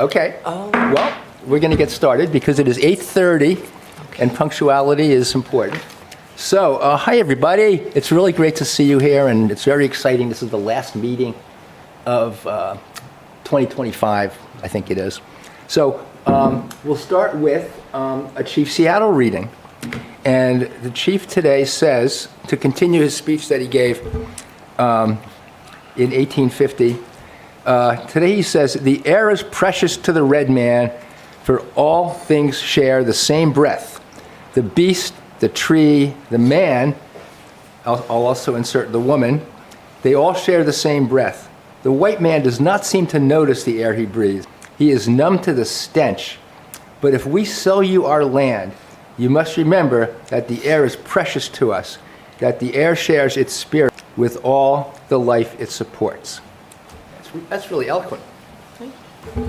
Okay. Oh. Well, we're going to get started because it is 8:30 and punctuality is important. So, hi everybody. It's really great to see you here and it's very exciting. This is the last meeting of 2025, I think it is. So, we'll start with a Chief Seattle reading. And the Chief today says, to continue his speech that he gave in 1850, today he says, "The air is precious to the red man, for all things share the same breath. The beast, the tree, the man," I'll also insert the woman, "they all share the same breath. The white man does not seem to notice the air he breathes. He is numb to the stench. But if we sell you our land, you must remember that the air is precious to us, that the air shares its spirit with all the life it supports." That's really eloquent.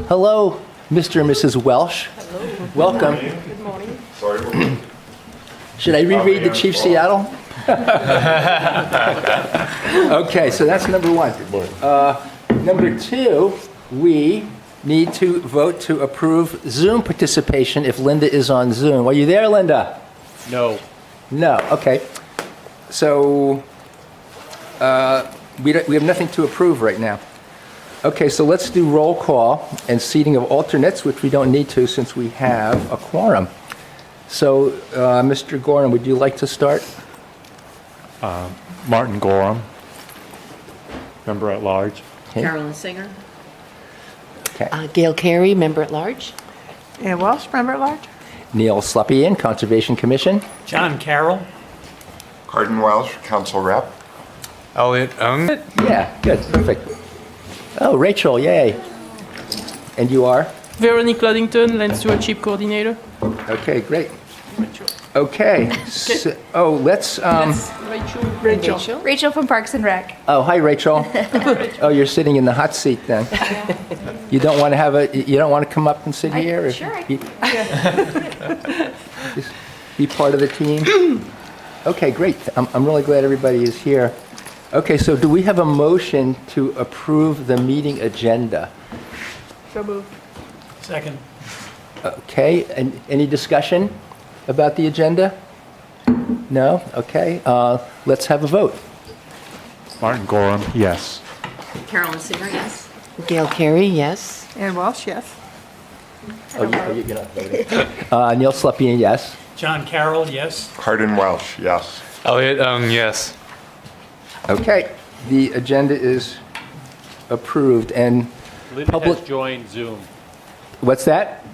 Hello, Mr. and Mrs. Welsh. Hello. Welcome. Good morning. Sorry. Should I reread the Chief Seattle? Okay, so that's number one. Number two, we need to vote to approve Zoom participation if Linda is on Zoom. Are you there, Linda? No. No, okay. So we have nothing to approve right now. Okay, so let's do roll call and seating of alternates, which we don't need to since we have a quorum. So, Mr. Gorham, would you like to start? Martin Gorham, member at large. Okay. Carolyn Singer. Okay. Gail Carey, member at large. Ann Welsh, member at large. Neil Slepian, Conservation Commission. John Carroll. Cardin Welsh, council rep. Elliot Ung. Yeah, good, perfect. Oh, Rachel, yay. And you are? Veronique Luddington, Land Stewardship Coordinator. Okay, great. Okay, so, let's, Rachel. Rachel from Parks and Rec. oh, hi, Rachel. Oh, you're sitting in the hot seat then. You don't want to you don't want to come up and sit here? Sure. Just be part of the team? Okay, great. I'm really glad everybody is here. Okay, so do we have a motion to approve the meeting agenda? So moved. Second. Okay, and any discussion about the agenda? No? Okay, let's have a vote. Martin Gorham, yes. Carolyn Singer, yes. Gail Carey, yes. Ann Welsh, yes. Oh, you're not voting. Neil Slepian, yes. John Carroll, yes. Cardin Welsh, yes. Elliot Ung, yes. Okay, the agenda is approved, and Linda Public- has joined Zoom. what's that?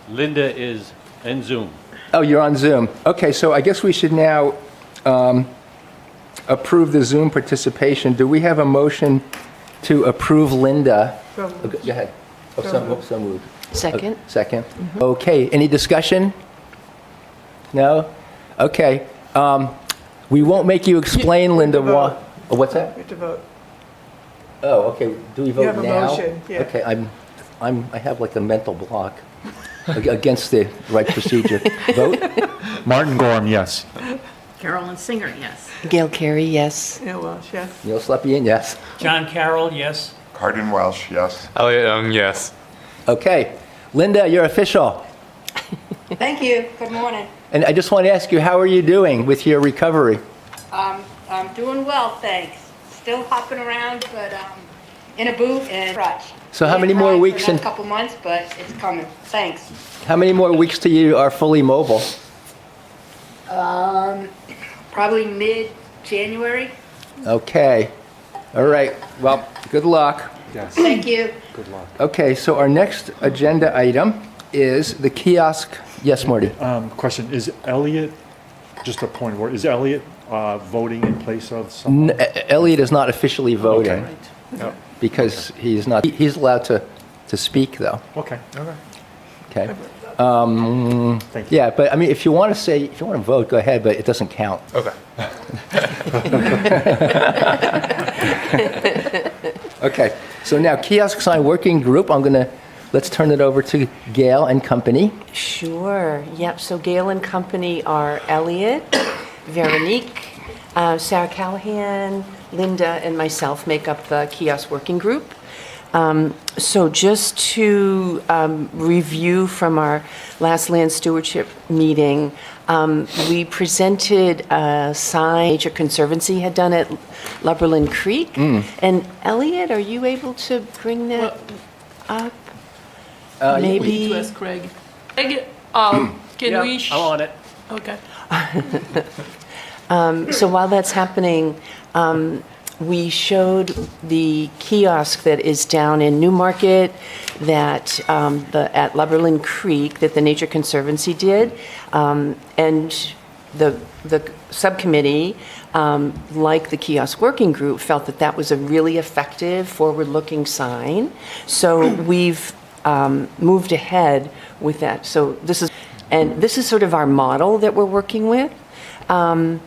Linda is in Zoom. Oh, you're on Zoom. Okay, so I guess we should now approve the Zoom participation. Do we have a motion to approve Linda? So moved. Okay, go ahead. Oh, so moved. Second. Second. Okay, any discussion? No? Okay. We won't make you explain, Linda, vote. why. Oh, what's that? We have to vote. Oh, okay. Do we vote have a now? motion, yeah. Okay, I have like a mental block against the right procedure. Vote? Martin Gorham, yes. Carolyn Singer, yes. Gail Carey, yes. Ann Welsh, yes. Neil Slepian, yes. John Carroll, yes. Cardin Welsh, yes. Elliot Ung, yes. Okay. Linda, you're official. Thank you. Good morning. And I just want to ask you, how are you doing with your recovery? I'm doing well, thanks. Still hopping around, but in a boot and crutch. So how many Can't more ride weeks for and- another couple months, but it's coming. Thanks. How many more weeks till you are fully mobile? Probably mid-January. Okay. All right. Well, good luck. Yes. Thank you. Good luck. Okay, so our next agenda item is the kiosk. Yes, Marty? Question, is Elliot, just a point of order, is Elliot voting in place of someone? Elliot is not officially voting Okay. because he's not, he's allowed to speak though. Okay, okay. Okay. Thank you. Yeah, but I mean, if you want to vote, go ahead, but it doesn't count. Okay. Okay, so now kiosk sign working group, let's turn it over to Gail and company. Sure. Yep. So Gail and company are Elliot, Veronique, Sarah Callahan, Linda, and myself make up the kiosk working group. So just to review from our last land stewardship meeting, we presented a sign Nature Conservancy had done at Lubberland Creek. And Elliot, are you able to bring that up? We need to Maybe, ask Craig. Craig, can Yeah, we? I'm on it. Okay. so while that's happening, we showed the kiosk that is down in Newmarket that at Lubberland Creek that the Nature Conservancy did, and the subcommittee, like the kiosk working group, felt that that was a really effective, forward-looking sign. So we've moved ahead with that. So this is sort of our model that we're working with, and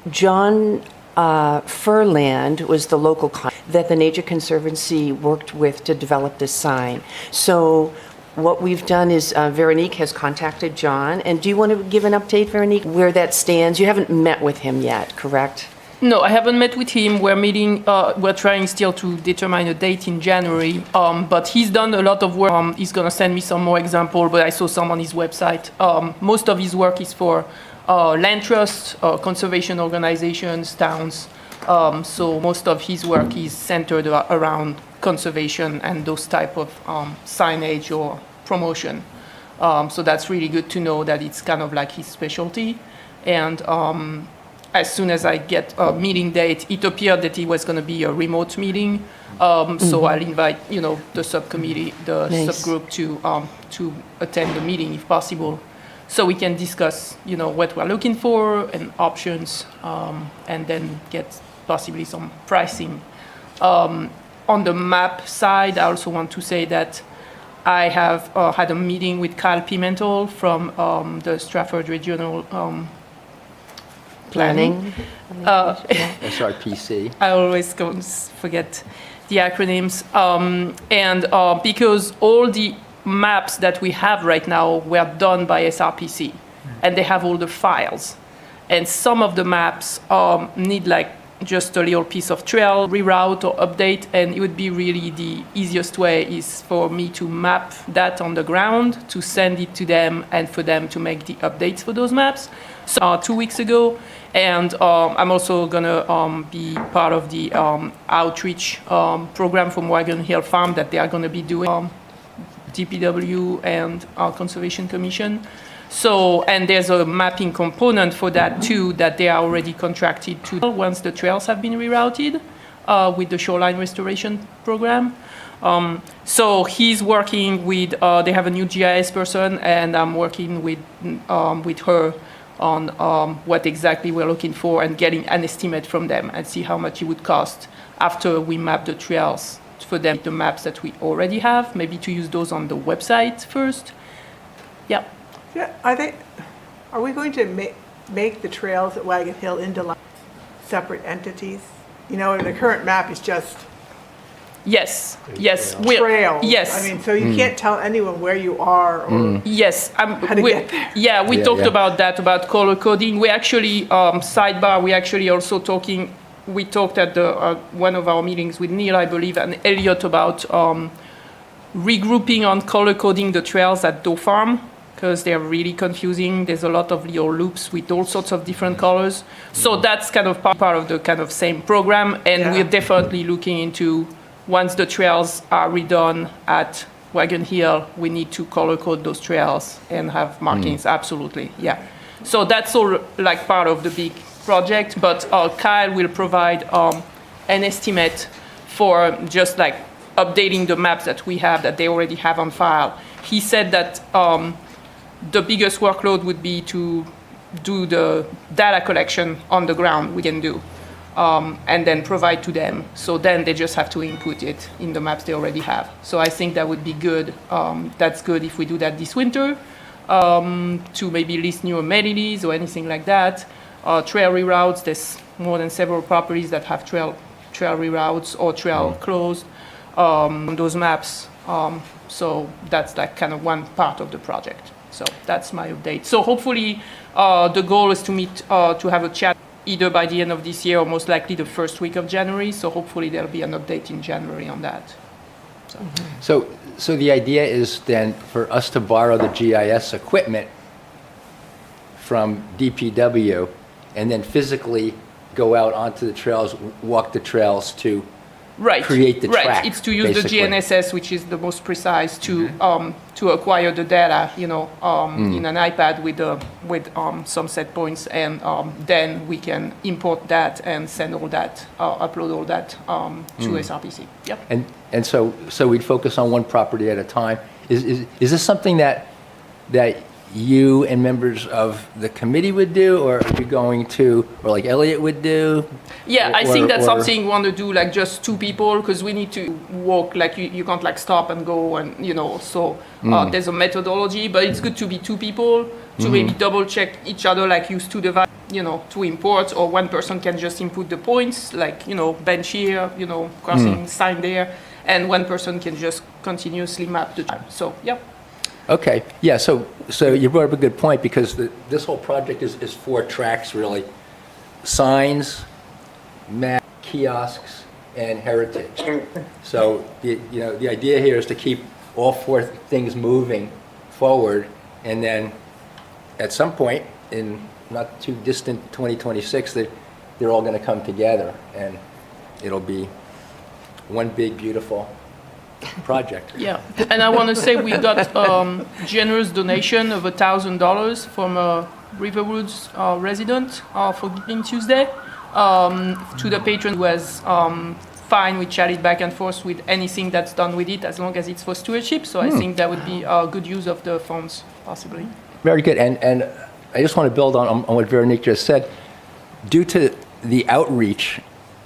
John. Furland was the local that the Nature Conservancy worked with to develop this sign. So what we've done is Veronique has contacted John. And do you want to give an update, Veronique, where that stands? You haven't met with him yet, correct? No, I haven't met with him. We're meeting. We're trying still to determine a date in January. But he's done a lot of work. He's gonna send me some more example. But I saw some on his website. Most of his work is for land trusts, conservation organizations, towns. So most of his work is centered around conservation and those type of signage or promotion. So that's really good to know that it's kind of like his specialty. And as soon as I get a meeting date, it appeared that it was going to be a remote meeting. So I'll invite, the subcommittee, the subgroup to attend the meeting if possible. So we can discuss, what we're looking for and options, and then get possibly some pricing. On the map side, I also want to say that I have had a meeting with Kyle Pimentel from the Stratford Regional Planning. SRPC. I always forget the acronyms. And because all the maps that we have right now were done by SRPC, and they have all the files. And some of the maps need like just a little piece of trail, reroute or update, and it would be really the easiest way is for me to map that on the ground, to send it to them, and for them to make the updates for those maps. So 2 weeks ago, and I'm also gonna be part of the outreach program from Wagon Hill Farm that they are gonna be doing. DPW and our Conservation Commission. So, and there's a mapping component for that too, that they are already contracted to once the trails have been rerouted with the shoreline restoration program. So he's working with, they have a new GIS person, and I'm working with her on what exactly we're looking for and getting an estimate from them and see how much it would cost after we map the trails for them, the maps that we already have, maybe to use those on the website first. Yeah. Yeah, are we going to make the trails at Wagon Hill into like separate entities? The current map is just Yes. Yes. trails. Yes. I mean, so you can't tell anyone where you are or Yes, how to get there. Yeah, we Yeah, talked yeah. about that, about color coding. We actually, sidebar, we actually also we talked at the one of our meetings with Neil, I believe, and Elliot about regrouping on color coding the trails at Doe Farm, because they're really confusing. There's a lot of little loops with all sorts of different colors. So that's kind of part of the kind of same program, and Yeah. we're definitely looking into, once the trails are redone at Wagon Hill, we need to color code those trails and have markings, absolutely, yeah. So that's all like part of the big project, but Kyle will provide an estimate for just like updating the maps that we have, that they already have on file. He said that the biggest workload would be to do the data collection on the ground we can do, and then provide to them. So then they just have to input it in the maps they already have. So I think that would be good. That's good if we do that this winter, to maybe list new amenities or anything like that. Trail reroutes, there's more than several properties that have trail reroutes or trail closed on those maps. So that's like kind of one part of the project. So that's my update. So hopefully the goal is to meet, to have a chat either by the end of this year or most likely the first week of January. So hopefully there'll be an update in January on that. So the idea is then for us to borrow the GIS equipment from DPW and then physically go out onto the trails, walk the trails to Right. create the right. track, It's to use basically. the GNSS, which is the most precise, to acquire the data, in an iPad with some set points, and then we can import that and send all that, upload all that to SRPC. Yep. And so we'd focus on one property at a time. Is this something that you and members of the committee would do, or are you going to, or like Elliot would do? Yeah, I Or- think that's or- something we want to do, like just two people, because we need to walk, like you can't like stop and go, and so there's a methodology, but it's good to be two people to maybe double check each other, like use two devices, to import, or one person can just input the points, like, bench here, crossing sign there, and one person can just continuously map the time. So, yeah. Okay, yeah, so you brought up a good point, because this whole project is 4 tracks, really. Signs, map, kiosks, and heritage. So, the idea here is to keep all 4 things moving forward, and then at some point, in not too distant 2026, they're all going to come together, and it'll be one big, beautiful project. Yeah, and I want to say we got generous donation of $1,000 from a Riverwoods resident for Giving Tuesday to the patron who was fine. We chatted back and forth with anything that's done with it as long as it's for stewardship. So I think that would be a good use of the funds, possibly. Very good, and I just want to build on what Veronique just said. Due to the outreach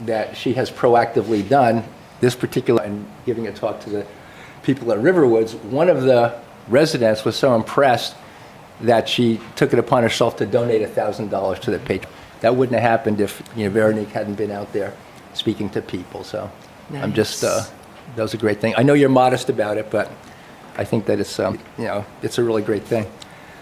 that she has proactively done, this particular, and giving a talk to the people at Riverwoods, one of the residents was so impressed that she took it upon herself to donate $1,000 to the patron. That wouldn't have happened if Veronique hadn't been out there speaking to people. So I'm just that was a great thing. I know you're modest about it, but I think that it's it's a really great thing.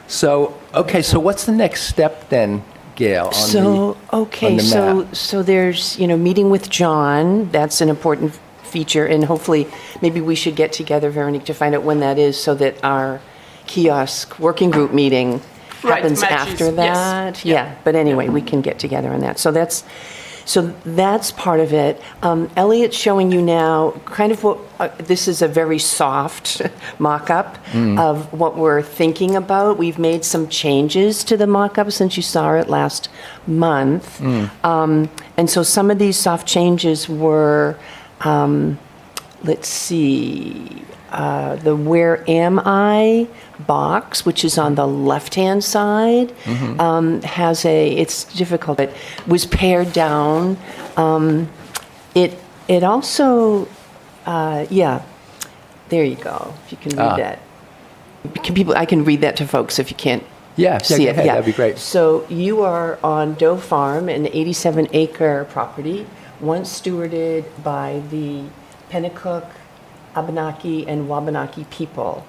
So okay, so what's the next step then, Gail? On the map? So there's, meeting with John, that's an important feature, and hopefully maybe we should get together, Veronique, to find out when that is, so that our kiosk working group meeting Right, happens matches, after yes. that. Yeah, but anyway, we can get together on that. So that's part of it. Elliot's showing you now kind of what, this is a very soft mock-up of what we're thinking about. We've made some changes to the mock-up since you saw it last month. And so some of these soft changes were, let's see, the Where Am I box, which is on the left-hand side, has it's difficult, but was pared down. It also, there you go, if you can read that. I can read that to folks if you can't see go it. ahead, that'd be great. So you are on Doe Farm, an 87-acre property, once stewarded by the Pennacook, Abenaki, and Wabanaki people.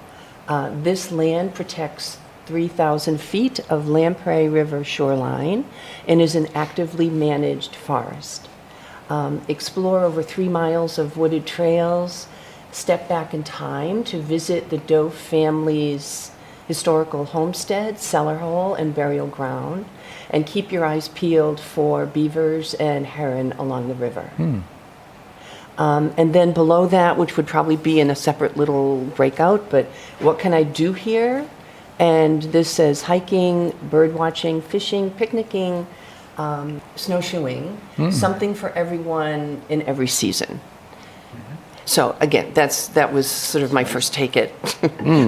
This land protects 3,000 feet of Lamprey River shoreline and is an actively managed forest. Explore over 3 miles of wooded trails, step back in time to visit the Doe family's historical homestead, cellar hole, and burial ground, and keep your eyes peeled for beavers and heron along the river. And then below that, which would probably be in a separate little breakout, but what can I do here? And this says hiking, bird watching, fishing, picnicking, snowshoeing, something for everyone in every season. So again, that was sort of my first take at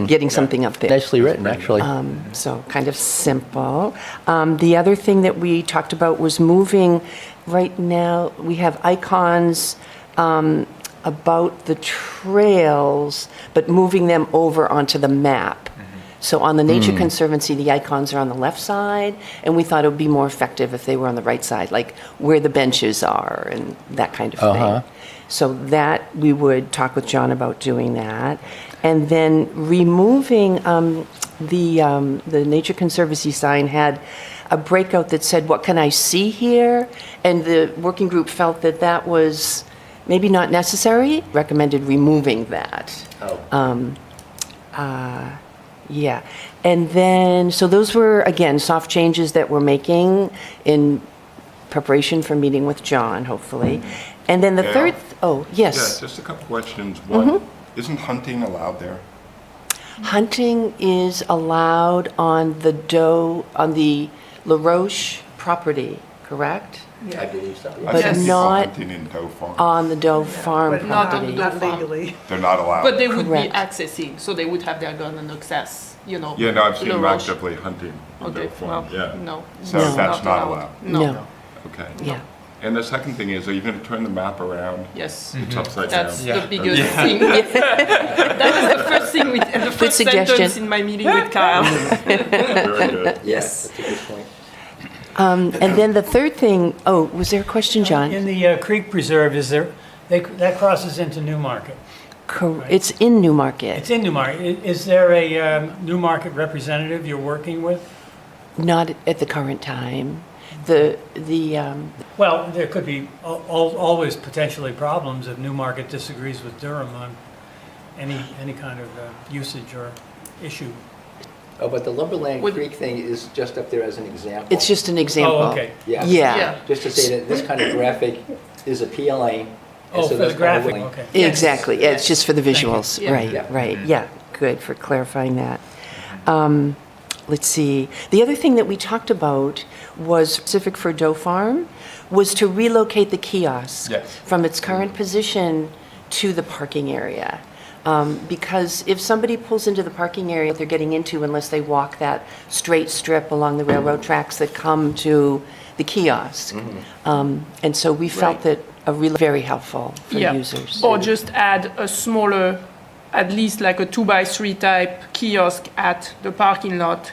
getting something up there. Nicely written, actually. So kind of simple. The other thing that we talked about was moving. Right now, we have icons about the trails, but moving them over onto the map. So on the Nature Conservancy, the icons are on the left side, and we thought it would be more effective if they were on the right side, like where the benches are and that kind of thing. So that, we would talk with John about doing that. And then removing the Nature Conservancy sign had a breakout that said, what can I see here? And the working group felt that that was maybe not necessary, recommended removing that. Yeah. And then, so those were, again, soft changes that we're making in preparation for meeting with John, hopefully. And then the Yeah. third, oh, Yeah, yes. just a couple questions. One, isn't hunting allowed there? Hunting is allowed on the La Roche property, correct? I believe so. I But see people not hunting in Doe Farm. on the Doe Farm But Not on property. the- not legally. They're not allowed. But they would be Correct. accessing, so they would have their gun and access, you know. Yeah, no, I've seen La them Roche. actively hunting in Okay, Doe Farm, well, yeah. no. So it's that's not allowed? No, Okay. yeah. And the second thing is, are you going to turn the map around? Yes. It's upside down. That's Yeah. the biggest thing. That was the first thing, the first suggestion. sentence in my meeting with Kyle. Very good. Yes, that's a good point. And then the third thing, oh, was there a question, John? In the Creek Preserve, that crosses into Newmarket. It's in Newmarket, It's in Newmarket. Is there a Newmarket representative you're working with? not at the current time. Well, there could be always potentially problems if Newmarket disagrees with Durham on any kind of usage or issue. Oh, but the Lumberland Would- Creek thing is just up there as an example. It's just an example. Oh, okay. Yeah. Yeah, Yeah. Just to say that this kind of graphic is appealing. and Oh, so for those the kind of graphic, willing- okay. exactly. Yeah, it's just for the Thank you. visuals. Yeah. Right, Yeah. right. Yeah, good for clarifying that. Let's see. The other thing that we talked about was specific for Doe Farm, was to relocate the kiosk Yes. from its current position to the parking area. Because if somebody pulls into the parking area, they're getting into unless they walk that straight strip along the railroad tracks that come to the kiosk. And so we felt Right. that very helpful for Yeah. users. Or just add a smaller, at least like a 2x3 type kiosk at the parking lot,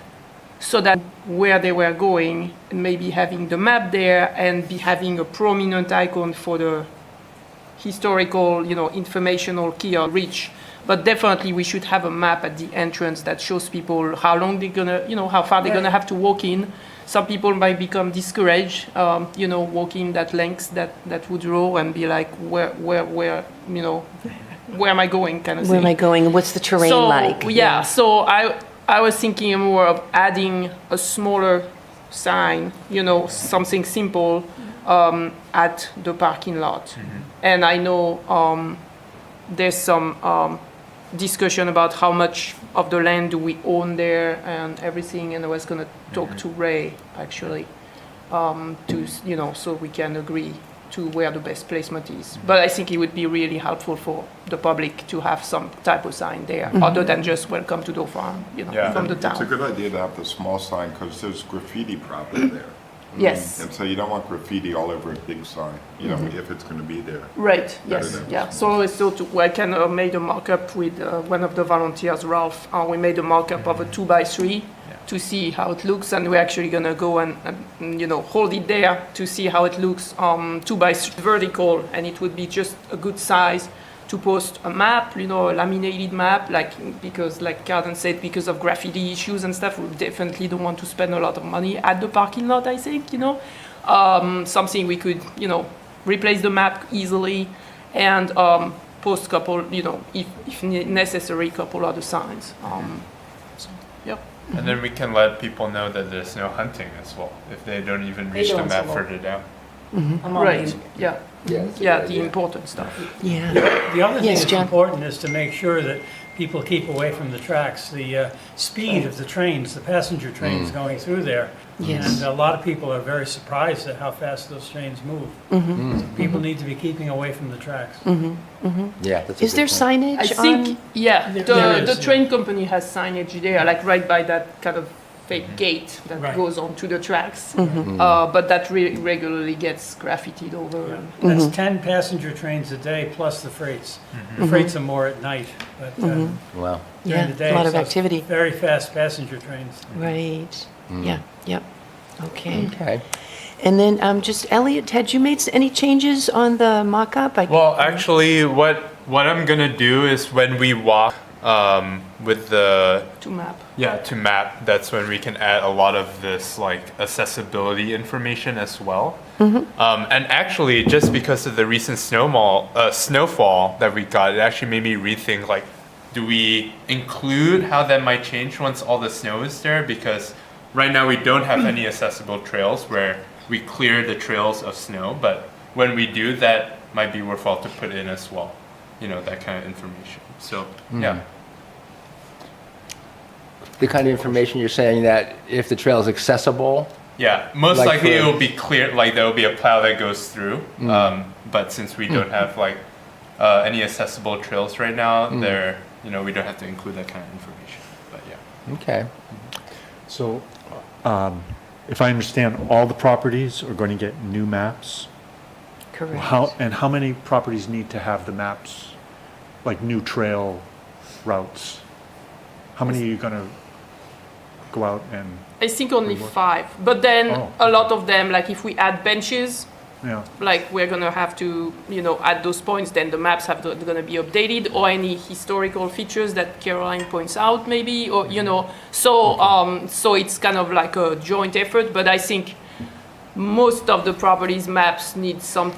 so that where they were going, and maybe having the map there and be having a prominent icon for the historical, informational kiosk reach. But definitely we should have a map at the entrance that shows people how long they're gonna, how far they're gonna have to walk in. Some people might become discouraged, walking that length, that wood row, and be like, where, where am I going, kind of thing. Where am I going? What's the terrain So, like? Yeah, so I was thinking more of adding a smaller sign, something simple at the parking lot. And I know there's some discussion about how much of the land do we own there and everything, and I was going to talk to Ray, actually, so we can agree to where the best placement is. But I think it would be really helpful for the public to have some type of sign there, other than just welcome to Doe Farm, Yeah. from the It's a town. good idea to have the small sign because there's graffiti probably there. Yes. And so you don't want graffiti all over a big sign, if it's going to be there. Right, Better yes, than- yeah. So it's still I can made a mock-up with one of the volunteers, Ralph. We made a mock-up of a 2x3 to see how it looks, and we're actually gonna go and hold it there to see how it looks 2x3 vertical, and it would be just a good size to post a map, a laminated map, because like Karen said, because of graffiti issues and stuff, we definitely don't want to spend a lot of money at the parking lot, I think, something we could, replace the map easily and post couple, if necessary, couple other signs. So, yeah. And then we can let people know that there's no hunting as well, if they don't even reach the don't map so further down. Right, yeah, Yeah, that's a yeah, good the idea. important stuff. Yeah. The other thing Yes, that's John. important is to make sure that people keep away from the tracks. The speed of the trains, the passenger trains going through there. Yes. And a lot of people are very surprised at how fast those trains move. So people need to be keeping away from the tracks. Yeah, that's a Is good there point. signage I think, yeah, There the is, train company has signage there, like right by that kind of fake gate that Right. goes onto the tracks. But that regularly gets graffitied over. and- That's 10 passenger trains a day plus the freights. The freights are more at night, but Wow. during Yeah, the day. a lot of so it's activity. Very fast passenger trains. Right. Yeah, yep. Okay. Okay. And then just Elliot, had you made any changes on the mock-up? Well, actually, what I'm gonna do is when we walk with the To map. to map, that's when we can add a lot of this like accessibility information as well. And actually, just because of the recent snowfall that we got, it actually made me rethink like, do we include how that might change once all the snow is there? Because right now we don't have any accessible trails where we clear the trails of snow, but when we do, that might be worthwhile to put in as well. You know, that kind of information. So yeah. The kind of information you're saying that if the trail is accessible, Yeah, most Like likely for- it will be clear, like there will be a plow that goes through. But since we don't have like any accessible trails right now, there, you know, we don't have to include that kind of information. But yeah. okay. So, if I understand, all the properties are going to get new maps? Correct. How many properties need to have the maps, like new trail routes? How many are you going to go out and, I think only 5. But then Oh, a lot of them, like if we add benches, yeah, like we're gonna have to, you know, at those points, then the maps have gonna be updated, or any historical features that Caroline points out, maybe, or you know, so it's kind of like a joint effort. But I think most of the properties maps need some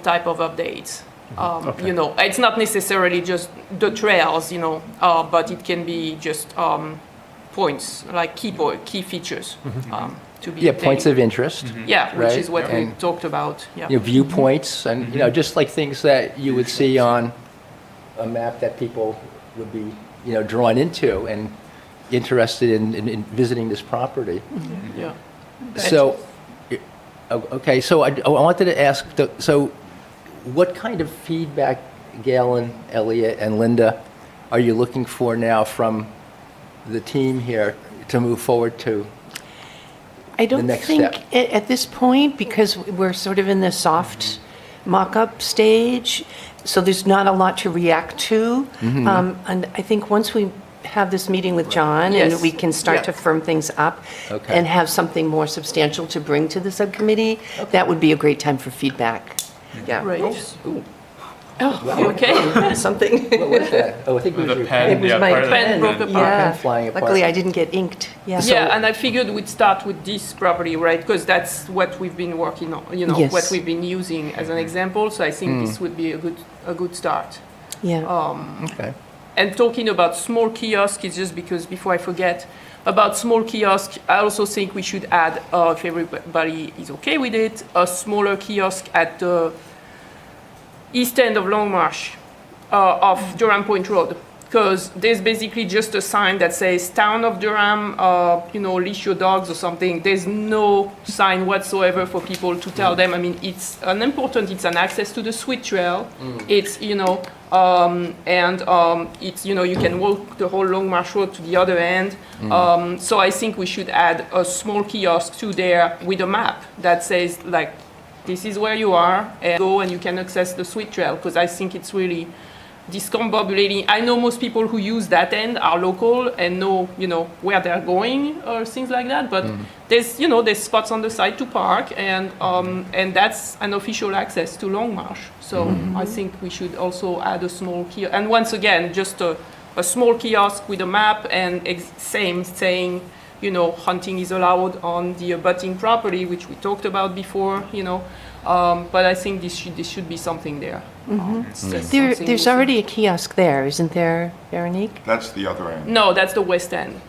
type of updates. Okay. You know, it's not necessarily just the trails, you know, but it can be just points, like key features to be Yeah, updated. points of interest, Yeah, which right? is what we And- talked about. Yeah. you know, viewpoints, and, you know, just like things that you would see on a map that people would be, you know, drawn into and interested in visiting this property. Yeah. So, okay, so I wanted to ask, so what kind of feedback, Galen, Elliot, and Linda, are you looking for now from the team here to move forward to? I don't next think step. at this point, because we're sort of in the soft mock-up stage, so there's not a lot to react to. And I think once we have this meeting with John and Yes. we can start Yeah. to firm things up Okay. and have something more substantial to bring to the subcommittee, that would be a great time for feedback. Yeah. Right. Ooh, Oh, you okay? Something. what was that? Oh, I think it was The your pen, It was yeah, my part of the pen broke pen. apart. Yeah. pen flying apart. Luckily, I didn't get inked. Yeah. Yeah, and I figured we'd start with this property, right? Because that's what we've been working on, you know, Yes. what we've been using as an example. So I think this would be a good start. Yeah. Okay. And talking about small kiosk is just because before I forget about small kiosk, I also think we should add, if everybody is okay with it, a smaller kiosk at the east end of Longmarsh, of Durham Point Road. Because there's basically just a sign that says Town of Durham, you know, leash your dogs or something. There's no sign whatsoever for people to tell them. I mean, it's an access to the sweet trail. It's, you know, it's, you know, you can walk the whole Long Marsh Road to the other end. So I think we should add a small kiosk to there with a map that says, like, this is where you are, and go and you can access the sweet trail, because I think it's really discombobulating. I know most people who use that end are local and know, you know, where they're going or things like that, but there's, you know, there's spots on the side to park, and that's an official access to Longmarsh. So I think we should also add a small kiosk. And once again, just a small kiosk with a map and saying, you know, hunting is allowed on the abutting property, which we talked about before, you know. But I think this should be something there. There's already a kiosk there, isn't there, Veronique? That's the other end. No, that's the west end.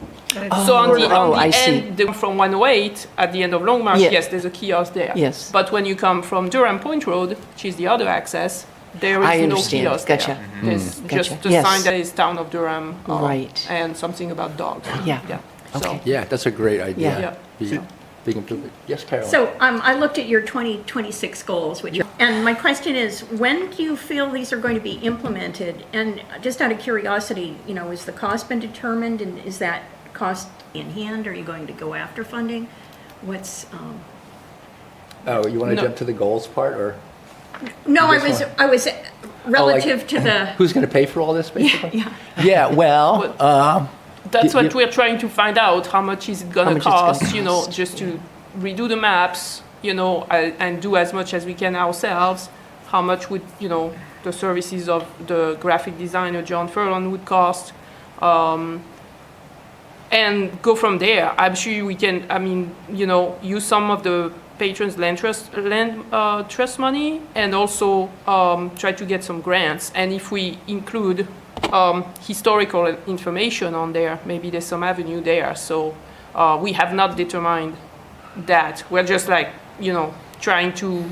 So on the I see. end from 108 at the end of Longmarsh, Yeah. yes, there's a kiosk there. Yes. But when you come from Durham Point Road, which is the other access, there is I no understand. kiosk Gotcha. there. There's Gotcha. just a Yes. sign that is Town of Durham. Right. And something about dogs. Yeah. Yeah. Okay. Yeah, that's a great idea. Yeah. Big improvement. Yes, Caroline? So I looked at your 2026 goals, and my question is, when do you feel these are going to be implemented? And just out of curiosity, you know, is the cost been determined, and is that cost in hand? Are you going to go after funding? What's, Oh, you want to No. jump to the goals part, or no, You just I was relative to the, who's going to pay for all this, basically? yeah. Yeah, well, That's Y- what we're trying to find out. How much is it How gonna much it's gonna cost? You know, cost. just to redo the maps. You know, and do as much as we can ourselves. How much would, you know, the services of the graphic designer John Furlong would cost? and go from there. I'm sure we can, use some of the patrons' land trust money, and also try to get some grants. And if we include historical information on there, maybe there's some avenue there. So we have not determined that. We're just trying to,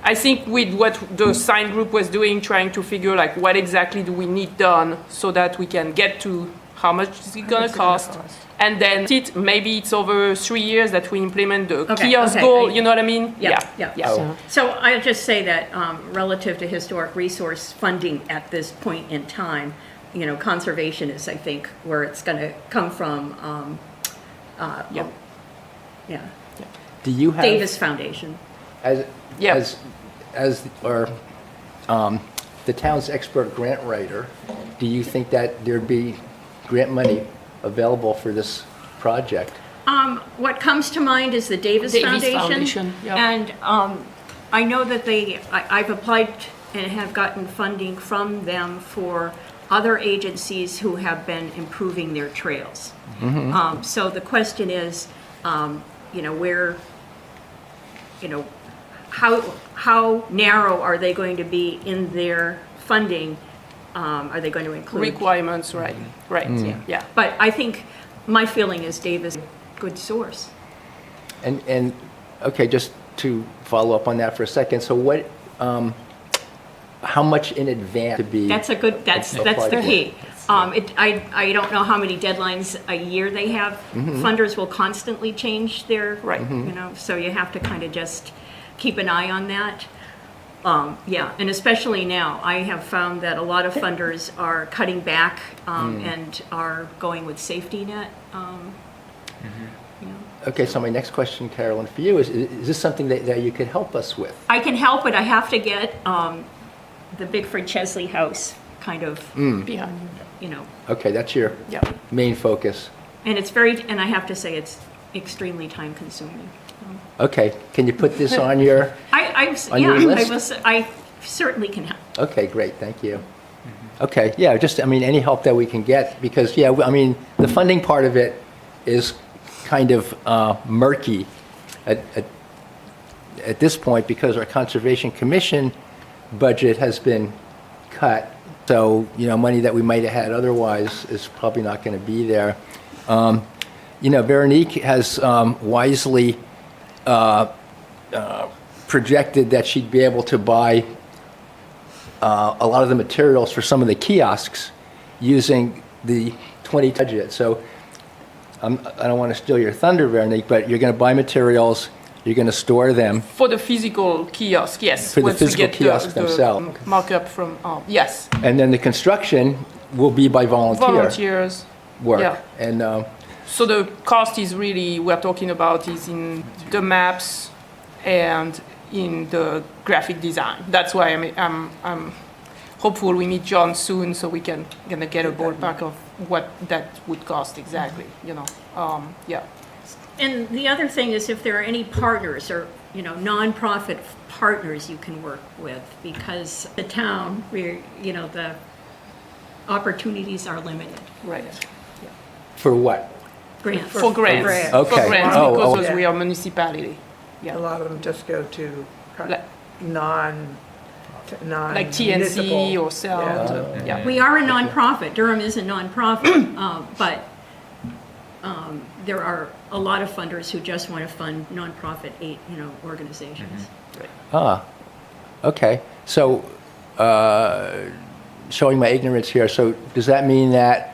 I think with what the sign group was doing, trying to figure what exactly do we need done so that we can get to how much is it going to cost. And then maybe it's over 3 years that we implement the kiosk goal, you know what I mean? Yeah. So I'll just say that relative to historic resource funding at this point in time, conservation is, I think, where it's going to come from. Do you have Davis Foundation. the town's expert grant writer? Do you think that there'd be grant money available for this project? What comes to mind is the Davis Foundation. Yeah. And I know that I've applied and have gotten funding from them for other agencies who have been improving their trails. So the question is, where, how narrow are they going to be in their funding? Are they going to include requirements? Right. Yeah. But I think my feeling is Davis is a good source. And okay, just to follow up on that for a second. So what? How much in advance to be? That's the key. I don't know how many deadlines a year they have. Funders will constantly change their, so you have to kind of just keep an eye on that. And especially now, I have found that a lot of funders are cutting back and are going with safety net. Okay, so my next question, Carolyn, for you is this something that you could help us with? I can help, but I have to get the Bickford Chesley house kind of Behind. Okay, that's your main focus. And and I have to say, it's extremely time consuming. Okay, can you put this on your your list? I certainly can help. Okay, great, thank you. Okay, yeah, just, any help that we can get, because, the funding part of it is kind of murky at this point, because our Conservation Commission budget has been cut. So, money that we might have had otherwise is probably not going to be there. Veronique has wisely projected that she'd be able to buy a lot of the materials for some of the kiosks using the 20 budget. So I don't want to steal your thunder, Veronique, but you're going to buy materials, you're going to store them. For the physical kiosk, yes. For the physical kiosks themselves. Markup from, yes. And then the construction will be by Volunteers. work. Yeah. And So the cost is really, we're talking about is in the maps and in the graphic design. That's why I'm hopeful we meet John soon so we can gonna get a ballpark of what that would cost exactly, And the other thing is if there are any partners or, nonprofit partners you can work with, because the town, the opportunities are limited. Right. for what? Grants. For grants. Okay. For grants, Oh, because okay. we are municipality. A Yeah. lot of them just go to Like- non Like TNC municipal. or CELT, yeah. We are a nonprofit. Durham is a nonprofit, but there are a lot of funders who just want to fund nonprofit, organizations. Okay. So, showing my ignorance here, so does that mean that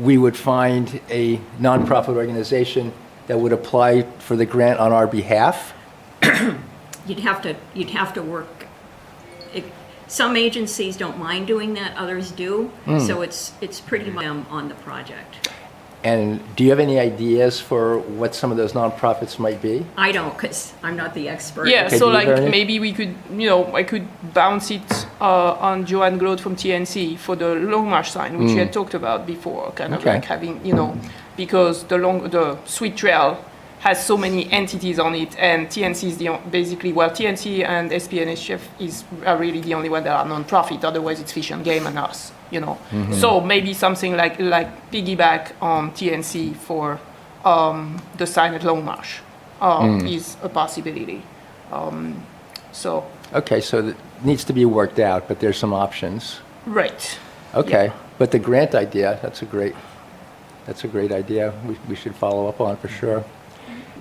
we would find a nonprofit organization that would apply for the grant on our behalf? You'd have to work. Some agencies don't mind doing that, others do. So it's pretty much them on the project. And do you have any ideas for what some of those nonprofits might be? I don't, because I'm not the expert. Yeah, Okay, so do you, Veronique? maybe we could, I could bounce it on Joanne Glode from TNC for the Long March sign, which we had talked about before, kind of Okay. like having, because the Sweet Trail has so many entities on it, and TNC is basically, well, TNC and SPNHF are really the only one that are non-profit. Otherwise, it's Fish and Game and us, you know. So maybe something like piggyback on TNC for the sign at Longmarsh is a possibility. So. Okay, so it needs to be worked out, but there's some options. Right. Okay, but the grant idea, that's a great idea. We should follow up on for sure.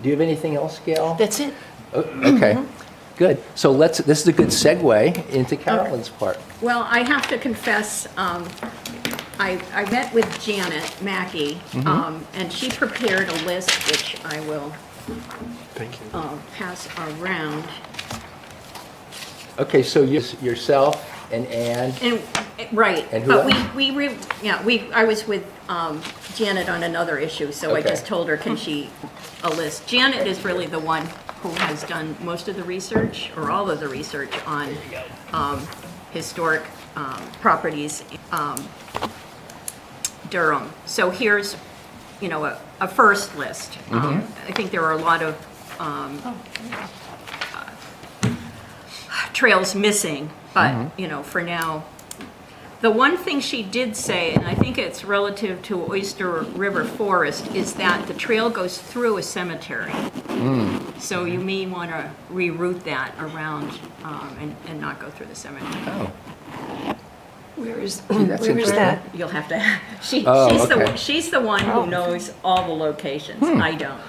Do you have anything else, Gail? That's it. Okay, good. So this is a good segue into Carolyn's part. Well, I have to confess, I met with Janet Mackey, and she prepared a list, which I will pass around. Okay, so yourself and Ann. Right, And who but else? I was with Janet on another issue, so I Okay. just told her, can she a list? Janet is really the one who has done most of the research, or all of the research on historic properties Durham. So here's, a first list. I think there are a lot of trails missing, but, for now. The one thing she did say, and I think it's relative to Oyster River Forest, is that the trail goes through a cemetery. So you may want to reroute that around and not go through the cemetery. Oh, Where is that's interesting. You'll have to, she's the one who knows all the locations. I don't.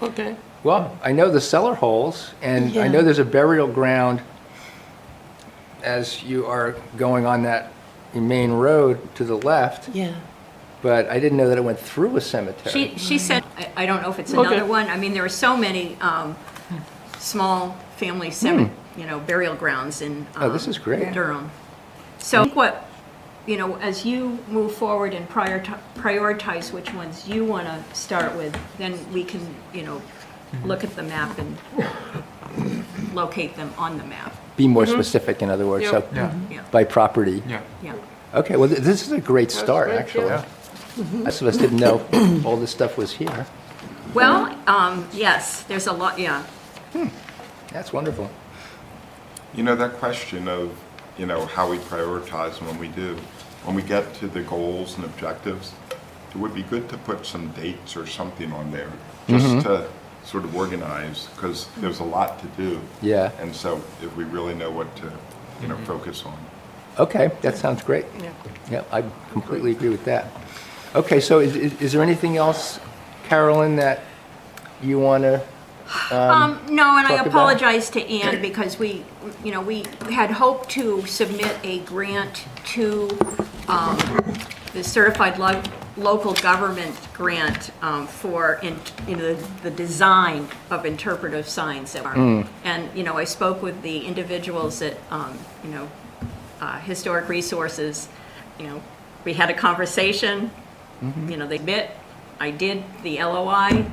Okay. Well, I know the cellar holes, and I Yeah. know there's a burial ground as you are going on that main road to the left, Yeah. but I didn't know that it went through a cemetery. She said, I don't know if it's another one. I mean, there are so many small family burial grounds in Oh, this is great. Durham. So I think what, as you move forward and prioritize which ones you want to start with, then we can, look at the map and locate them on the map. Be more specific, in other words, so Yeah. by property. Yeah. Yeah. Okay, well, this is a great start, actually. Yeah. Most of us didn't know all this stuff was here. Well, yes, there's a lot, yeah. That's wonderful. That question of, how we prioritize when we do, when we get to the goals and objectives, it would be good to put some dates or something on there, just to sort of organize, because there's a lot to do. Yeah. And so if we really know what to, focus on. Okay, that sounds great. Yeah, I completely agree with that. Okay, so is there anything else, Carolyn, that you want to? No, and I talk about? apologize to Ann because we had hoped to submit a grant to the Certified Local Government Grant for the design of interpretive signs. And, I spoke with the individuals at, Historic Resources. We had a conversation, they admit, I did the LOI.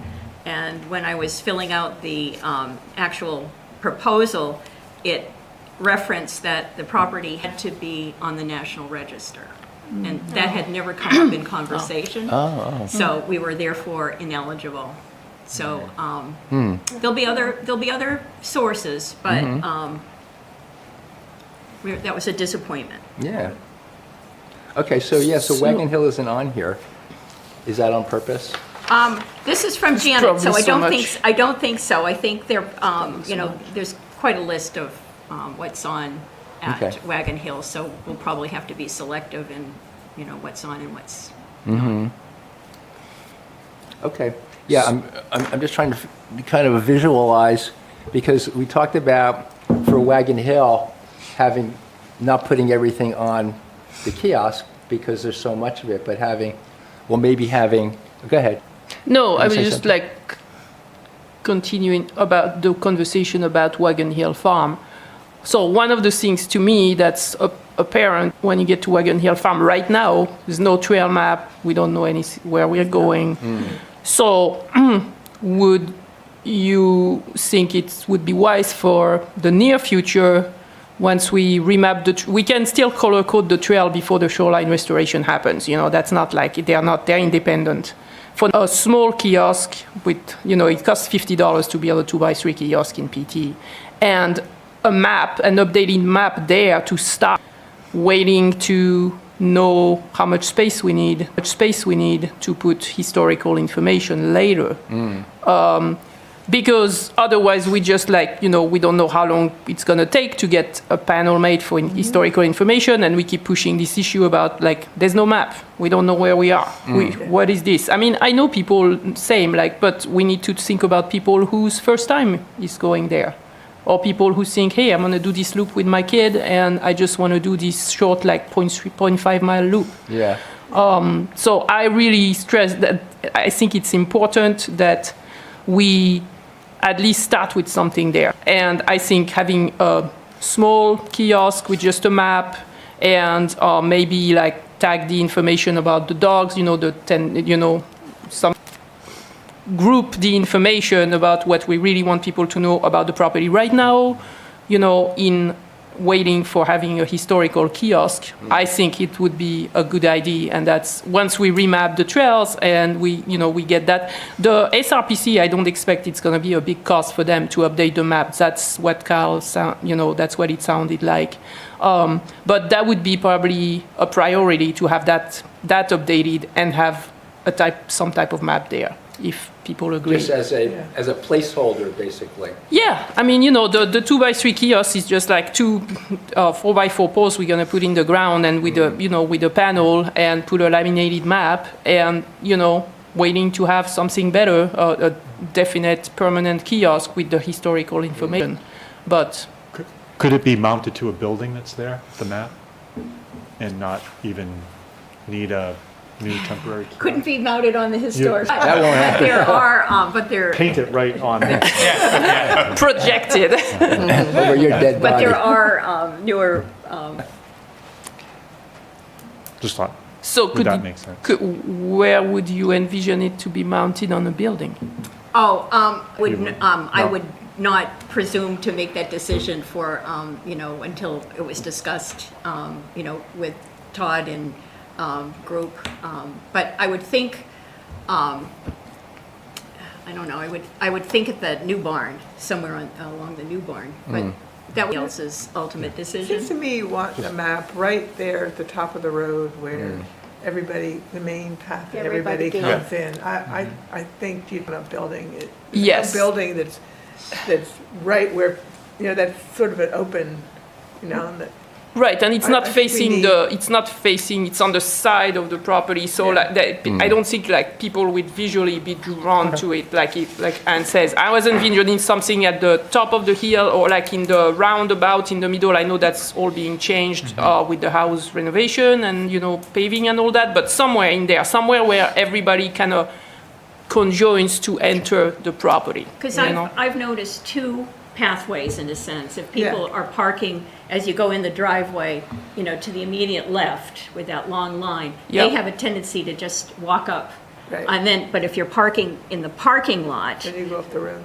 And when I was filling out the actual proposal, it referenced that the property had to be on the National Register. And that had never come up in conversation. So we were therefore ineligible. So there'll be other sources, but that was a disappointment. Yeah. Okay, so Wagon Hill isn't on here. Is that on purpose? This is from Janet, so probably so I don't think so. I think there, there's quite a list of what's on at Okay. Wagon Hill, so we'll probably have to be selective in, what's on and what's not. Okay. Yeah, I'm just trying to kind of visualize, because we talked about for Wagon Hill not putting everything on the kiosk because there's so much of it, but maybe having, go ahead. No, I was say just something? continuing about the conversation about Wagon Hill Farm. So one of the things to me that's apparent when you get to Wagon Hill Farm right now, there's no trail map. We don't know where we're going. So would you think it would be wise for the near future, once we remap we can still color code the trail before the shoreline restoration happens. That's not like they're independent. for a small kiosk with, it costs $50 to build a 2x3 kiosk in PT, and a map, an updated map there to start waiting to know how much space we need to put historical information later. Because otherwise we just we don't know how long it's going to take to get a panel made for historical information, and we keep pushing this issue about there's no map, we don't know where we are. What is this? I mean, I know people same, but we need to think about people whose first time is going there, or people who think, hey, I'm going to do this loop with my kid and I just want to do this short 0.5 mile loop. Yeah. So I really stress that I think it's important that we at least start with something there. And I think having a small kiosk with just a map and maybe tag the information about the dogs, some group the information about what we really want people to know about the property right now, in waiting for having a historical kiosk. I think it would be a good idea, and that's once we remap the trails and we get that. The SRPC, I don't expect it's going to be a big cost for them to update the maps. That's what Carl that's what it sounded like. But that would be probably a priority to have that updated and have some type of map there, if people agree. Just as a placeholder, basically. Yeah, I mean, the 2x3 kiosk is just two 4x4 posts we're gonna put in the ground, and with the panel, and put a laminated map, and waiting to have something better, a definite permanent kiosk with the historical information. But Could it be mounted to a building that's there, the map, and not even need a new temporary kiosk? Couldn't be mounted on the historic. That won't happen. There are, but there, Paint it right on it. projected. Over your dead but body. there are newer, Just thought, So would that make sense? where would you envision it to be mounted on a building? I would not presume to make that decision for, until it was discussed, with Todd and group. But I would think, I don't know, I would think at the new barn, somewhere along the new barn. But that was else's ultimate decision. Seems to me you want the map right there at the top of the road where everybody, the main path, that everybody comes in. I think you'd want a building, Yes. a building that's right where, that's sort of an open, that. Right, and it's I not think we facing need- it's on the side of the property, so I don't think people would visually be drawn to it, like Anne says. I was envisioning something at the top of the hill, or in the roundabout in the middle. I know that's all being changed with the house renovation and paving and all that, but somewhere in there, somewhere where everybody kind of conjoins to enter the property. Because I've noticed two pathways in a sense. If people Yeah. are parking as you go in the driveway, to the immediate left with that long line, Yep. they have a tendency to just walk up. Right. And then, but if you're parking in the parking lot, Then you go off the road.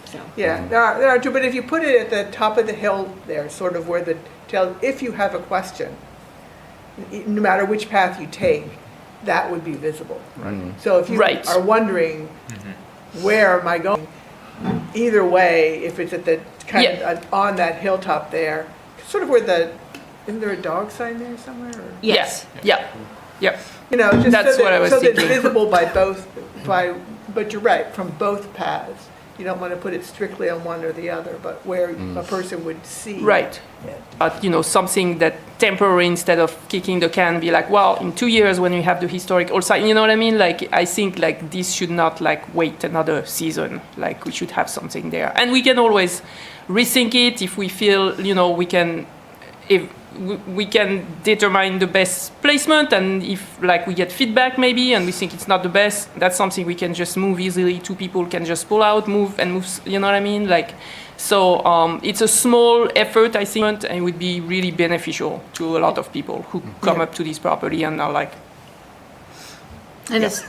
so. Yeah, there are two, but if you put it at the top of the hill there, sort of where if you have a question, no matter which path you take, that would be visible. So if you Right. are wondering, where am I going? Either way, if it's at the on that hilltop there, sort of where isn't there a dog sign there somewhere? Or, Yes. Yeah. Yep. just That's what I was so that thinking. it's visible but you're right, from both paths. You don't want to put it strictly on one or the other, but where a person would see. Right. Something that temporary, instead of kicking the can, be well, in 2 years when we have the historical site, you know what I mean? I think this should not wait another season. We should have something there. And we can always rethink it if we feel, we can determine the best placement, and if we get feedback maybe and we think it's not the best, that's something we can just move easily. Two people can just pull out, move, you know what I mean? So it's a small effort, I think, and it would be really beneficial to a lot of people who come up to this property and are And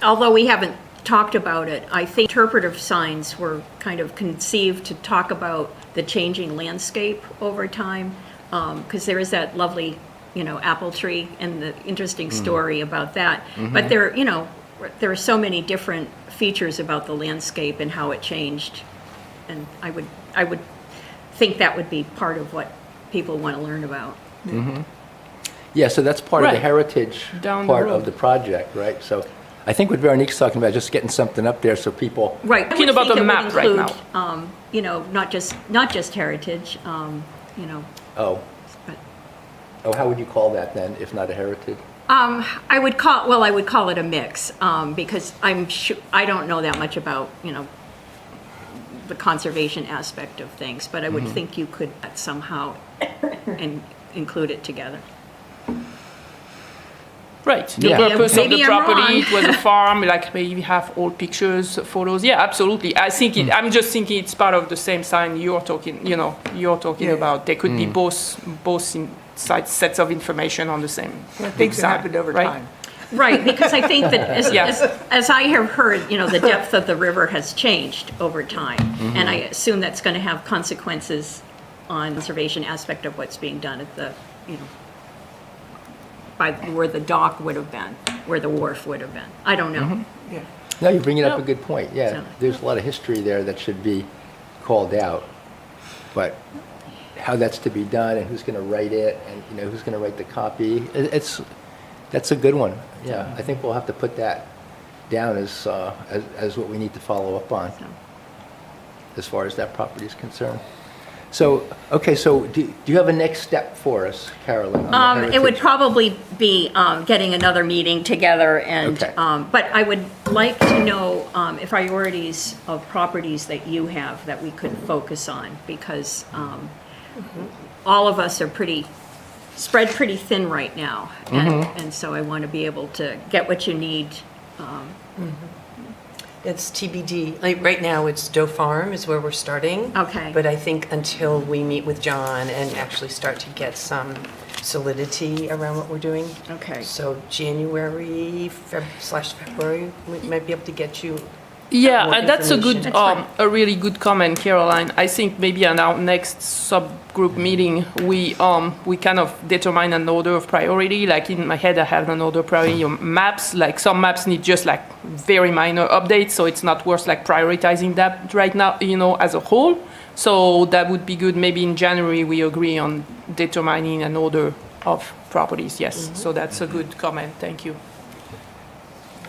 although we haven't talked about it, I think interpretive signs were kind of conceived to talk about the changing landscape over time, because there is that lovely, apple tree and the interesting story about that. But they're, there are so many different features about the landscape and how it changed. And I would think that would be part of what people want to learn about. Yeah, so that's part of the Right. heritage Down the part road. of the project, right? So I think what Veronique's talking about, just getting something up there so people, Right. I Talking would about think the it would map right include, you know, not just heritage, you know, oh, but how would you call that then, if not a heritage? I would call it a mix, because I don't know that much about, you know, the conservation aspect of things, but I would think you could somehow and include it together. Right. The Yeah. purpose of Maybe the I'm property, wrong. it was a farm, like maybe have old pictures, photos. Yeah, absolutely. I think I'm just thinking it's part of the same sign you're talking, Yeah. about. There could be both sets of information on the same big Things that sign, happened over right? time. Right, because I think that Yes. as I have heard, you know, the depth of the river has changed over time. And I assume that's going to have consequences on conservation aspect of what's being done at the, you know, by where the dock would have been, where the wharf would have been. I don't know. Yeah. No, you're bringing up a No. good point, yeah. So- There's a lot of history there that should be called out, but how that's to be done and who's going to write it and, you know, who's going to write the copy, that's a good one. Yeah, I think we'll have to put that down as what we need to follow up on as far as that property is concerned. So, okay, so do you have a next step for us, Carolyn? on the It would heritage? probably be getting another meeting together and, Okay. but I would like to know if priorities of properties that you have that we could focus on, because all of us are spread pretty thin right now. And so I want to be able to get what you need. It's TBD. Like, right now, it's Doe Farm is where we're starting. Okay. But I think until we meet with John and actually start to get some solidity around what we're doing. Okay. So January/February, we might be able to get you. Yeah, more and that's a good, information. That's fine. a really good comment, Caroline. I think maybe in our next subgroup meeting, we kind of determine an order of priority. Like in my head, I have an order of priority of maps. Like some maps need just like very minor updates, so it's not worth like prioritizing that right now, you know, as a whole. So that would be good. Maybe in January we agree on determining an order of properties. Yes, so that's a good comment. Thank you.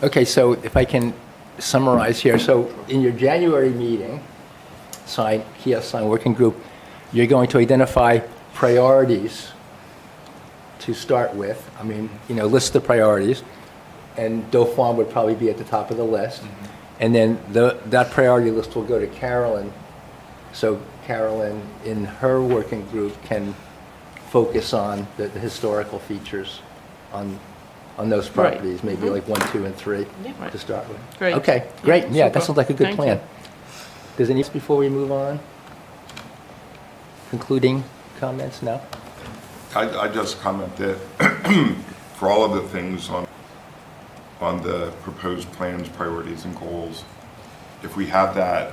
Okay, so if I can summarize here, so in your January meeting, kiosk sign working group, you're going to identify priorities to start with. I mean, you know, list the priorities, and Doe Farm would probably be at the top of the list. And then that priority list will go to Carolyn. So Carolyn, in her working group, can focus on the historical features on those Right. properties, maybe like 1, 2, and 3 Right. to start with. Great. Okay, great. Yeah, super. that sounds like a good Thank plan. you. Does any before we move on? Concluding comments? No? I just comment that for all of the things on the proposed plans, priorities, and goals, if we have that,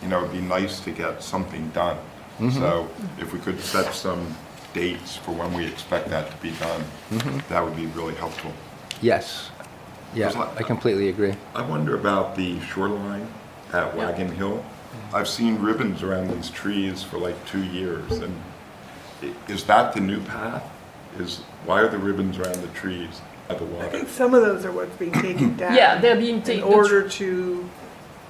you know, it'd be nice to get something done. So if we could set some dates for when we expect that to be done, that would be really helpful. Yes. Yeah, I completely agree. I wonder about the shoreline at Wagon Hill. I've seen ribbons around these trees for like 2 years, and is that the new path? Why are the ribbons around the trees at the I water? think some of those are what's being taken down. Yeah, they're being In taken. order to,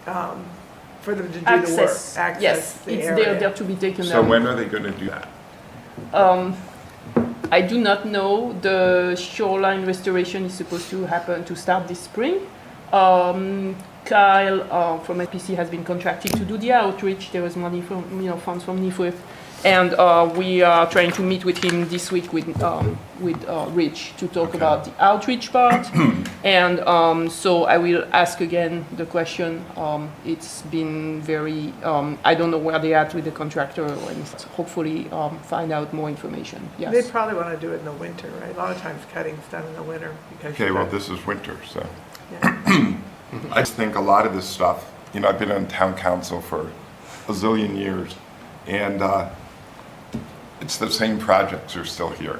for them to do the work, Access. access Yes, the it's area. there to be taken So down. when are they going to do that? I do not know. The shoreline restoration is supposed to start this spring. Kyle from APC has been contracted to do the outreach. There was money from, funds from NIFWIF. And we are trying to meet with him this week with Rich to talk about the outreach part. And so I will ask again the question. It's been very, I don't know where they are with the contractor, and hopefully find out more information. They Yes. probably want to do it in the winter, right? A lot of times cutting's done in the winter because. Okay, well, this is winter, so. Yeah. I just think a lot of this stuff, you know, I've been on town council for a zillion years, and it's the same projects are still here.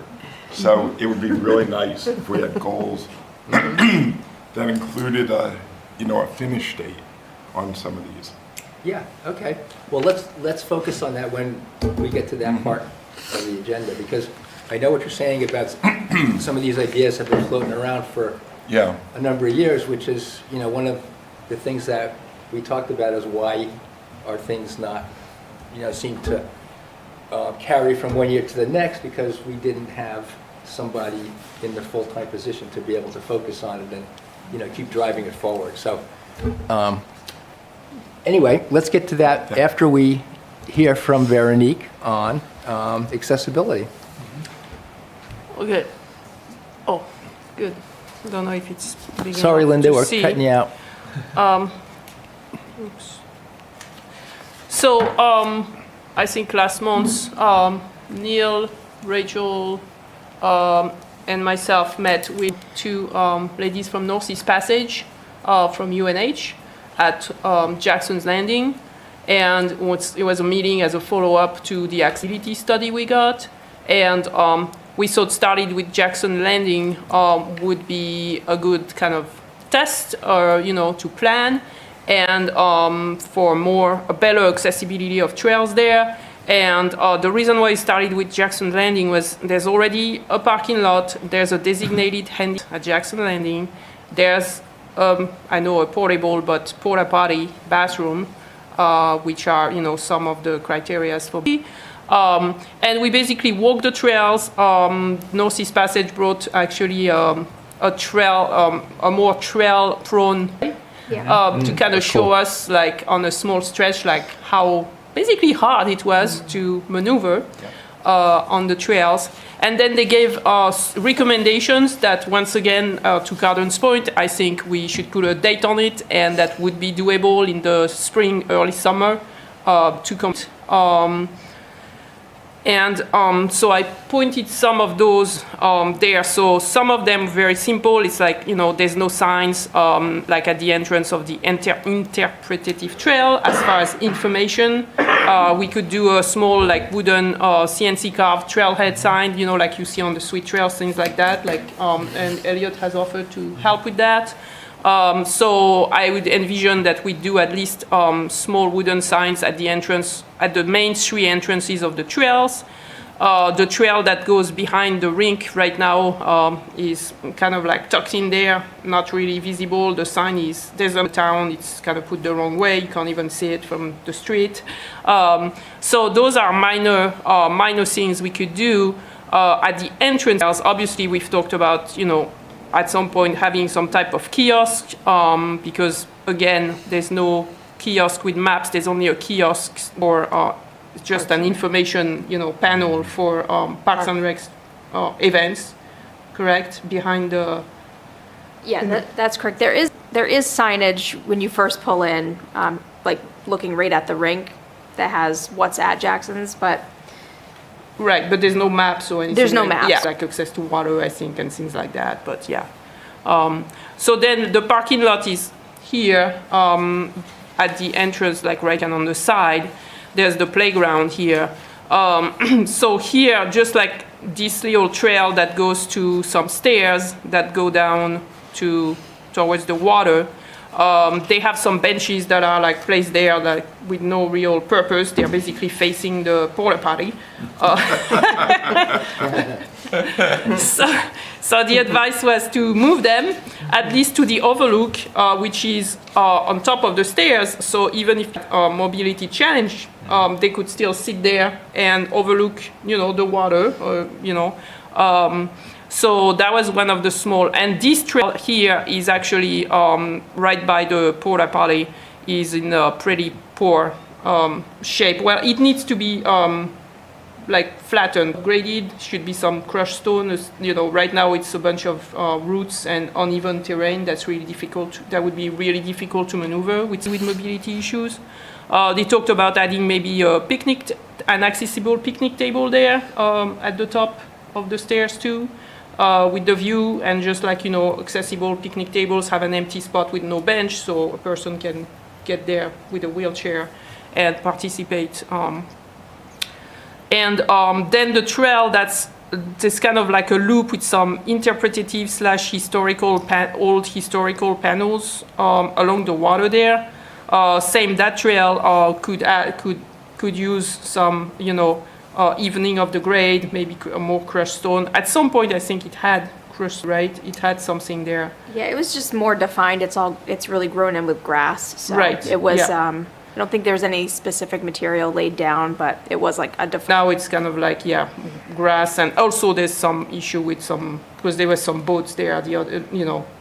So it would be really nice if we had goals that included a, a finish date on some of these. Yeah, okay. Well, let's focus on that when we get to that part of the agenda, because I know what you're saying about some of these ideas have been floating around for Yeah, a number of years, which is, one of the things that we talked about is why are things not, seem to carry from one year to the next, because we didn't have somebody in the full-time position to be able to focus on it and, keep driving it forward. So, anyway, let's get to that after we hear from Veronique on accessibility. Okay. Oh, good. I don't know if it's big Sorry, enough Linda, to we're see. cutting you out. Oops. So, I think last month, Neil, Rachel, and myself met with two ladies from Northeast Passage from UNH at Jackson's Landing. And it was a meeting as a follow-up to the accessibility study we got. And we thought started with Jackson Landing would be a good kind of test or, to plan and for a better accessibility of trails there. And the reason why we started with Jackson Landing was there's already a parking lot, there's a designated handy at Jackson Landing, there's, I know a portable but porta potty bathroom, which are, some of the criteria for and we basically walked the trails. Northeast Passage brought actually a trail, a more trail-prone to kind of show us, like, on a small stretch, like, how basically hard it was to maneuver on the trails. And then they gave us recommendations that, once again, to Cardon's point, I think we should put a date on it, and that would be doable in the spring, early summer to come. So I pointed some of those there. So some of them very simple. It's like, there's no signs like at the entrance of the interpretative trail as far as information. We could do a small like wooden CNC carved trailhead sign, like you see on the sweet trails, things like that. And Elliot has offered to help with that. So I would envision that we do at least small wooden signs at the entrance, at the main three entrances of the trails. The trail that goes behind the rink right now is kind of like tucked in there, not really visible. The sign there's a town, it's kind of put the wrong way. You can't even see it from the street. So those are minor things we could do at the entrance. Obviously, we've talked about, at some point having some type of kiosk, because again, there's no kiosk with maps, there's only a kiosk or just an information, panel for Parks and Recs events, correct? Behind the... Yeah, that's correct. There is signage when you first pull in, like looking right at the rink that has what's at Jackson's, but... Right, but there's no maps or anything. There's no like, maps. Yeah, like access to water, I think, and things like that, but yeah. So then the parking lot is here at the entrance, like right on the side. There's the playground here. So here, just like this little trail that goes to some stairs that go down towards the water, they have some benches that are like placed there like with no real purpose. They're basically facing the porta potty. So the advice was to move them at least to the overlook, which is on top of the stairs. So even if mobility challenge, they could still sit there and overlook, the water, so that was one of the small. And this trail here is actually right by the porta potty, is in a pretty poor shape. Well, it needs to be like flattened, graded. Should be some crushed stone. Right now it's a bunch of roots and uneven terrain. That's really difficult. That would be really difficult to maneuver with mobility issues. They talked about adding maybe an accessible picnic table there at the top of the stairs too, with the view, and just like, accessible picnic tables have an empty spot with no bench, so a person can get there with a wheelchair and participate. And then the trail that's there's kind of like a loop with some interpretative slash historical old historical panels along the water there. Same, that trail could use some, evening of the grade, maybe more crushed stone. At some point, I think it had crushed, right? It had something there. Yeah, it was just more defined. It's really grown in with grass. So Right, it was, yeah. I don't think there's any specific material laid down, but it was like a defined. Now it's kind of like, grass, and also there's some issue with because there were some boats there,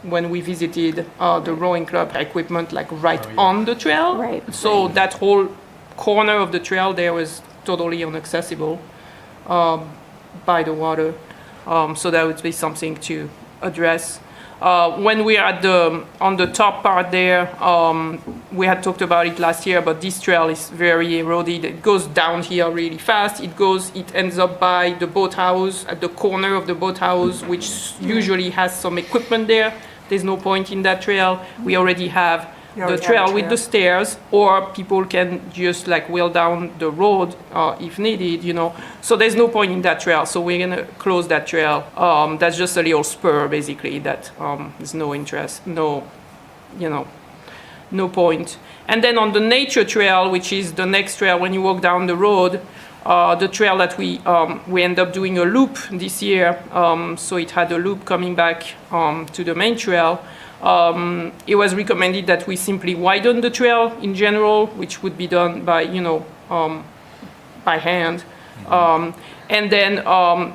when we visited the rowing club equipment, like right on the trail. Right. So that whole corner of the trail there was totally inaccessible by the water. So that would be something to address. When we are on the top part there, we had talked about it last year, but this trail is very eroded. It goes down here really fast. It ends up by the boathouse, at the corner of the boathouse, which usually has some equipment there. There's no point in that trail. We already have the trail with the stairs, or people can just like wheel down the road if needed, So there's no point in that trail. So we're gonna close that trail. That's just a little spur, basically, that there's no interest, no point. And then on the nature trail, which is the next trail when you walk down the road, the trail that we end up doing a loop this year. So it had a loop coming back to the main trail. It was recommended that we simply widen the trail in general, which would be done by, by hand. And then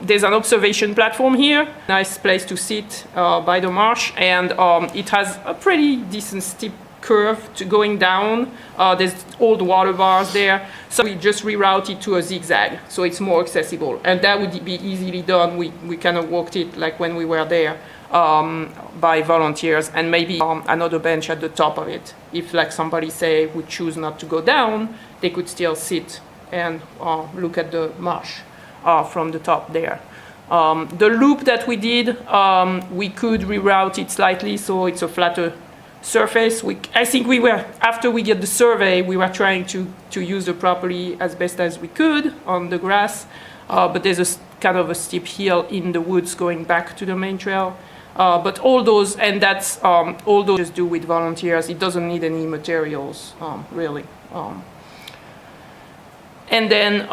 there's an observation platform here, nice place to sit by the marsh, and it has a pretty decent steep curve to going down. There's old water bars there, so we just reroute it to a zigzag, so it's more accessible, and that would be easily done. We kind of walked it like when we were there. By volunteers, and maybe another bench at the top of it. If like somebody would choose not to go down, they could still sit and look at the marsh from the top there. The loop that we did, we could reroute it slightly so it's a flatter surface. I think after we get the survey, we were trying to use the property as best as we could on the grass, but there's kind of a steep hill in the woods going back to the main trail. But all those, and that's all those just do with volunteers. It doesn't need any materials, really. And then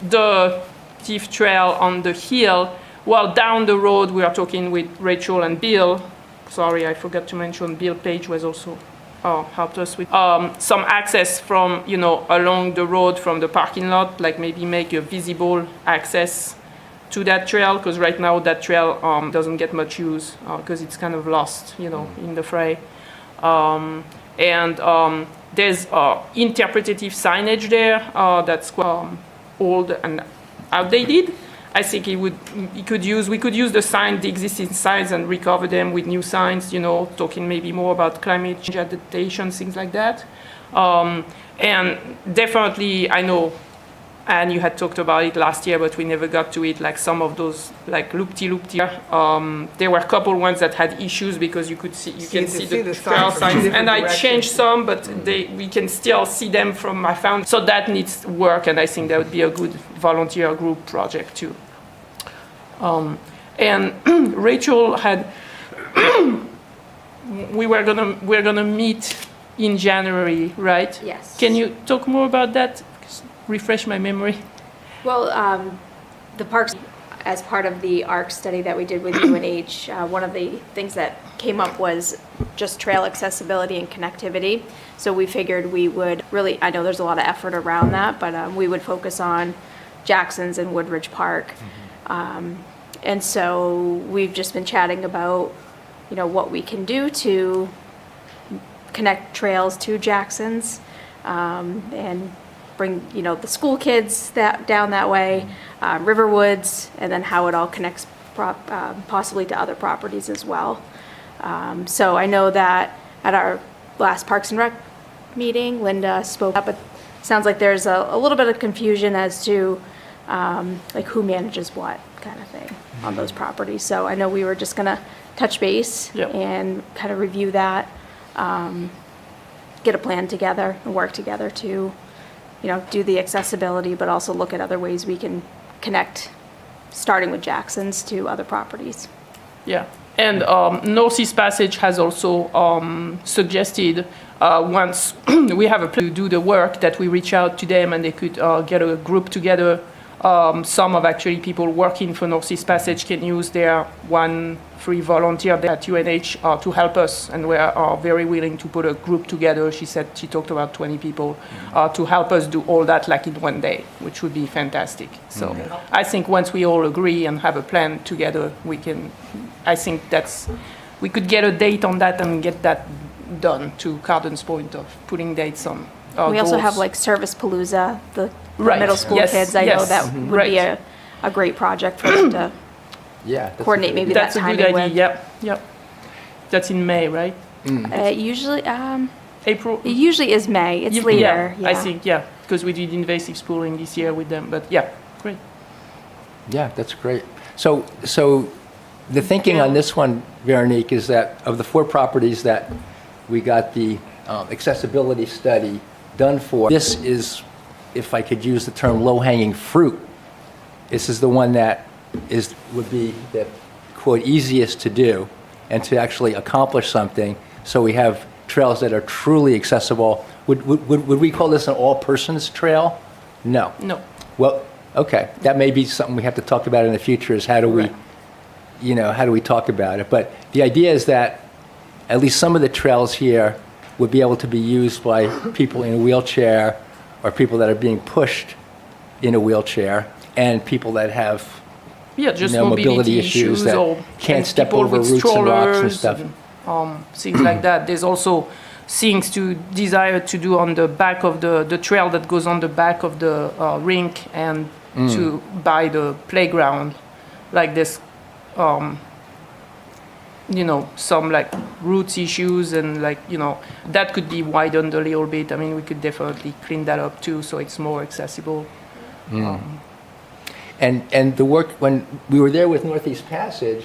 the Thief Trail on the hill. Well, down the road, we are talking with Rachel and Bill. Sorry, I forgot to mention Bill Page was also helped us with some access from, along the road from the parking lot, like maybe make a visible access to that trail, because right now that trail doesn't get much use because it's kind of lost, in the fray. And there's interpretative signage there that's quite old and outdated. I think we could use the existing signs and recover them with new signs, talking maybe more about climate change adaptation, things like that. And definitely, I know, and you had talked about it last year, but we never got to it, like some of those like loopty. There were a couple ones that had issues because you can see the trail signs, and I changed some, but we can still see them from my found. So that needs work, and I think that would be a good volunteer group project too. And Rachel had we're gonna meet in January, right? Yes. Can you talk more about that? Refresh my memory. Well, the parks, as part of the ARC study that we did with UNH, one of the things that came up was just trail accessibility and connectivity. So we figured we would really, I know there's a lot of effort around that, but we would focus on Jackson's and Woodridge Park. And so we've just been chatting about, what we can do to connect trails to Jackson's and bring, the school kids down that way, Riverwoods, and then how it all connects possibly to other properties as well. So I know that at our last Parks and Rec meeting, Linda spoke up, but it sounds like there's a little bit of confusion as to like who manages what kind of thing on those properties. So I know we were just gonna touch base and kind of review that, get a plan together and work together to do the accessibility, but also look at other ways we can connect starting with Jackson's to other properties. Yeah, and Northeast Passage has also suggested once we have a plan to do the work that we reach out to them and they could get a group together. Some of actually people working for Northeast Passage can use their one free volunteer there at UNH to help us, and we are very willing to put a group together. She said she talked about 20 people to help us do all that like in one day, which would be fantastic. So I think once we all agree and have a plan together, we can. I think we could get a date on that and get that done. To Cardon's point of putting dates on. We also goals. have like Service Palooza, the Right. middle school Yes, kids. I know yes. that would be Right. a great project for them to Yeah. that's a coordinate good maybe idea. That's that a good timing idea. with. Yep. That's in May, right? Usually, April. it usually is May. It's later. Yeah, I think, because we did invasive spooling this year with them, but yeah, great. Yeah, that's great. So the thinking on this one, Veronique, is that of the 4 properties that we got the accessibility study done for, this is, if I could use the term low-hanging fruit, this is the one that would be the, quote, easiest to do and to actually accomplish something. So we have trails that are truly accessible. Would we call this an all-persons trail? No. No. Well, okay, that may be something we have to talk about in the future, is how do we, Right. how do we talk about it? But the idea is that at least some of the trails here would be able to be used by people in a wheelchair or people that are being pushed in a wheelchair and people that have Just mobility issues that can't and step people over with roots and rocks and strollers stuff. things like that. There's also things to desire to do on the back of the trail that goes on the back of the rink and to by the playground, like this. Some like roots issues and that could be widened a little bit. I mean, we could definitely clean that up too, so it's more accessible. And the work, when we were there with Northeast Passage,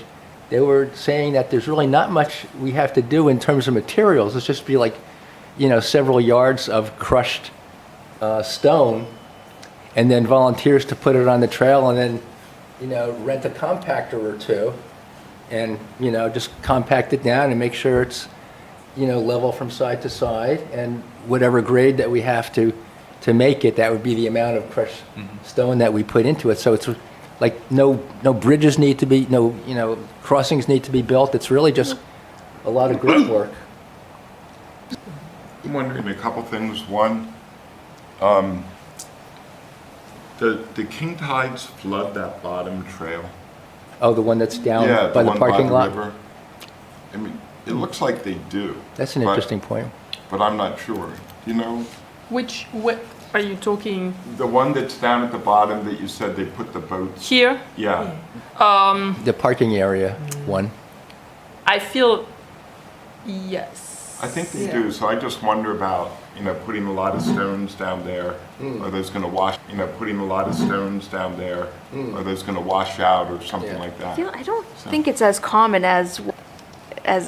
they were saying that there's really not much we have to do in terms of materials. It's just be like, several yards of crushed stone, and then volunteers to put it on the trail, and then, rent a compactor or two, and, just compact it down and make sure it's, level from side to side, and whatever grade that we have to make it, that would be the amount of crushed stone that we put into it. So it's like no bridges need to be, crossings need to be built. It's really just a lot of grit work. I'm wondering a couple things. One, the king tides flood that bottom trail? Oh, the one that's down Yeah, by the one parking lot? river. I mean, it looks like they do. That's an but- interesting point. But I'm not sure. Which are you talking The one that's down at the bottom that you said they put the boats? here? Yeah. The parking area one. I feel yes. I think they do, so I just wonder about, putting a lot of stones down there. Are those gonna wash, putting a lot of stones down there, are those gonna wash out or something Yeah. like that? I don't think it's as common as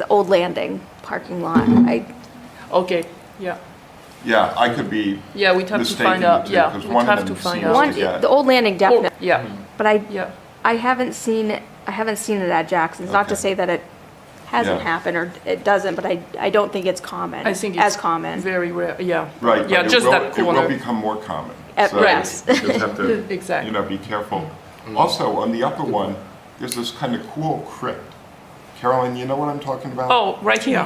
Old Landing parking lot. Okay. Yeah. Yeah, I could be Yeah, we'd have to mistaken find out. the two, Yeah, 'cause we'd one of have them to find seems out. to get- The Old Landing definitely, Yeah. but Yeah. I haven't seen it at Jackson's. Not to Okay. say that it hasn't Yeah. happened or it doesn't, but I don't think it's common. I think it's as common. very rare. Yeah. Right, Yeah, but just that it will corner. become more common. At So best. you just have to, Exactly. be careful. Also, on the upper one, there's this kind of cool crypt. Carolyn, you know what I'm talking about? Oh, right here.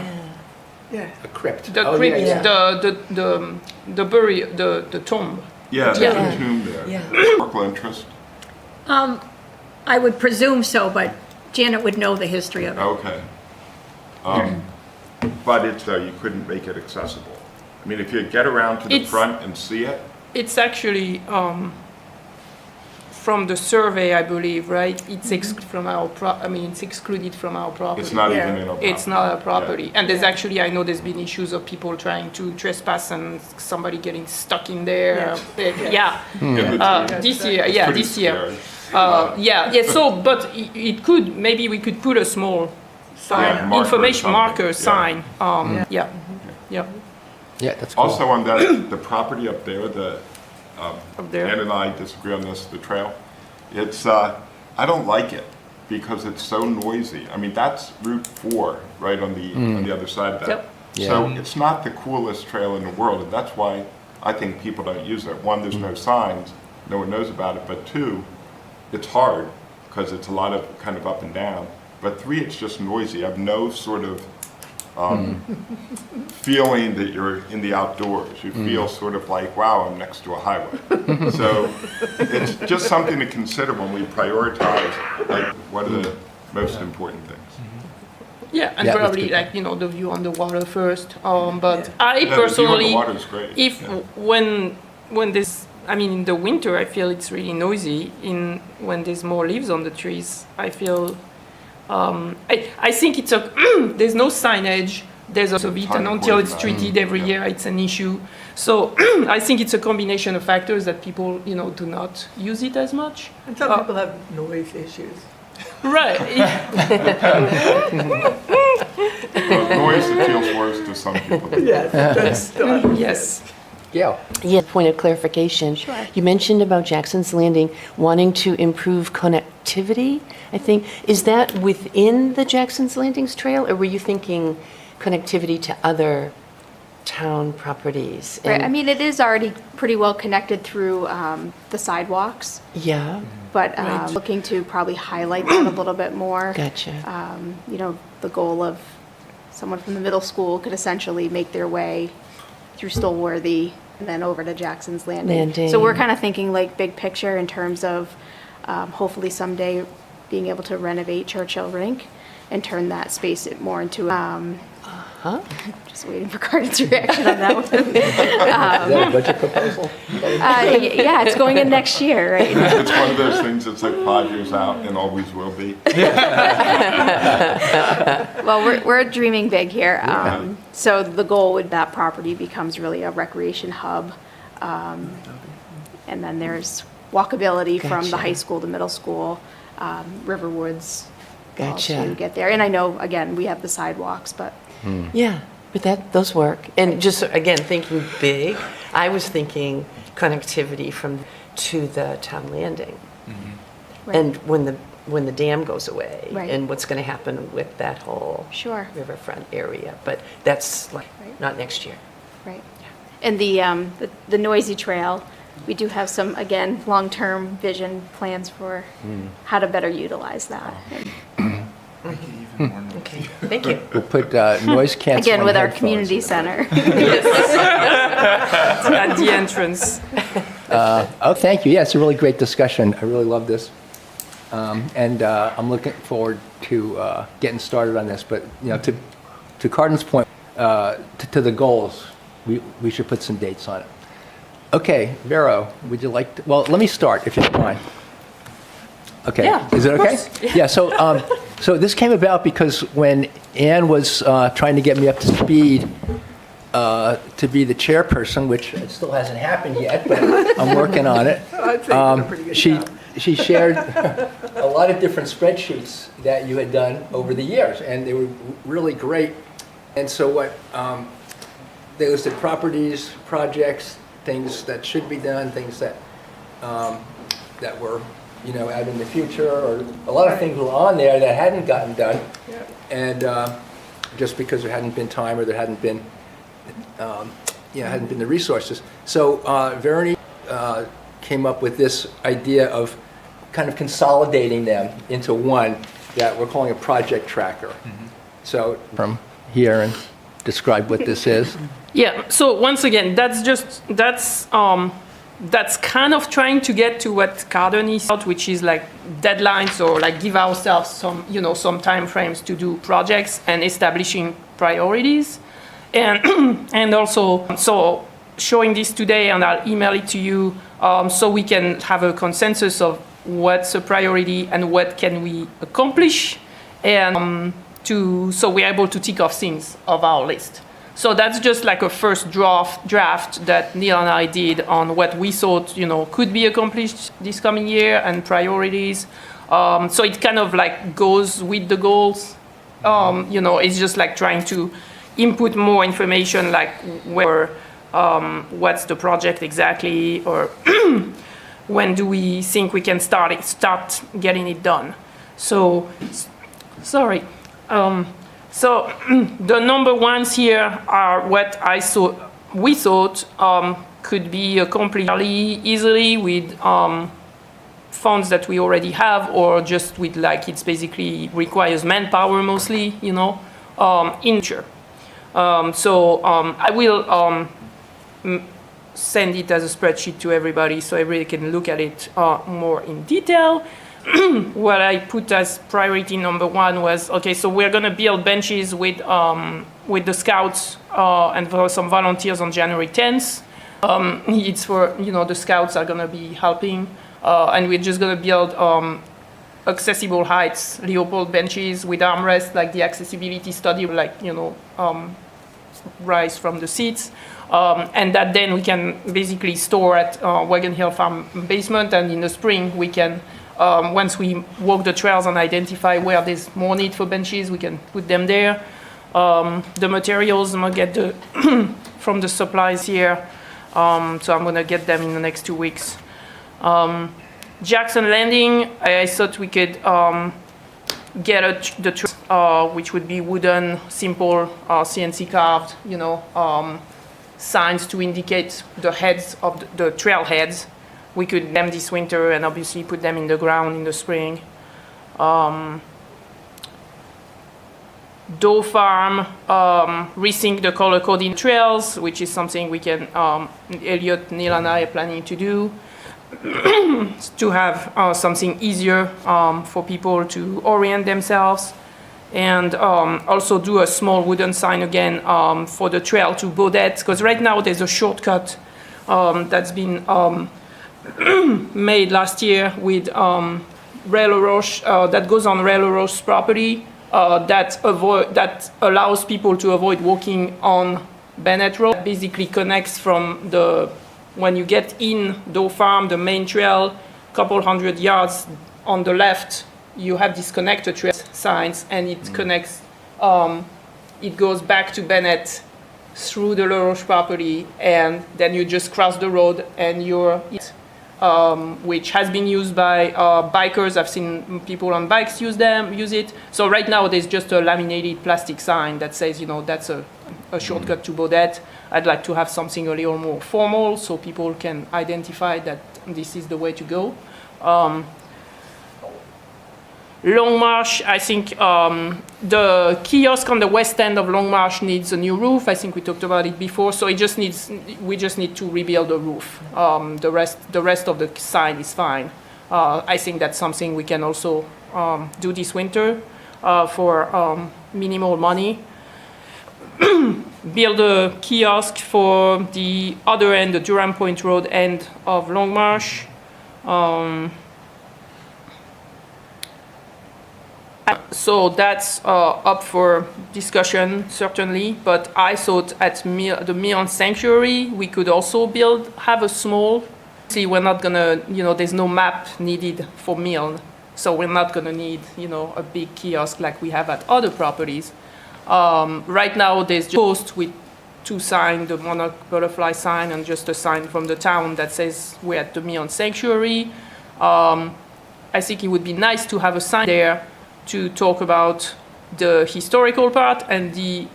Yeah. A crypt. The Oh, crypt, yeah, yeah. the tomb. Yeah, there's Yeah. a tomb there. Historical interest? I would presume so, but Janet would know the history of it. Okay. But you couldn't make it accessible. I mean, if you get around to the It's- front and see it, It's actually from the survey, I believe, right? It's from our it's excluded from our property. it's not Yeah. even in a property. It's not a property. Yeah. And there's actually, I know there's been issues of people trying to trespass and somebody getting stuck in there. Yeah. In the tomb. This year, yeah, Pretty this year. scary. Yeah, so, but it could, maybe we could put a small Yeah, marker or information something. marker Yeah. sign. Yeah. Yeah, that's cool. Also on that, the property up there, Up there. Ann and I disagree on this, the trail. It's, I don't like it because it's so noisy. I mean, that's Route 4, right on the other side of that. Yep. So it's not the coolest trail in the world, and that's why I think people don't use it. One, there's no signs, no one knows about it, but two, it's hard because it's a lot of kind of up and down. But three, it's just noisy. I have no sort of feeling that you're in the outdoors. You feel sort of like, wow, I'm next to a highway. So it's just something to consider when we prioritize, like, what are the most important things. Yeah, and Yeah, that's probably good. like, the view on the water first. But I Yeah, the view on the personally, water is great. if Yeah. when this, I mean, in the winter, I feel it's really noisy. When there's more leaves on the trees, I feel, I think it's there's no signage. There's also it, and until it's treated every year, it's an issue. So I think it's a combination of factors that people, do not use it as much. And some people have noise issues. Right. Noise that feels worse to some people. Yes, that's, Yes. Gail? Yeah, point of clarification. Sure. You mentioned about Jackson's Landing wanting to improve connectivity, I think. Is that within the Jackson's Landings Trail, or were you thinking connectivity to other town properties? Right, I And- mean, it is already pretty well connected through the sidewalks, Yeah, but looking to probably highlight that a little bit more. gotcha. The goal of someone from the middle school could essentially make their way through Stolworthy and then over to Jackson's Landing. So we're kind of thinking like big picture in terms of hopefully someday being able to renovate Churchill Rink and turn that space more into, just waiting for Cardin's reaction on that one. Is that a budget proposal? Yeah, it's going in next year, right? It's one of those things that's like 5 years out and always will be. Well, we're dreaming big here. So the goal with that property becomes really a recreation hub. And then there's walkability from the Gotcha. high school to middle school, Riverwoods. all Gotcha. To get there. And I know, again, we have the sidewalks, but Yeah, but those work. And just, again, thinking big, I was thinking connectivity to the town landing. Right. And when the dam goes away, Right. and what's going to happen with that whole Sure. riverfront area. But that's like, Right. not next year. right. And the noisy trail, we do have some, again, long-term vision plans for how to better utilize that. And Okay, thank you. We'll put noise canceling again, with our headphones. community center. At the entrance. Oh, thank you. Yeah, it's a really great discussion. I really love this. And I'm looking forward to getting started on this. But, to Cardin's point, to the goals, we should put some dates on it. Okay, Vero, would you like to, well, let me start, if you don't mind. Okay. Yeah, Is it of okay? course. Yeah, so this came about because when Ann was trying to get me up to speed to be the chairperson, which it still hasn't happened yet, but I'm working on it. I'd say you did a pretty good job. She shared a lot of different spreadsheets that you had done over the years, and they were really great. And so they listed properties, projects, things that should be done, things that that were, out in the future, or a lot of things were on there that hadn't gotten done. Yeah. And just because there hadn't been time or there hadn't been, hadn't been the resources. So Veronique came up with this idea of kind of consolidating them into one that we're calling a project tracker. So from here and describe what this is. Yeah, so once again, that's kind of trying to get to what Carden is about, which is like deadlines or like give ourselves some time frames to do projects and establishing priorities. And also, so showing this today, and I'll email it to you, so we can have a consensus of what's a priority and what can we accomplish, and so we're able to tick off things of our list. So that's just like a first draft that Neil and I did on what we thought, could be accomplished this coming year and priorities. So it kind of like goes with the goals. It's just like trying to input more information, like where, what's the project exactly, or when do we think we can start getting it done? So, sorry. So the number ones here are what we thought could be accomplished really easily with funds that we already have, or just with like it's basically requires manpower mostly, you know, in nature. I will send it as a spreadsheet to everybody so everybody can look at it more in detail. What I put as priority number one was, okay, so we're gonna build benches with the scouts and for some volunteers on January 10th. It's for, you know, the scouts are gonna be helping, and we're just gonna build accessible heights, Leopold benches with armrests, like the accessibility study, like, you know, rise from the seats. And that then we can basically store at Wagon Hill Farm basement, and in the spring we can, once we walk the trails and identify where there's more need for benches, we can put them there. The materials, I'm gonna get from the supplies here, so I'm gonna get them in the next 2 weeks. Jackson Landing, I thought we could get the which would be wooden, simple, CNC carved, you know, signs to indicate the heads of the trail heads. We could them this winter and obviously put them in the ground in the spring. Doe Farm, rethink the color coding trails, which is something we can, Elliot, Neil and I are planning to do, to have something easier for people to orient themselves. And also do a small wooden sign again for the trail to Baudette, because right now there's a shortcut that's been made last year with Rail Roche that goes on Rail Roche's property that allows people to avoid walking on Bennett Road. Basically connects from when you get in Doe Farm, the main trail, couple hundred yards on the left, you have this connector trail signs, and it connects, it goes back to Bennett through the La Roche property, and then you just cross the road and you're, which has been used by bikers. I've seen people on bikes use it. So right now there's just a laminated plastic sign that says, you know, that's a shortcut to Baudette. I'd like to have something a little more formal so people can identify that this is the way to go. Long Marsh, I think the kiosk on the west end of Long Marsh needs a new roof. I think we talked about it before, so we just need to rebuild the roof. The rest of the sign is fine. I think that's something we can also do this winter for minimal money. Build a kiosk for the other end, the Durham Point Road end of Long Marsh. So that's up for discussion, certainly, but I thought at the Milne Sanctuary, we could also have a small, see, we're not gonna, you know, there's no map needed for Milne, so we're not gonna need, you know, a big kiosk like we have at other properties. Right now, there's just a post with 2 signs, the monarch butterfly sign and just a sign from the town that says we're at the Milne Sanctuary. I think it would be nice to have a sign there to talk about the historical part and the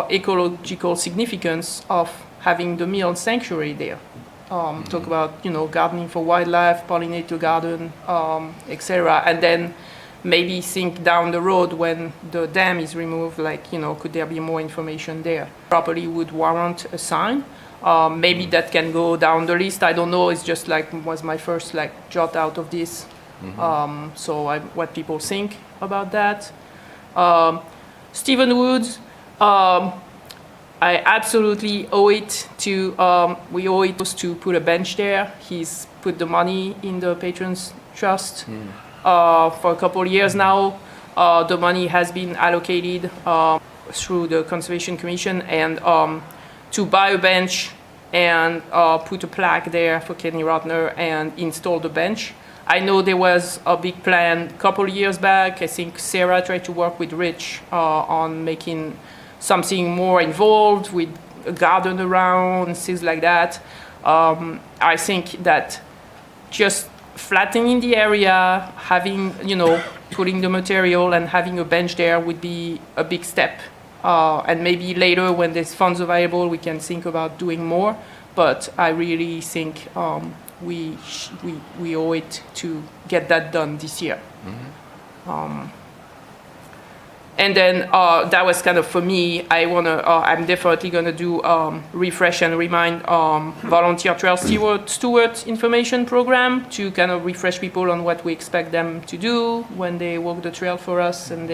ecological significance of having the Milne Sanctuary there. Talk about, you know, gardening for wildlife, pollinator garden, etc. And then maybe think down the road when the dam is removed, like, you know, could there be more information there? Probably would warrant a sign. Maybe that can go down the list. I don't know. It's just like was my first like jot out of this. What people think about that. Stephen Woods, I absolutely owe it to, we owe it to put a bench there. He's put the money in the Patrons Trust for a couple of years now. The money has been allocated through the Conservation Commission and to buy a bench and put a plaque there for Kenny Rotner and install the bench. I know there was a big plan a couple of years back. I think Sarah tried to work with Rich on making something more involved with a garden around, things like that. I think that just flattening the area, having, putting the material and having a bench there would be a big step. And maybe later when there's funds available, we can think about doing more. But I really think we owe it to get that done this year. And then that was kind of for me. I'm definitely gonna do refresh and remind volunteer trail steward information program to kind of refresh people on what we expect them to do when they walk the trail for us, and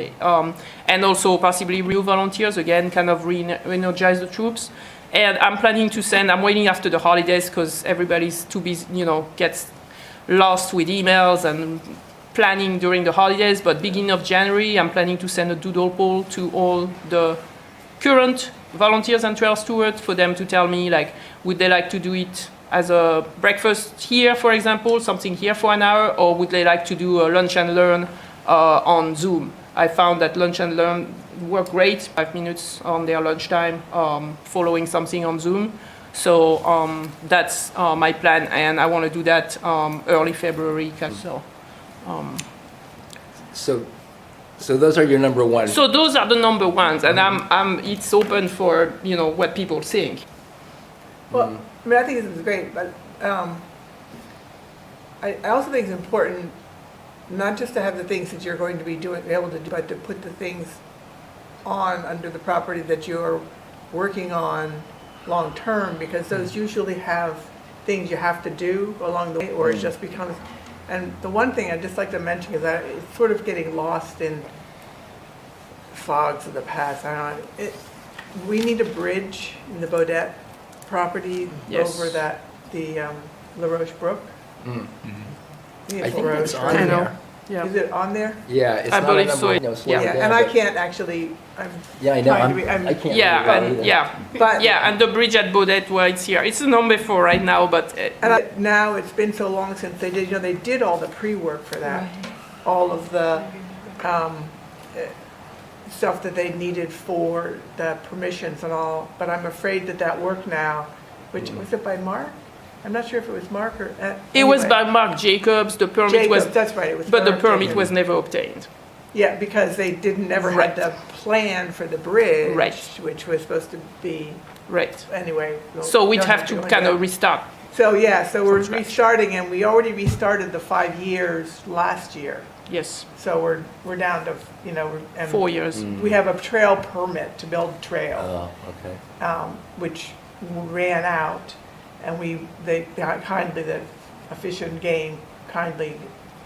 and also possibly new volunteers again, kind of re-energize the troops. And I'm planning to send. I'm waiting after the holidays because everybody's too busy, gets lost with emails and planning during the holidays, but beginning of January, I'm planning to send a doodle poll to all the current volunteers and trail stewards for them to tell me, like, would they like to do it as a breakfast here, for example, something here for an hour, or would they like to do a lunch and learn on Zoom? I found that lunch and learn work great, 5 minutes on their lunchtime, following something on Zoom. So that's my plan, and I want to do that early February. So those are your number one. So those are the number ones, and it's open for what people think. Well, I mean, I think this is great, but I also think it's important not just to have the things that you're going to be able to do, but to put the things on under the property that you're working on long term, because those usually have things you have to do along the way, or it just becomes. And the one thing I'd just like to mention is that it's sort of getting lost in fogs of the past. I don't know. We need a bridge in the Bodette property over the La Roche Brook. I think it's on there. Yeah. Is it on there? Yeah, it's I not believe a so. number. Yeah. And I can't actually. Yeah, I know. I can't. But and the bridge at Bodette, where it's here, it's a number 4 right now, but Now it's been so long since they did. They did all the pre-work for that, all of the stuff that they needed for the permissions and all. But I'm afraid that work now, which was it by Mark? I'm not sure if it was Mark or. It was by Mark Jacobs. The permit was. That's right. It was. But the Mark permit Jacobs. was never obtained. Yeah, because they never had the plan for the bridge, Right. which was supposed to be Right. anyway. So we'd don't have to go into kind that. of restart. So so we're scratch. restarting, and we already restarted the 5 years last year. Yes. So we're down to and 4 years. We have a trail permit to build a trail, Oh, okay. which ran out, and the Fish and Game kindly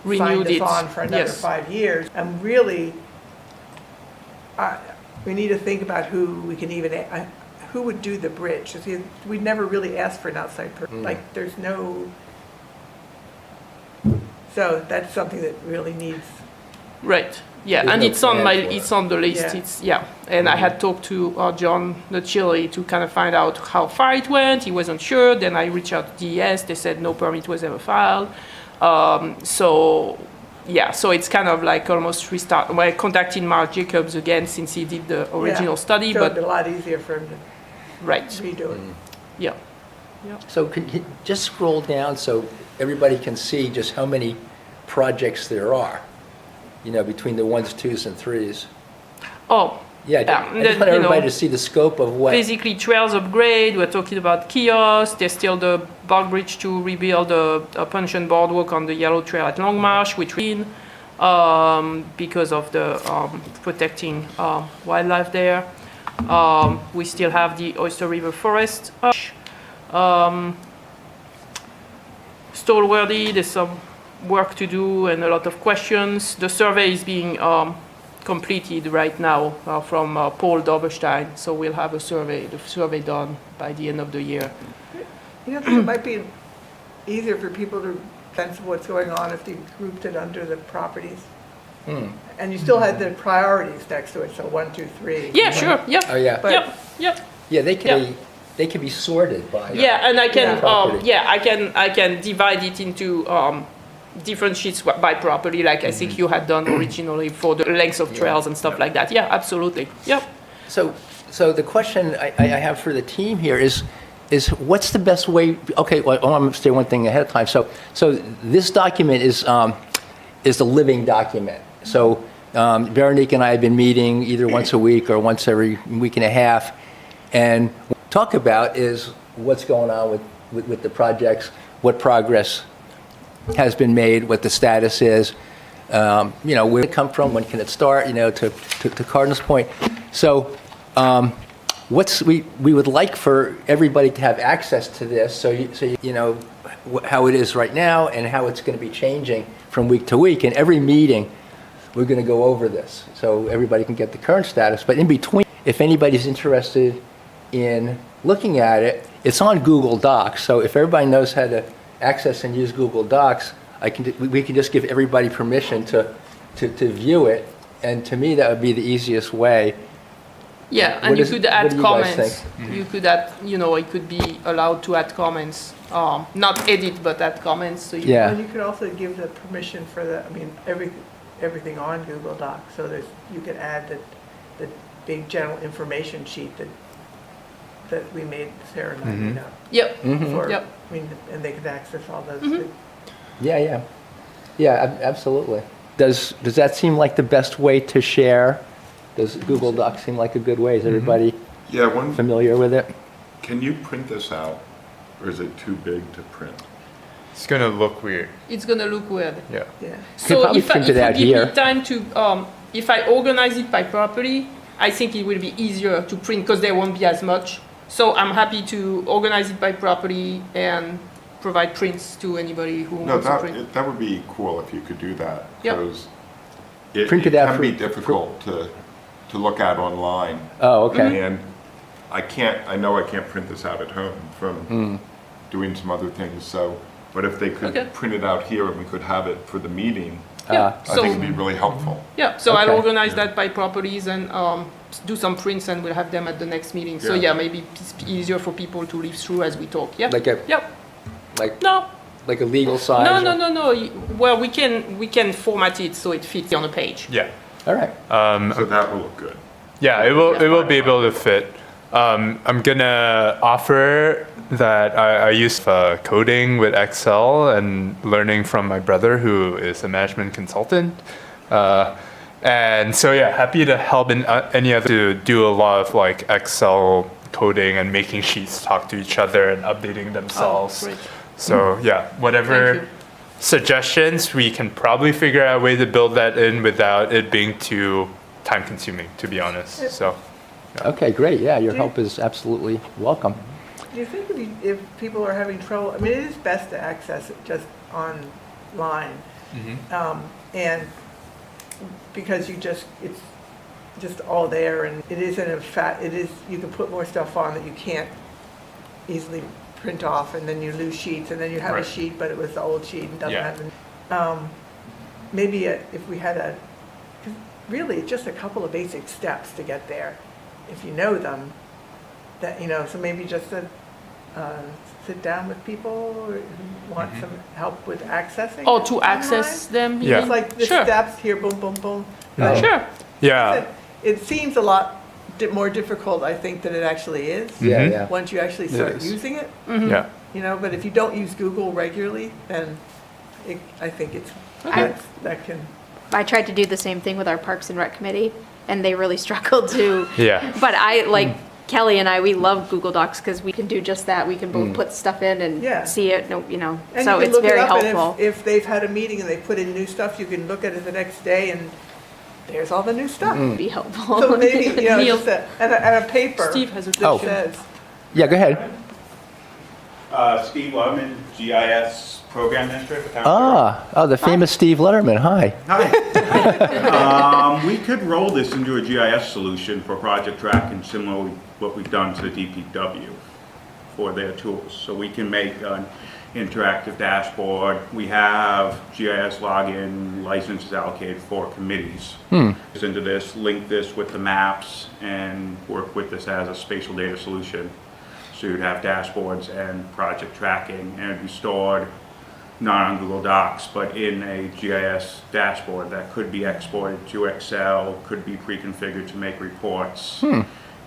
Renewed signed us it. on for another Yes. 5 years. And really, we need to think about who we can who would do the bridge. See, we never really asked for an outside person. Like, there's no. So that's something that really needs. Right. Yeah, There's and no it's on plan for it's on the list. Yeah. And I had talked to John the Chile to kind of find out how far it went. He wasn't sure. Then I reached out to DES. They said no permit was ever filed. So it's kind of like almost restart. Well, I contacted Mark Jacobs again since he did the original study, So it'd be but a lot easier for him to right. redo it. Yeah. So could you just scroll down so everybody can see just how many projects there are, between the 1s, 2s, and 3s? Oh, Yeah, I just want everybody to see the scope of what. basically trails upgrade. We're talking about kiosks. There's still the bulk bridge to rebuild the pension boardwalk on the Yellow Trail at Longmarsh, which we because of the protecting wildlife there. We still have the Oyster River Forest. Stallworthy, there's some work to do and a lot of questions. The survey is being completed right now from Paul Doberstein, so we'll have the survey done by the end of the year. I think it might be easier for people to sense what's going on if you grouped it under the properties. And you still had the priorities next to it, so 1, 2, 3. Yeah, sure, yep. Oh, yeah. But- Yep. Yeah, they can be sorted by. Yeah, and I can, Property. I can divide it into different sheets by property, like I think you had done originally for the lengths of trails and stuff like that. Yeah, absolutely. Yep. So the question I have for the team here is, is what's the best way, okay, well, I'm going to say one thing ahead of time. So this document is the living document. So Veronique and I have been meeting either once a week or once every week and a half, and what we talk about is what's going on with the projects, what progress has been made, what the status is, where it come from, when can it start, to Cardinal's point. So we would like for everybody to have access to this, so you know how it is right now and how it's going to be changing from week to week. And every meeting, we're going to go over this, so everybody can get the current status. But in between, if anybody's interested in looking at it, it's on Google Docs. So if everybody knows how to access and use Google Docs, we can just give everybody permission to view it. And to me, that would be the easiest way. Yeah, and What you is- could what add do you guys comments. think? You could add, it could be allowed to add comments. Not edit, but add comments. So you Yeah. And you could also give the permission for everything on Google Docs, so you could add the big general information sheet that we made Sarah and I, know. Yep. For, Yep. and they could access all those. Yeah, absolutely. Does that seem like the best way to share? Does Google Docs seem like a good way? Is everybody Yeah, one, familiar with it? can you print this out, or is it too big to print? It's gonna look weird. It's gonna look weird. Yeah. Yeah. So probably if print you it out give here. me time to, if I organize it by property, I think it will be easier to print because there won't be as much. So I'm happy to organize it by property and provide prints to anybody who No, wants to print. that would be cool if you could do that. Yep. Because it Print it out can be for- difficult to look at online. Oh, okay. And I know I can't print this out at home from doing some other things, so, but if they could Okay. print it out here and we could have it for the meeting, Yeah. I think it'd be really helpful. Yeah, so I'll Okay. organize that by properties and do some prints and we'll have them at the next meeting. So Yeah. yeah, maybe it's easier for people to leaf through as we talk. Yeah. Like a Yep. like No. like a legal size? No, or- no, no, no. Well, we can format it so it fits on a page. Yeah. All right. So that will look good. Yeah, it will be able to fit. I'm gonna offer that I use coding with Excel and learning from my brother who is a management consultant. And so yeah, happy to help in any other to do a lot of like Excel coding and making sheets talk to each other and updating themselves. great. So yeah, Thank whatever you. suggestions, we can probably figure out a way to build that in without it being too time consuming, to be honest. So Okay, great. Yeah, your Do- help is absolutely welcome. Do you think if people are having trouble, I mean, it is best to access it just online. And because it's just all there, and it isn't you can put more stuff on that you can't easily print off, and then you lose sheets, and then you have a Right. sheet, but it was the old sheet and doesn't Yeah. have maybe if we had 'cause really, it's just a couple of basic steps to get there, if you know them, so maybe just sit down with people who want some help with accessing. Or it to online. access them. you Yeah. It's mean? like the Sure. steps here, boom, boom, boom. Sure. yeah, It seems a lot more difficult, I think, than it actually is. Yeah, Mhm. yeah. Once you actually start is. using it, yeah. but if you don't use Google regularly, then I think that can. I tried to do the same thing with our Parks and Rec committee, and they really struggled to. Yeah. But Kelly and I, we love Google Docs because we can do just that. We can both put stuff in and Yeah. see it, And so you can it's look it very up, and helpful. if they've had a meeting and they put in new stuff, you can look at it the next day and there's all the new stuff. Be helpful. So maybe, Neil. just and a paper Steve has a that Oh. says, Yeah, go ahead. Steve Letterman, GIS Program Manager for Town Clerk. The famous Steve Letterman. Hi. Hi. We could roll this into a GIS solution for project tracking, similarly what we've done to the DPW for their tools. So we can make an interactive dashboard. We have GIS login licenses allocated for committees. Into this, link this with the maps, and work with this as a spatial data solution. So you'd have dashboards and project tracking, and it'd be stored not on Google Docs, but in a GIS dashboard that could be exported to Excel, could be pre-configured to make reports.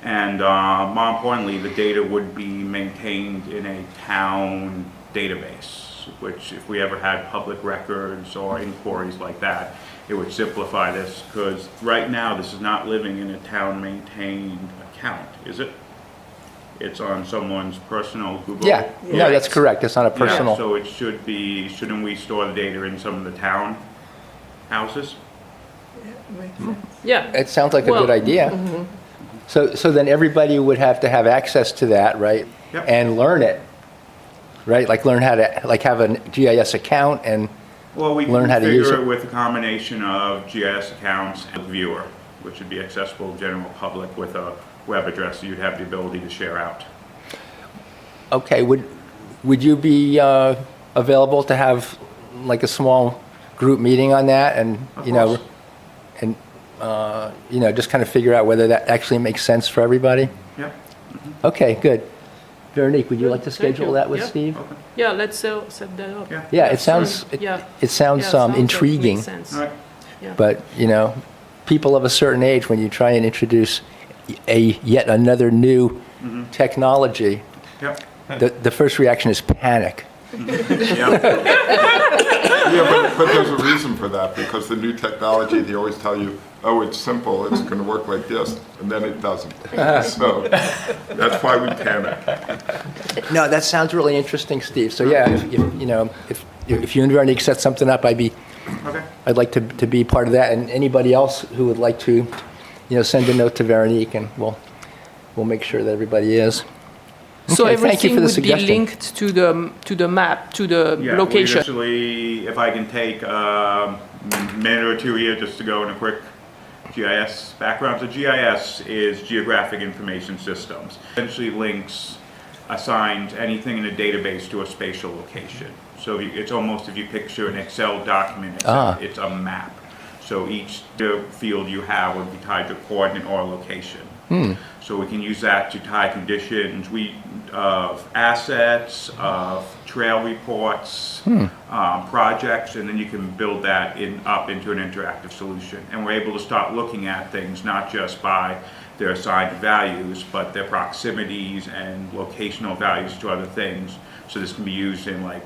And more importantly, the data would be maintained in a town database, which if we ever had public records or inquiries like that, it would simplify this, because right now, this is not living in a town-maintained account, is it? It's on someone's personal Google. Yeah, no, that's correct. It's not a Yeah, personal. so it should be, shouldn't we store the data in some of the town houses? Makes sense. Yeah. It sounds like a Well, good idea. So then everybody would have to have access to that, right? Yep. And learn it, right? Like learn how to, like have a GIS account and, Well, we Learn can how to use configure it. it with a combination of GIS accounts and viewer, which would be accessible to general public with a web address that you'd have the ability to share out. okay, would you be available to have like a small group meeting on that and, Of you know, course. and, just kind of figure out whether that actually makes sense for everybody? Yep. Okay, good. Veronique, would you like to Thank schedule you. that with Yeah. Steve? Okay. Yeah, let's set that up. Yeah. Yeah, it sounds, Yeah. it sounds Yeah, sounds like intriguing. makes sense. All right. Yeah. But, people of a certain age, when you try and introduce yet another new technology, Yep. the first reaction is panic. Yep. Yeah, but there's a reason for that, because the new technology, they always tell you, oh, it's simple, it's going to work like this, and then it doesn't. So that's why we panic. No, that sounds really interesting, Steve. So yeah, if you and Veronique set something up, Okay. I'd like to be part of that, and anybody else who would like to, send a note to Veronique, and we'll make sure that everybody is. So Okay, thank you everything for the would be suggestion. linked to the map, to the Yeah, we location. actually, if I can take a minute or two here just to go in a quick GIS background. So GIS is Geographic Information Systems. Essentially links, assigns anything in a database to a spatial location. So it's almost, if you picture an Excel document, it's a map. So each field you have would be tied to a coordinate or a location. So we can use that to tie conditions of assets, of trail reports, projects, and then you can build that up into an interactive solution. And we're able to start looking at things not just by their assigned values, but their proximities and locational values to other things. So this can be used in like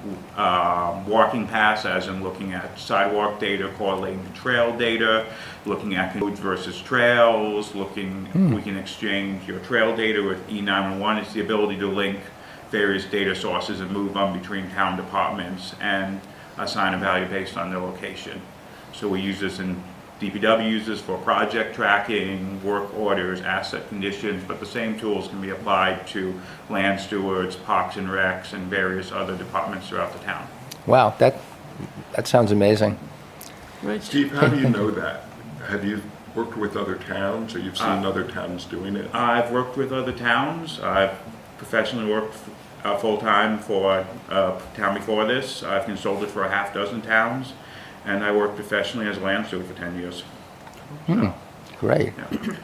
walking paths, as in looking at sidewalk data, correlating to trail data, looking at roads versus trails, we can exchange your trail data with E911. It's the ability to link various data sources and move them between town departments and assign a value based on their location. So we use this in DPW uses for project tracking, work orders, asset conditions, but the same tools can be applied to land stewards, parks and recs, and various other departments throughout the town. Wow, that sounds amazing. Right. Steve, how do you know that? Have you worked with other towns, or you've seen other towns doing it? I've worked with other towns. I've professionally worked full-time for a town before this. I've consulted for a half dozen towns, and I worked professionally as a land steward for 10 years. Great. Yeah.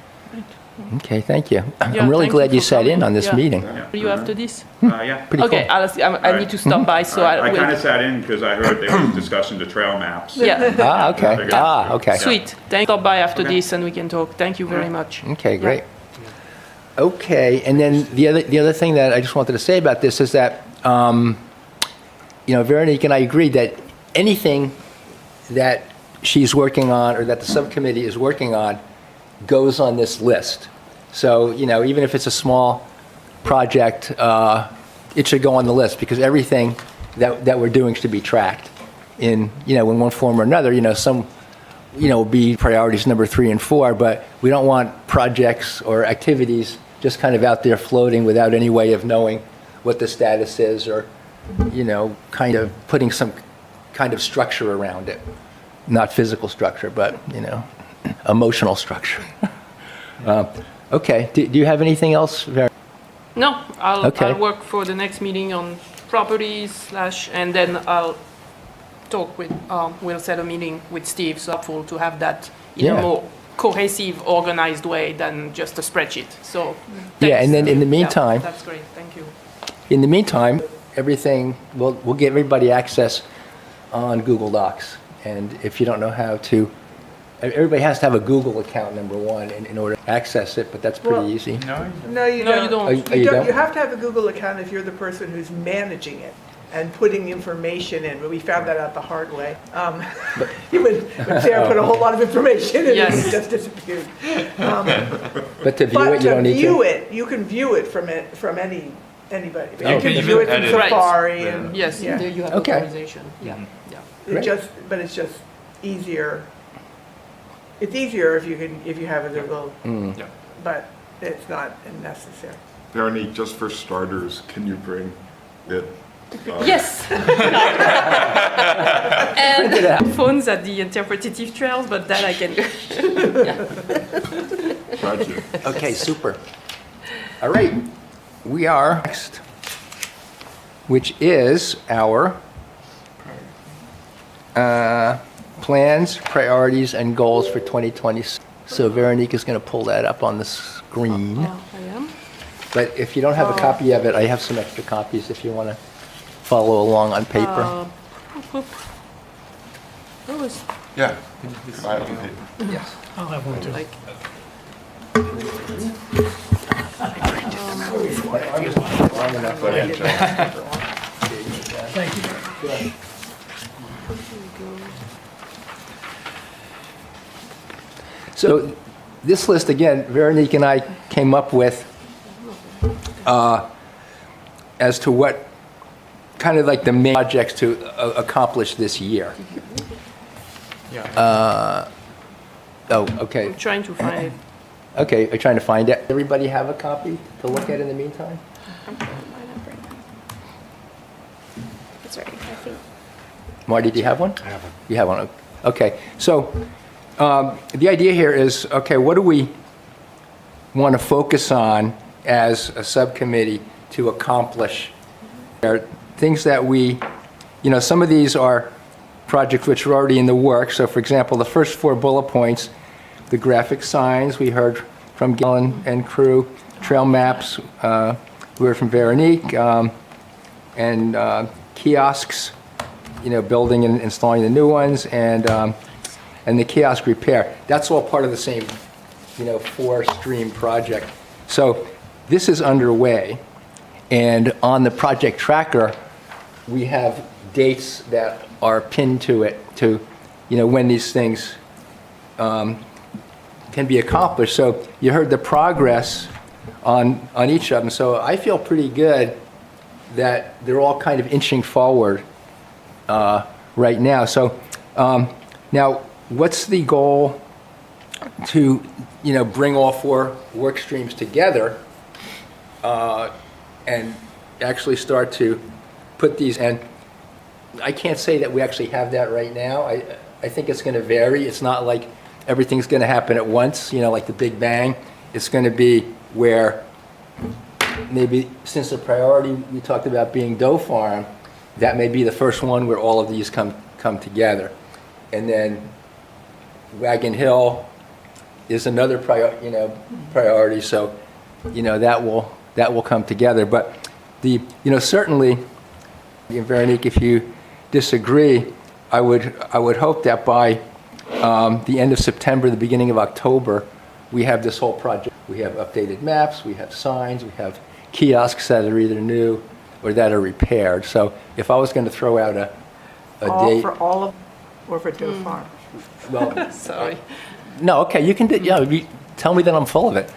Okay, thank you. Yeah, I'm really thank glad you you for sat in coming. on this Yeah. meeting. Are you after this? Yeah. Pretty Okay, cool. I need to stop by, so I will. kind of sat in because I heard there was discussion to trail maps. Yeah. Okay. Sweet. Stop by after Okay. this and we can talk. Thank you very much. Okay, Yeah. great. Okay, and then the other thing that I just wanted to say about this is that, Veronique and I agreed that anything that she's working on or that the subcommittee is working on goes on this list. So, even if it's a small project, it should go on the list, because everything that we're doing should be tracked in one form or another. Some will be priorities number 3 and 4, but we don't want projects or activities just kind of out there floating without any way of knowing what the status is, or, kind of putting some kind of structure around it. Not physical structure, but, emotional structure. Okay, do you have anything else, Ver? No, Okay. I'll work for the next meeting on properties / and then I'll talk with, we'll set a meeting with Steve, so helpful to have that in Yeah. a more cohesive, organized way than just a spreadsheet. So, Yeah, thanks. and then in the Yeah, meantime, that's great, thank you. In the meantime, we'll give everybody access on Google Docs. And if you don't know how to everybody has to have a Google account, number one, in order to access it, but that's pretty Well, easy. No, you No, you don't. don't. Oh, you don't? You have to have a Google account if you're the person who's managing it and putting information in, but we found that out the hard way. When Sarah put a whole lot of information in, Yes. it just disappeared. But to view But it, you don't to need view to? it, you can view it from anybody. You You can can even view it from edit it. Safari Right. and. Yes, yeah. there you have Okay. authorization. Yeah, yeah. Great. But it's just easier. It's easier if you have a Google, Yeah. but it's not necessary. Veronique, just for starters, can you bring it? Yes. Print it out. And phones at the interpretative trails, but that I can do. Gotcha. Okay, super. All right, we are next, which is our plans, priorities, and goals for 2020. So Veronique is going to pull that up on the screen. Oh, I am. But if you don't have a copy of it, I have some extra copies if you want to follow along on paper. Where was, Yeah. I have it. Yes. I'll have one too. like, Long enough. Thank you. So this list, again, Veronique and I came up with as to what kind of like the main projects to accomplish this year. Yeah. Oh, okay. I'm trying to find it. Okay, I'm trying to find it. Everybody have a copy to look at in the meantime? I'm pulling mine up right now. That's right, I think. Marty, do you have one? I have one. You have one, okay. So the idea here is, okay, what do we want to focus on as a subcommittee to accomplish? There are things that we, you know, some of these are projects which are already in the works. So for example, the first 4 bullet points, the graphic signs, we heard from Gil and crew, trail maps, we heard from Veronique, and kiosks, you know, building and installing the new ones, and the kiosk repair. That's all part of the same, you know, 4-stream project. So this is underway, and on the project tracker, we have dates that are pinned to it to, you know, when these things can be accomplished. So you heard the progress on each of them. So I feel pretty good that they're all kind of inching forward right now. So now, what's the goal to, you know, bring all 4 work streams together and actually start to put these, and I can't say that we actually have that right now. I think it's going to vary. It's not like everything's going to happen at once, you know, like the Big Bang. It's going to be where maybe, since the priority we talked about being Doe Farm, that may be the first one where all of these come together. And then Wagon Hill is another priority, so, you know, that will come together. But you know, certainly, Veronique, if you disagree, I would hope that by the end of September, the beginning of October, we have this whole project. We have updated maps, we have signs, we have kiosks that are either new or that are repaired. So if I was going to throw out a date. For all of, or for Doe Farm? Well, Sorry. no, okay, you can do, yeah, tell me that I'm full of it.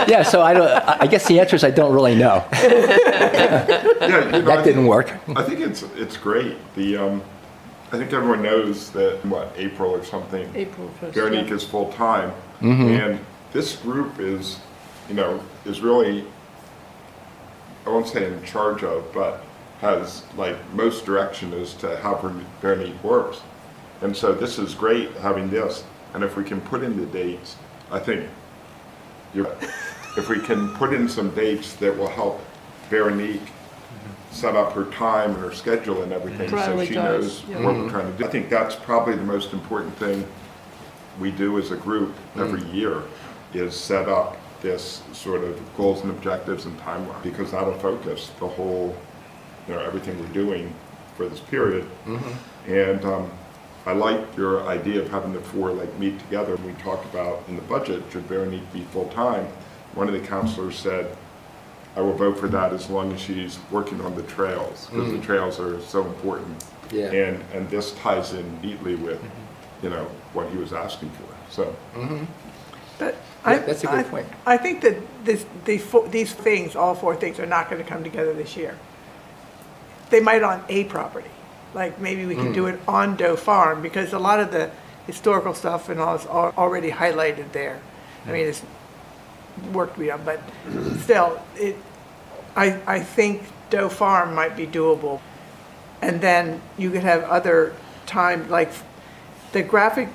Yeah, so I guess the answer is I don't really know. Yeah, you know, That didn't work. I think it's great. I think everyone knows that, April or something, April 1st. Veronique is full-time. And this group is, you know, is really, I won't say in charge of, but has like most direction as to how Veronique works. And so this is great having this. And if we can put in the dates, I think, if we can put in some dates that will help Veronique set up her time and her schedule and everything, so she knows Prioritize, yeah. what we're trying to do. I think that's probably the most important thing we do as a group every year, is set up this sort of goals and objectives and timeline, because that'll focus the whole, you know, everything we're doing for this period. And I like your idea of having the four like meet together. We talked about in the budget, should Veronique be full-time? One of the counselors said, I will vote for that as long as she's working on the trails, because the trails are so important. Yeah. And this ties in neatly with, you know, what he was asking for, so. But Yeah, that's a good point. I think that these things, all four things, are not going to come together this year. They might on a property, like maybe we can do it on Doe Farm, because a lot of the historical stuff and all is already highlighted there. I mean, it's work to be done, but still, I think Doe Farm might be doable. And then you could have other time, like the graphic,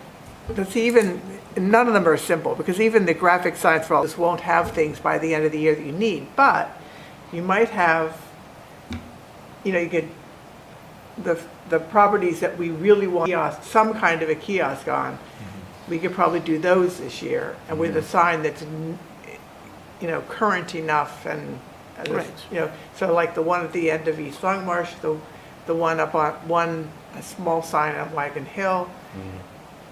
that's even, none of them are simple, because even the graphic science for all this won't have things by the end of the year that you need, but you might have, you know, you could, the properties that we really want some kind of a kiosk on, we could probably do those this year, and with a sign that's, you know, current enough and, you know, so like the one at the end of East Longmarsh, the one up on a small sign on Wagon Hill,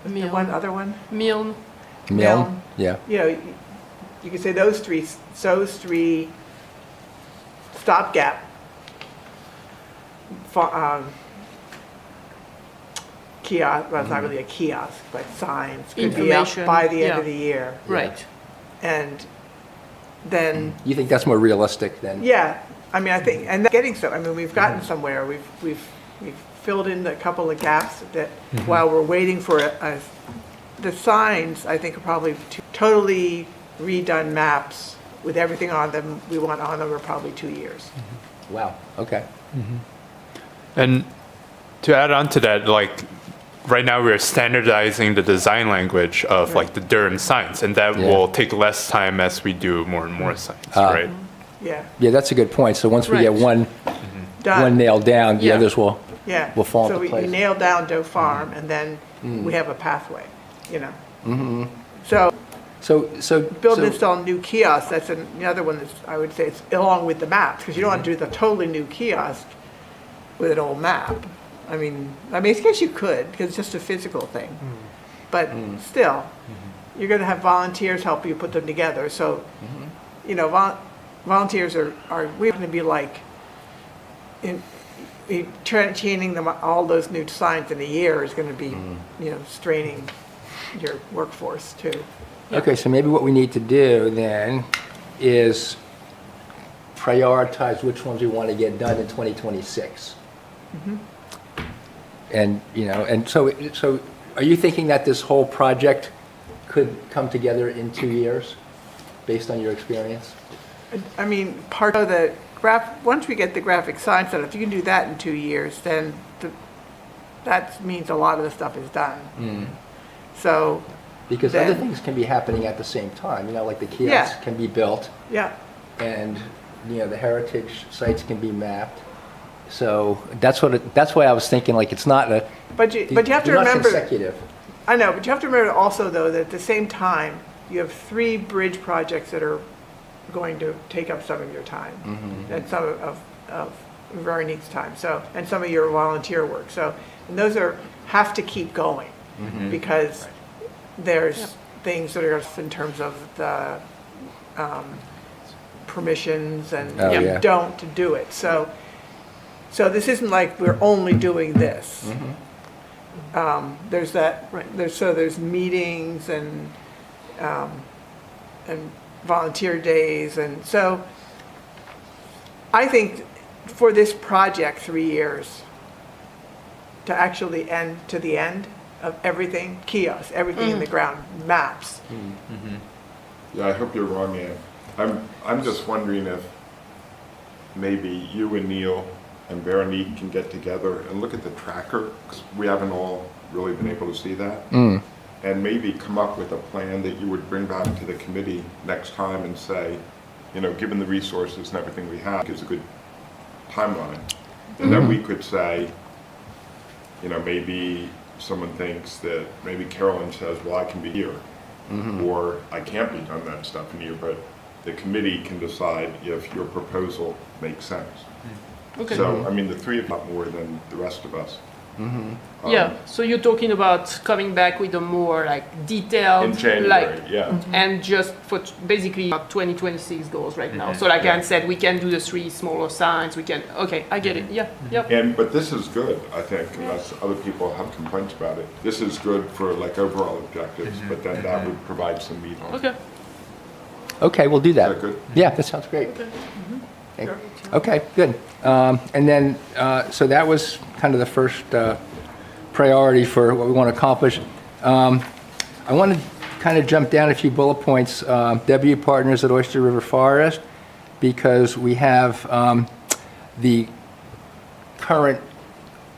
the one other one? Milne. Milne, yeah. You know, you could say those three stopgap kiosk, well, it's not really a kiosk, but signs could be up Information, by the end yeah. of the year. Right. And then, You think that's more realistic than? yeah, I mean, I think, and getting so, I mean, we've gotten somewhere, we've filled in a couple of gaps that while we're waiting for the signs, I think are probably totally redone maps with everything on them, we want on them are probably 2 years. Wow, okay. And to add on to that, like right now we're standardizing the design language of like the Durham signs, and that Yeah. will take less time as we do more and more signs, right? Yeah, Yeah, that's a good point. So once we get Right. one done, nailed down, the Yeah. others will fall So into we place. nail down Doe Farm, and then we have a pathway, you know? So So build and install new kiosks, that's another one that's, I would say, it's along with the maps, because you don't want to do the totally new kiosk with an old map. I mean, I guess you could, because it's just a physical thing. But still, you're going to have volunteers help you put them together, so, you know, volunteers are we're going to be like, chaining them, all those new signs in a year is going to be, you know, straining your workforce too. Okay, so maybe what we need to do then is prioritize which ones we want to get done in 2026. And, you know, and so are you thinking that this whole project could come together in 2 years, based on your experience? I mean, part of the once we get the graphic sign set up, if you can do that in 2 years, then that means a lot of the stuff is done. So, Because then- other things can be happening at the same time, you know, like the kiosks Yeah. can be built, yeah, and, you know, the heritage sites can be mapped. So that's why I was thinking, like, it's not a. but you have to they're not remember, consecutive. I know, but you have to remember also, though, that at the same time, you have 3 bridge projects that are going to take up some of your time, and some of Veronique's time, so, and some of your volunteer work, so, and those have to keep going, because there's things that are in terms of the permissions, and Oh, you yeah. don't do it, so this isn't like we're only doing this. There's that, there's meetings and volunteer days, and so I think for this project, 3 years to actually end to the end of everything, kiosks, everything in the ground, maps. Yeah, I hope you're wrong, Ann. I'm just wondering if maybe you and Neil and Veronique can get together and look at the tracker, 'cause we haven't all really been able to see that. And maybe come up with a plan that you would bring back to the committee next time and say, you know, given the resources and everything we have, gives a good timeline. And then we could say, you know, maybe someone thinks that, maybe Carolyn says, well, I can be here. Or I can't be done that stuff in here, but the committee can decide if your proposal makes sense. Okay. So, I mean, the three of them more than the rest of us. Yeah, so you're talking about coming back with a more like detailed, In January, like, yeah. and just for basically 2026 goals right now. So like Yeah. Ann said, we can do the 3 smaller signs, we can, okay, I get it, yeah, yep. But this is good, I think, unless other people have complaints about it. This is good for like overall objectives, but then that would provide some meat on it. Okay, Okay, we'll do that. Is that good? Yeah, that sounds great. Okay, good. And then, so that was kind of the first priority for what we want to accomplish. I want to kind of jump down a few bullet points. W Partners at Oyster River Forest, because we have the current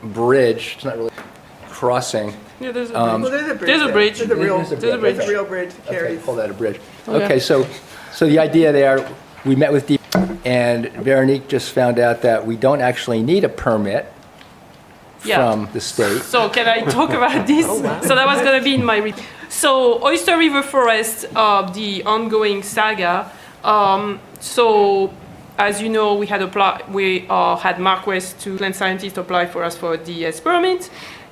bridge, it's not really crossing. yeah, there's a Well, bridge. there's a bridge. There's a there. bridge. There's a real, There's a There's a bridge. real bridge that Okay, carries. call that a bridge. Okay. Okay, so the idea there, we met with DEP, and Veronique just found out that we don't actually need a permit Yeah. from the state. So can I talk about this? So that was going to be in my So Oyster River Forest, the ongoing saga. So as you know, we had MarkWest to land scientists apply for us for a DES permit.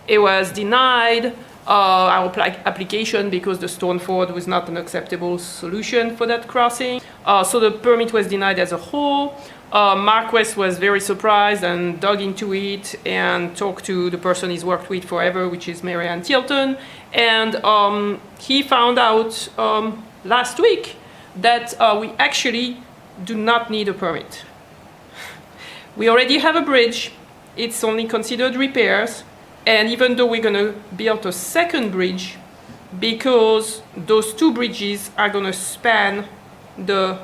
It was denied. Our application because the stone ford was not an acceptable solution for that crossing. So the permit was denied as a whole. MarkWest was very surprised and dug into it and talked to the person he's worked with forever, which is Marianne Tilton. And he found out last week that we actually do not need a permit. We already have a bridge. It's only considered repairs. And even though we're going to build a second bridge, because those 2 bridges are going to span the,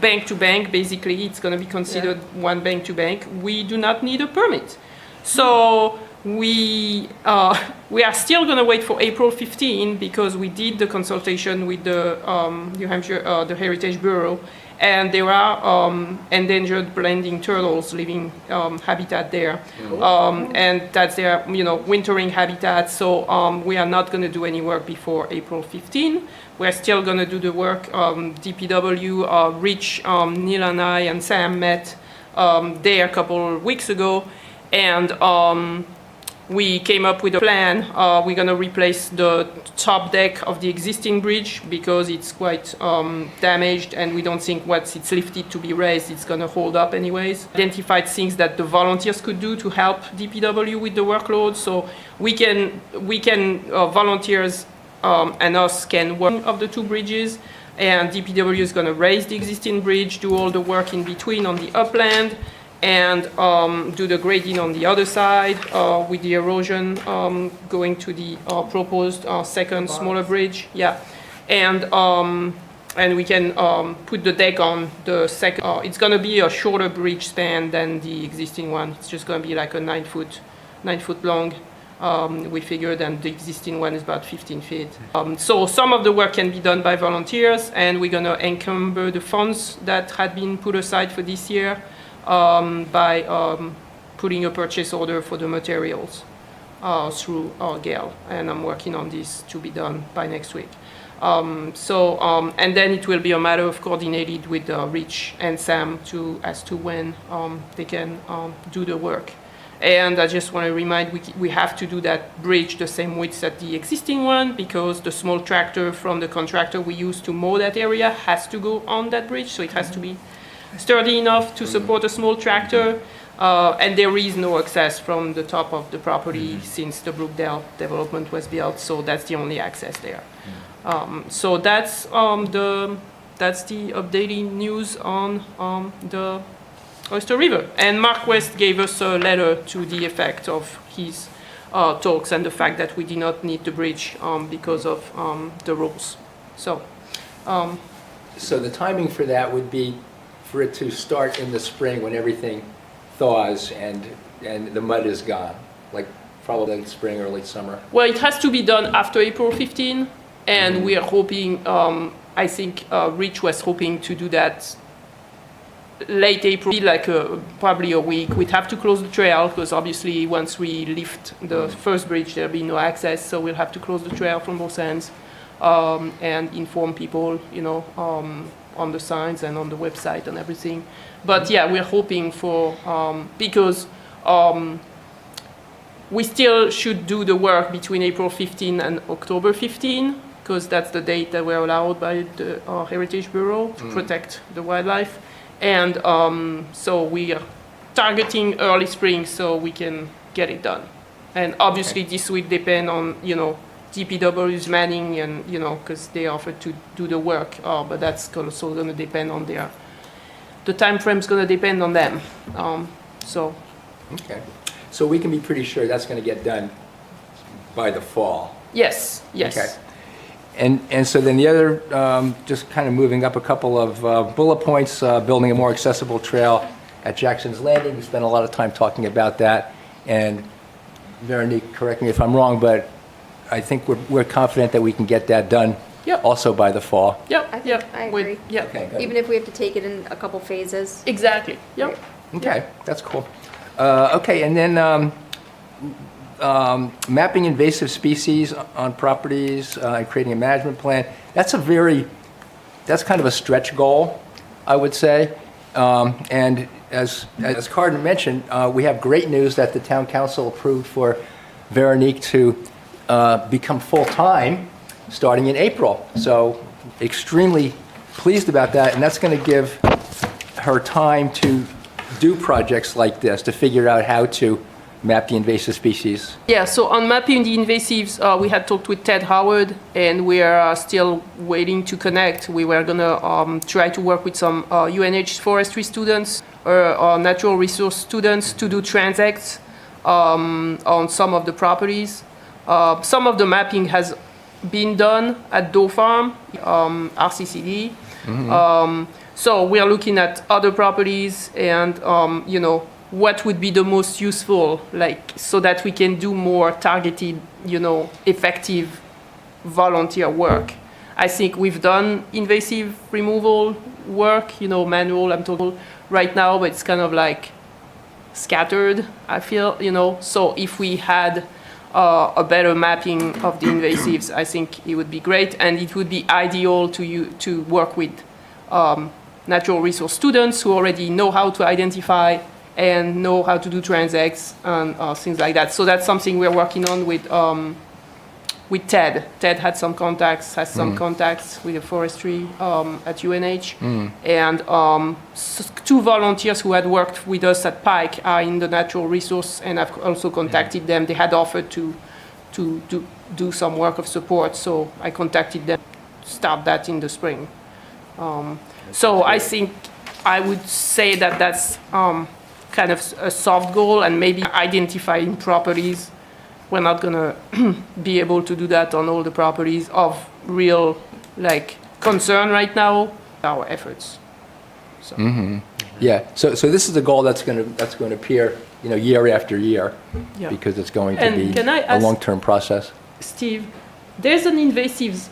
bank to bank, basically, it's going to be considered one bank to bank. We do not need a permit. So we are still going to wait for April 15 because we did the consultation with the New Hampshire, the Heritage Bureau, and there are endangered blending turtles living habitat there, and that's their wintering habitat. So we are not going to do any work before April 15. We're still going to do the work. DPW, Rich, Neil and I and Sam met there a couple weeks ago, and we came up with a plan. We're going to replace the top deck of the existing bridge because it's quite damaged, and we don't think once it's lifted to be raised, it's going to hold up anyways. Identified things that the volunteers could do to help DPW with the workload. So we can volunteers and us can work of the 2 bridges, and DPW is going to raise the existing bridge, do all the work in between on the upland, and do the grading on the other side with the erosion going to the proposed second smaller bridge. Yeah, and we can put the deck on the second. It's going to be a shorter bridge span than the existing one. It's just going to be like a 9 foot long. We figured, and the existing one is about 15 feet. So some of the work can be done by volunteers, and we're going to encumber the funds that had been put aside for this year by putting a purchase order for the materials through Gail, and I'm working on this to be done by next week. And then it will be a matter of coordinated with Rich and Sam as to when they can do the work. And I just want to remind, we have to do that bridge the same width as the existing one, because the small tractor from the contractor we use to mow that area has to go on that bridge, so it has to be sturdy enough to support a small tractor. And there is no access from the top of the property since the Brookdale development was built, so that's the only access there. So that's the updating news on the Oyster River. And MarkWest gave us a letter to the effect of his talks and the fact that we did not need the bridge because of the rules. So the timing for that would be for it to start in the spring when everything thaws and the mud is gone, like probably late spring, early summer. Well, it has to be done after April 15, and we are hoping, I think Rich was hoping to do that late April, like probably a week. We'd have to close the trail because obviously once we lift the first bridge, there'll be no access, so we'll have to close the trail from both ends and inform people, on the signs and on the website and everything. But yeah, we're hoping for, because we still should do the work between April 15 and October 15, because that's the date that we're allowed by the Heritage Bureau to protect the wildlife. And so we are targeting early spring so we can get it done. And obviously this will depend on, DPW's manning and, because they offered to do the work, but that's also going to depend on the time frame's going to depend on them. So. Okay. So we can be pretty sure that's going to get done by the fall. Yes, yes. Okay. And so then the other, just kind of moving up a couple of bullet points, building a more accessible trail at Jackson's Landing. We spent a lot of time talking about that. And Veronique, correct me if I'm wrong, but I think we're confident that we can get that done also by the fall. I agree. Yep. Okay, good. Even if we have to take it in a couple phases. Exactly. Yep. Okay, that's cool. Okay, and then mapping invasive species on properties and creating a management plan. That's kind of a stretch goal, I would say. And as Carden mentioned, we have great news that the town council approved for Veronique to become full-time starting in April. So extremely pleased about that, and that's going to give her time to do projects like this, to figure out how to map the invasive species. Yeah, so on mapping the invasives, we had talked with Ted Howard, and we are still waiting to connect. We were going to try to work with some UNH forestry students or natural resource students to do transects on some of the properties. Some of the mapping has been done at Doe Farm, RCCD. So we are looking at other properties and, what would be the most useful, so that we can do more targeted, effective volunteer work. I think we've done invasive removal work, manual, I'm talking right now, but it's kind of scattered, I feel, So if we had a better mapping of the invasives, I think it would be great, and it would be ideal to work with natural resource students who already know how to identify and know how to do transects and things like that. So that's something we're working on with Ted. Ted has some contacts with the forestry at UNH. And two volunteers who had worked with us at Pike are in the natural resource, and I've also contacted them. They had offered to do some work of support, so I contacted them to start that in the spring. So I think I would say that that's kind of a soft goal, and maybe identifying properties. We're not going to be able to do that on all the properties of real concern right now. Our efforts. So. Yeah. So this is a goal that's going to appear, year after year, because it's going to be a long-term process. Steve, there's an invasives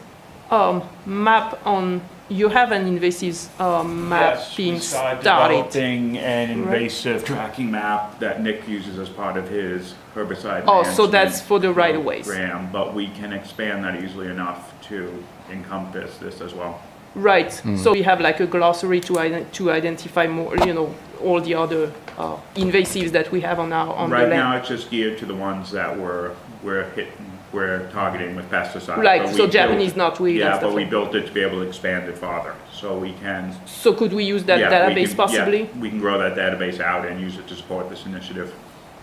map on. You have an invasives map being started. Developing an invasive tracking map that Nick uses as part of his herbicide so that's for the right-of-ways. program, but we can expand that easily enough to encompass this as well. Right. So we have a glossary to identify more, all the other invasives that we have on the land. Right now, it's just geared to the ones that we're targeting with pesticides. Right, But so we Japanese knotweed. Yeah, but we built it to be able to expand it farther, so we can. So could we use that database possibly? Yeah, we can grow that database out and use it to support this initiative.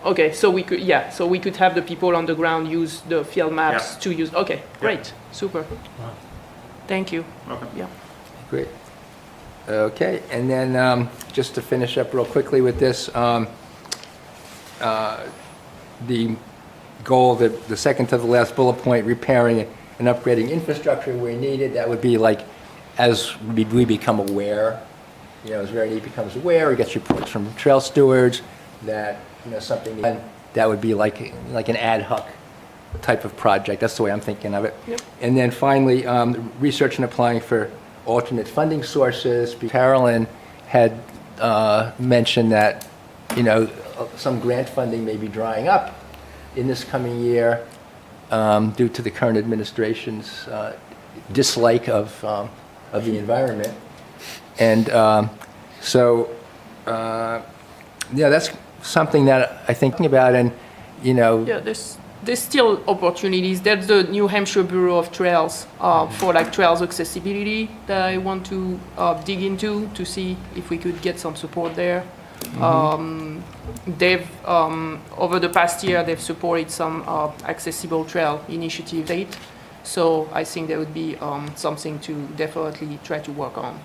Okay, so we could have the people on the ground use the field maps to use. Okay, great, super. Wow. Thank you. Okay. Yeah. Great. Okay, and then just to finish up real quickly with this, the goal, the second to the last bullet point, repairing and upgrading infrastructure where needed, that would be as we become aware, as Veronique becomes aware, or gets reports from trail stewards that, something that would be like an ad hoc type of project. That's the way I'm thinking of it. Yep. And then finally, research and applying for alternate funding sources. Carolyn had mentioned that, some grant funding may be drying up in this coming year due to the current administration's dislike of the environment. And so, yeah, that's something that I think about, and, you know, Yeah, there's still opportunities. There's the New Hampshire Bureau of Trails for like trails accessibility that I want to dig into to see if we could get some support there. They've over the past year they've supported some accessible trail initiative state, so I think there would be something to definitely try to work on.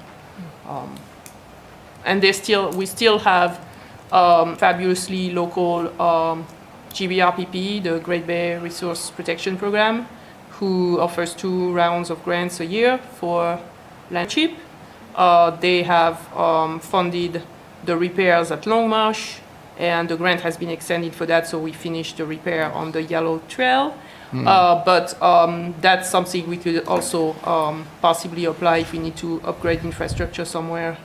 And we still have fabulously local GBRPP, the Great Bay Resource Protection Program, who offers 2 rounds of grants a year for landship. They have funded the repairs at Longmarsh, and the grant has been extended for that, so we finished the repair on the Yellow Trail. But that's something we could also possibly apply if we need to upgrade infrastructure somewhere.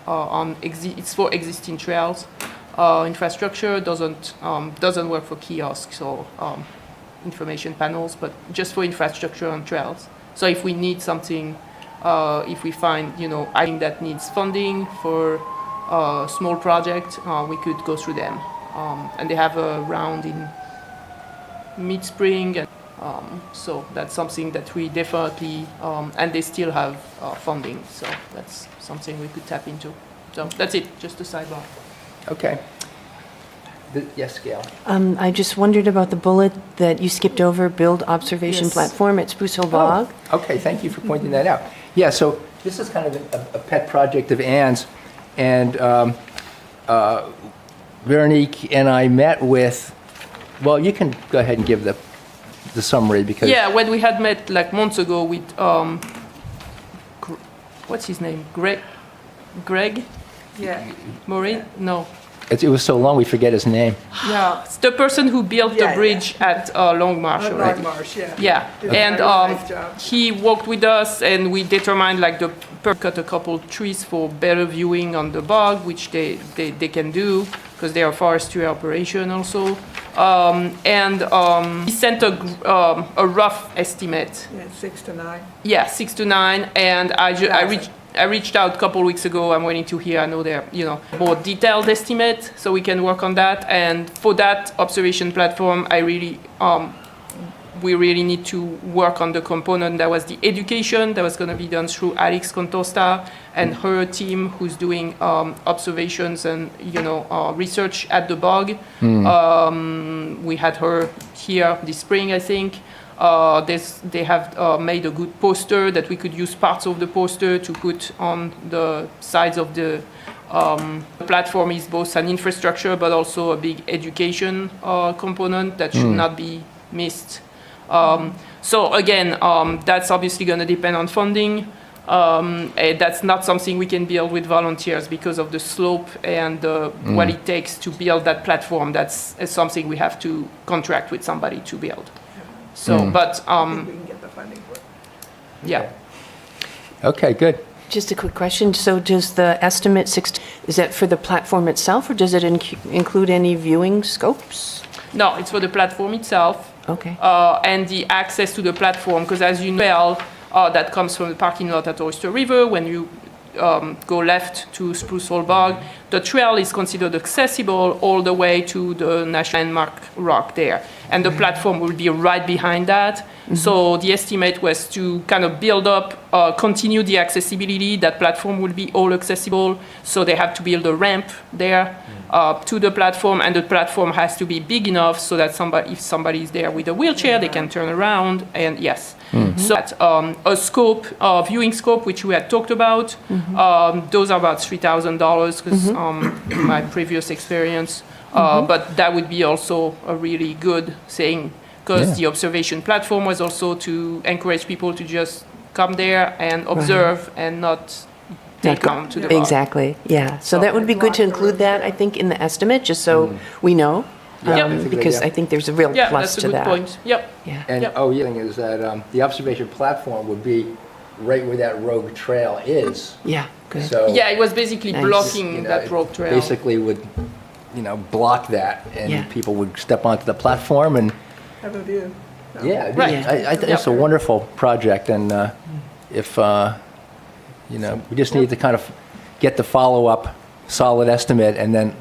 It's for existing trails. Infrastructure doesn't work for kiosks or information panels, but just for infrastructure on trails. So if we need something, if we find, I think that needs funding for a small project, we could go through them. And they have a round in mid-spring, and so that's something that we definitely, and they still have funding, so that's something we could tap into. So that's it, just a sidebar. okay. Yes, Gail? I just wondered about the bullet that you skipped over, build observation Yes. platform at Spruce Hill Bog. Okay, thank you for pointing that out. Yeah, so this is kind of a pet project of Ann's, and Veronique and I met with, well, you can go ahead and give the summary, because... Yeah, when we had met like months ago with, what's his name? Greg? Yeah. Maureen? No. It was so long, we forget his name. Yeah, it's the person who built Yeah, the bridge at Longmarsh already. Marsh, yeah. Yeah, Did a and very nice job. he worked with us, and we determined like cut a couple trees for better viewing on the bog, which they can do because they are forestry operation also. He sent a rough estimate. Yeah, 6 to 9. Yeah, 6 to 9, and I reached out a couple weeks ago. I'm waiting to hear. I know they're, more detailed estimate, so we can work on that. And for that observation platform, we really need to work on the component that was the education that was going to be done through Alex Contosta and her team, who's doing observations and research at the bog. We had her here this spring, I think. They have made a good poster that we could use parts of the poster to put on the sides of the platform. Is both an infrastructure but also a big education component that should not be missed. So again, that's obviously going to depend on funding. That's not something we can build with volunteers because of the slope and what it takes to build that platform. That's something we have to contract with somebody to build. So, but I think we can get the funding for it. yeah. Okay, good. Just a quick question. So does the estimate is that for the platform itself, or does it include any viewing scopes? No, it's for the platform itself. Okay. And the access to the platform, because as you know, that comes from the parking lot at Oyster River. When you go left to Spruce Hole Bog, the trail is considered accessible all the way to the National Landmark Rock there. And the platform will be right behind that. So the estimate was to kind of build up, continue the accessibility. That platform will be all accessible. So they have to build a ramp there to the platform, and the platform has to be big enough so that if somebody is there with a wheelchair, they can turn around. And yes, so that, a scope, viewing scope, which we had talked about, those are about $3,000 because my previous experience. But that would be also a really good thing, because the observation platform was also to encourage people to just come there and observe and not take on to the bog. Exactly, yeah. So that would be good to include that, I think, in the estimate, just so we know. Yep. Because I think there's a real Yeah, plus that's a to good that. point. Yep. Yeah. And, Yep. the thing is that the observation platform would be right where that rogue trail is. Yeah, good. So, Yeah, it was basically Nice. blocking that it road trail. basically would, block that, and Yeah. people would step onto the platform, and, Have a view. yeah, Right. I think it's a wonderful project, and if, we just need to kind of get the follow-up solid estimate, and then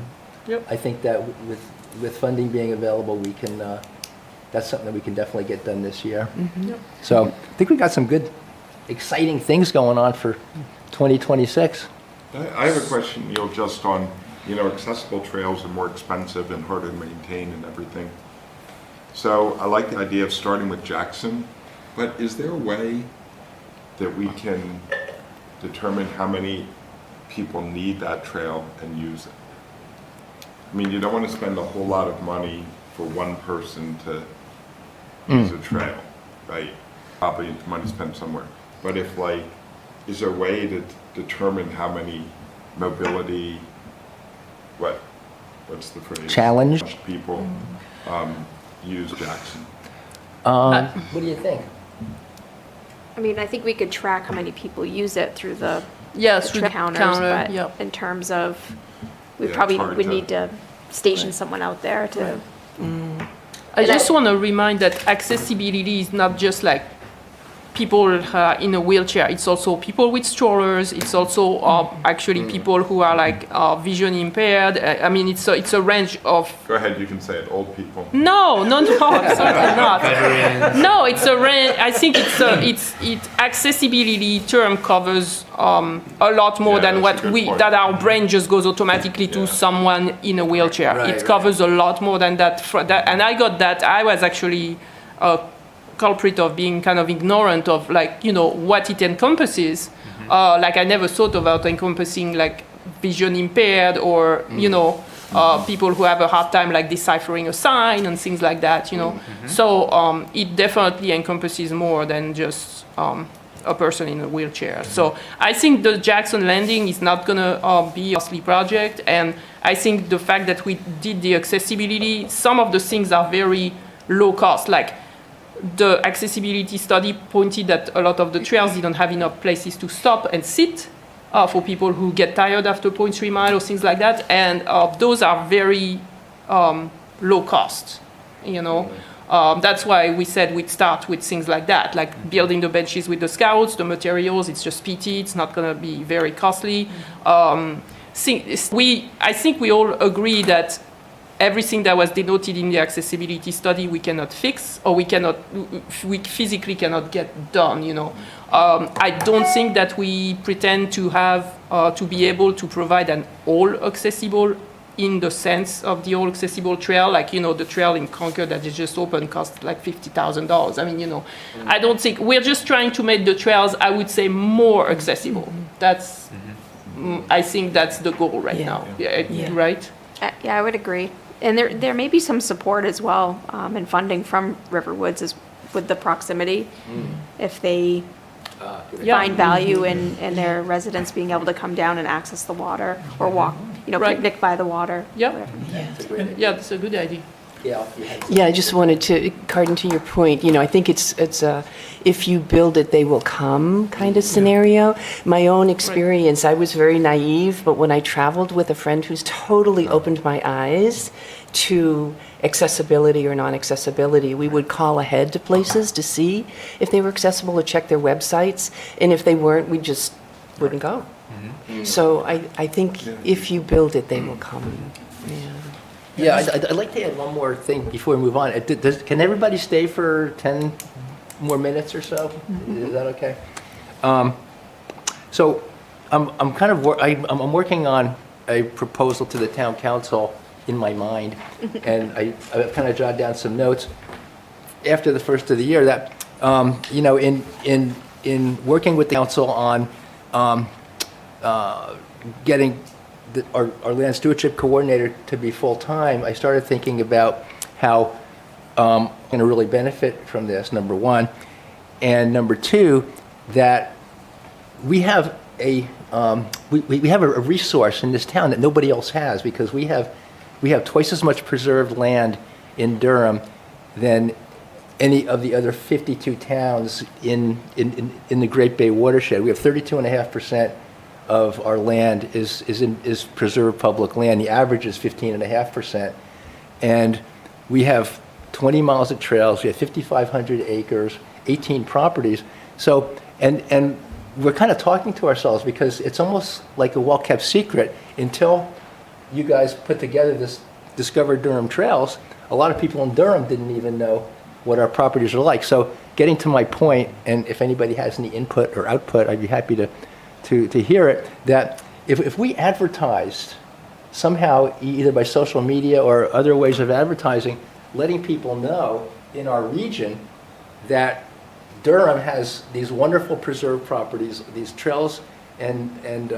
Yep. I think that with funding being available, we can, that's something that we can definitely get done this year. So I think we got some good, exciting things going on for 2026. I have a question, Neil, just on, accessible trails are more expensive and harder to maintain and everything. So I like the idea of starting with Jackson, but is there a way that we can determine how many people need that trail and use it? I mean, you don't want to spend a whole lot of money for one person to use a trail, right? Probably money spent somewhere. But if is there a way to determine how many mobility, what's the phrase? Challenge. People use Jackson? What do you think? I mean, I think we could track how many people use it through the Yes, through the counters, counter, but yep. in terms of, we Yeah, probably it's hard would to- need to station someone out there to. I just want to remind that accessibility is not just like people in a wheelchair. It's also people with strollers. It's also actually people who are like vision impaired. I mean, it's a range of. Go ahead, you can say it, old people. No, certainly not. No, it's a range. I think accessibility term covers a lot more Yeah, than that's a what good point. that our brain just goes automatically to someone in a wheelchair. Right, it right. covers a lot more than that. And I got that. I was actually a culprit of being kind of ignorant of what it encompasses. Like I never thought about encompassing like vision impaired or people who have a hard time like deciphering a sign and things like that. So it definitely encompasses more than just a person in a wheelchair. So I think the Jackson Landing is not gonna be a costly project, and I think the fact that we did the accessibility, some of the things are very low cost. Like the accessibility study pointed that a lot of the trails didn't have enough places to stop and sit for people who get tired after 0.3 mile or things like that, and those are very low cost. That's why we said we'd start with things like that, like building the benches with the scouts, the materials. It's just PT. It's not going to be very costly. I think we all agree that everything that was denoted in the accessibility study we cannot fix, or we physically cannot get done. I don't think that we pretend to have to be able to provide an all accessible, in the sense of the all accessible trail, like the trail in Concord that is just open cost like $50,000. I mean, I don't think we're just trying to make the trails, I would say, more accessible. That's I think that's the goal right now. Yeah. Right. Yeah, I would agree. And there may be some support as well and funding from Riverwoods with the proximity, if they find value in their residents being able to come down and access the water or walk, Right. picnic by the water. Yeah. whatever. Yeah, that's a good idea. Yeah, I just wanted to, Cardin, to your point, I think it's a if you build it, they will come kind of scenario. My own experience, I was very naive, but when I traveled with a friend who's totally opened my eyes to accessibility or non-accessibility, we would call ahead to places to see if they were accessible or check their websites, and if they weren't, we just wouldn't go. So I think if you build it, they will come. Yeah, I'd like to add one more thing before we move on. Can everybody stay for 10 more minutes or so? Is that okay? So I'm kind of I'm working on a proposal to the town council in my mind, and I've kind of jotted down some notes after the first of the year that in working with the council on getting our land stewardship coordinator to be full-time, I started thinking about how I'm going to really benefit from this, number one. And number two, that we have we have a resource in this town that nobody else has, because we have twice as much preserved land in Durham than any of the other 52 towns in the Great Bay watershed. We have 32.5% of our land is preserved public land. The average is 15.5%. And we have 20 miles of trails. We have 5,500 acres, 18 properties. So, and we're kind of talking to ourselves because it's almost like a well-kept secret until you guys put together this Discover Durham Trails. A lot of people in Durham didn't even know what our properties are like. So getting to my point, and if anybody has any input or output, I'd be happy to hear it, that if we advertised somehow, either by social media or other ways of advertising, letting people know in our region that Durham has these wonderful preserved properties, these trails and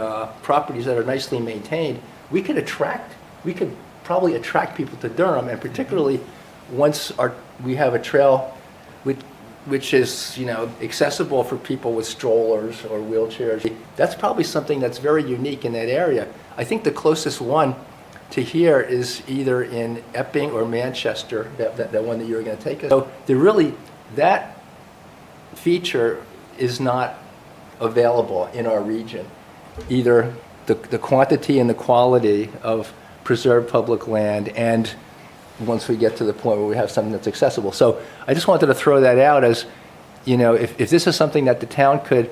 properties that are nicely maintained, we could probably attract people to Durham, and particularly once we have a trail which is, you know, accessible for people with strollers or wheelchairs. That's probably something that's very unique in that area. I think the closest one to here is either in Epping or Manchester, that one that you were going to take us. So that feature is not available in our region. Either the quantity and the quality of preserved public land, and once we get to the point where we have something that's accessible. So I just wanted to throw that out as, you know, if this is something that the town could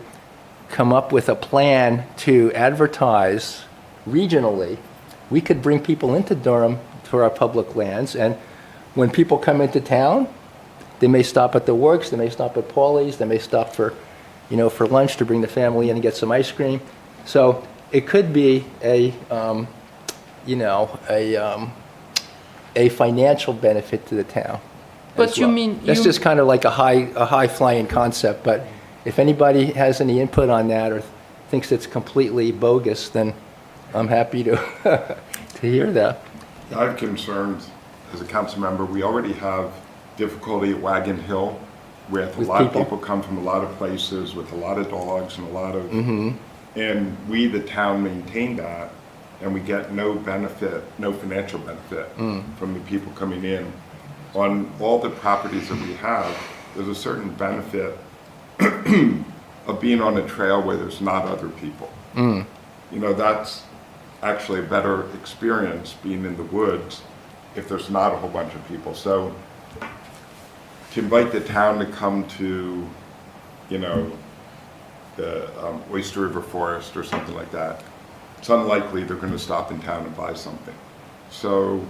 come up with a plan to advertise regionally, we could bring people into Durham for our public lands. And when people come into town, they may stop at the Works, they may stop at Paulie's, they may stop for lunch to bring the family in and get some ice cream. So it could be a financial benefit to the town. But as you well. mean That's just kind of like a high flying concept, but if anybody has any input on that or thinks it's completely bogus, then I'm happy to to hear that. I have concerns as a council member. We already have difficulty at Wagon Hill with a lot of people come from a lot of places with a lot of dogs and a lot of, and we, the town, maintain that, and we get no benefit, no financial benefit from the people coming in. On all the properties that we have, there's a certain benefit of being on a trail where there's not other people. You know, that's actually a better experience being in the woods if there's not a whole bunch of people. So to invite the town to come to, you know, the Oyster River Forest or something like that, it's unlikely they're going to stop in town and buy something. So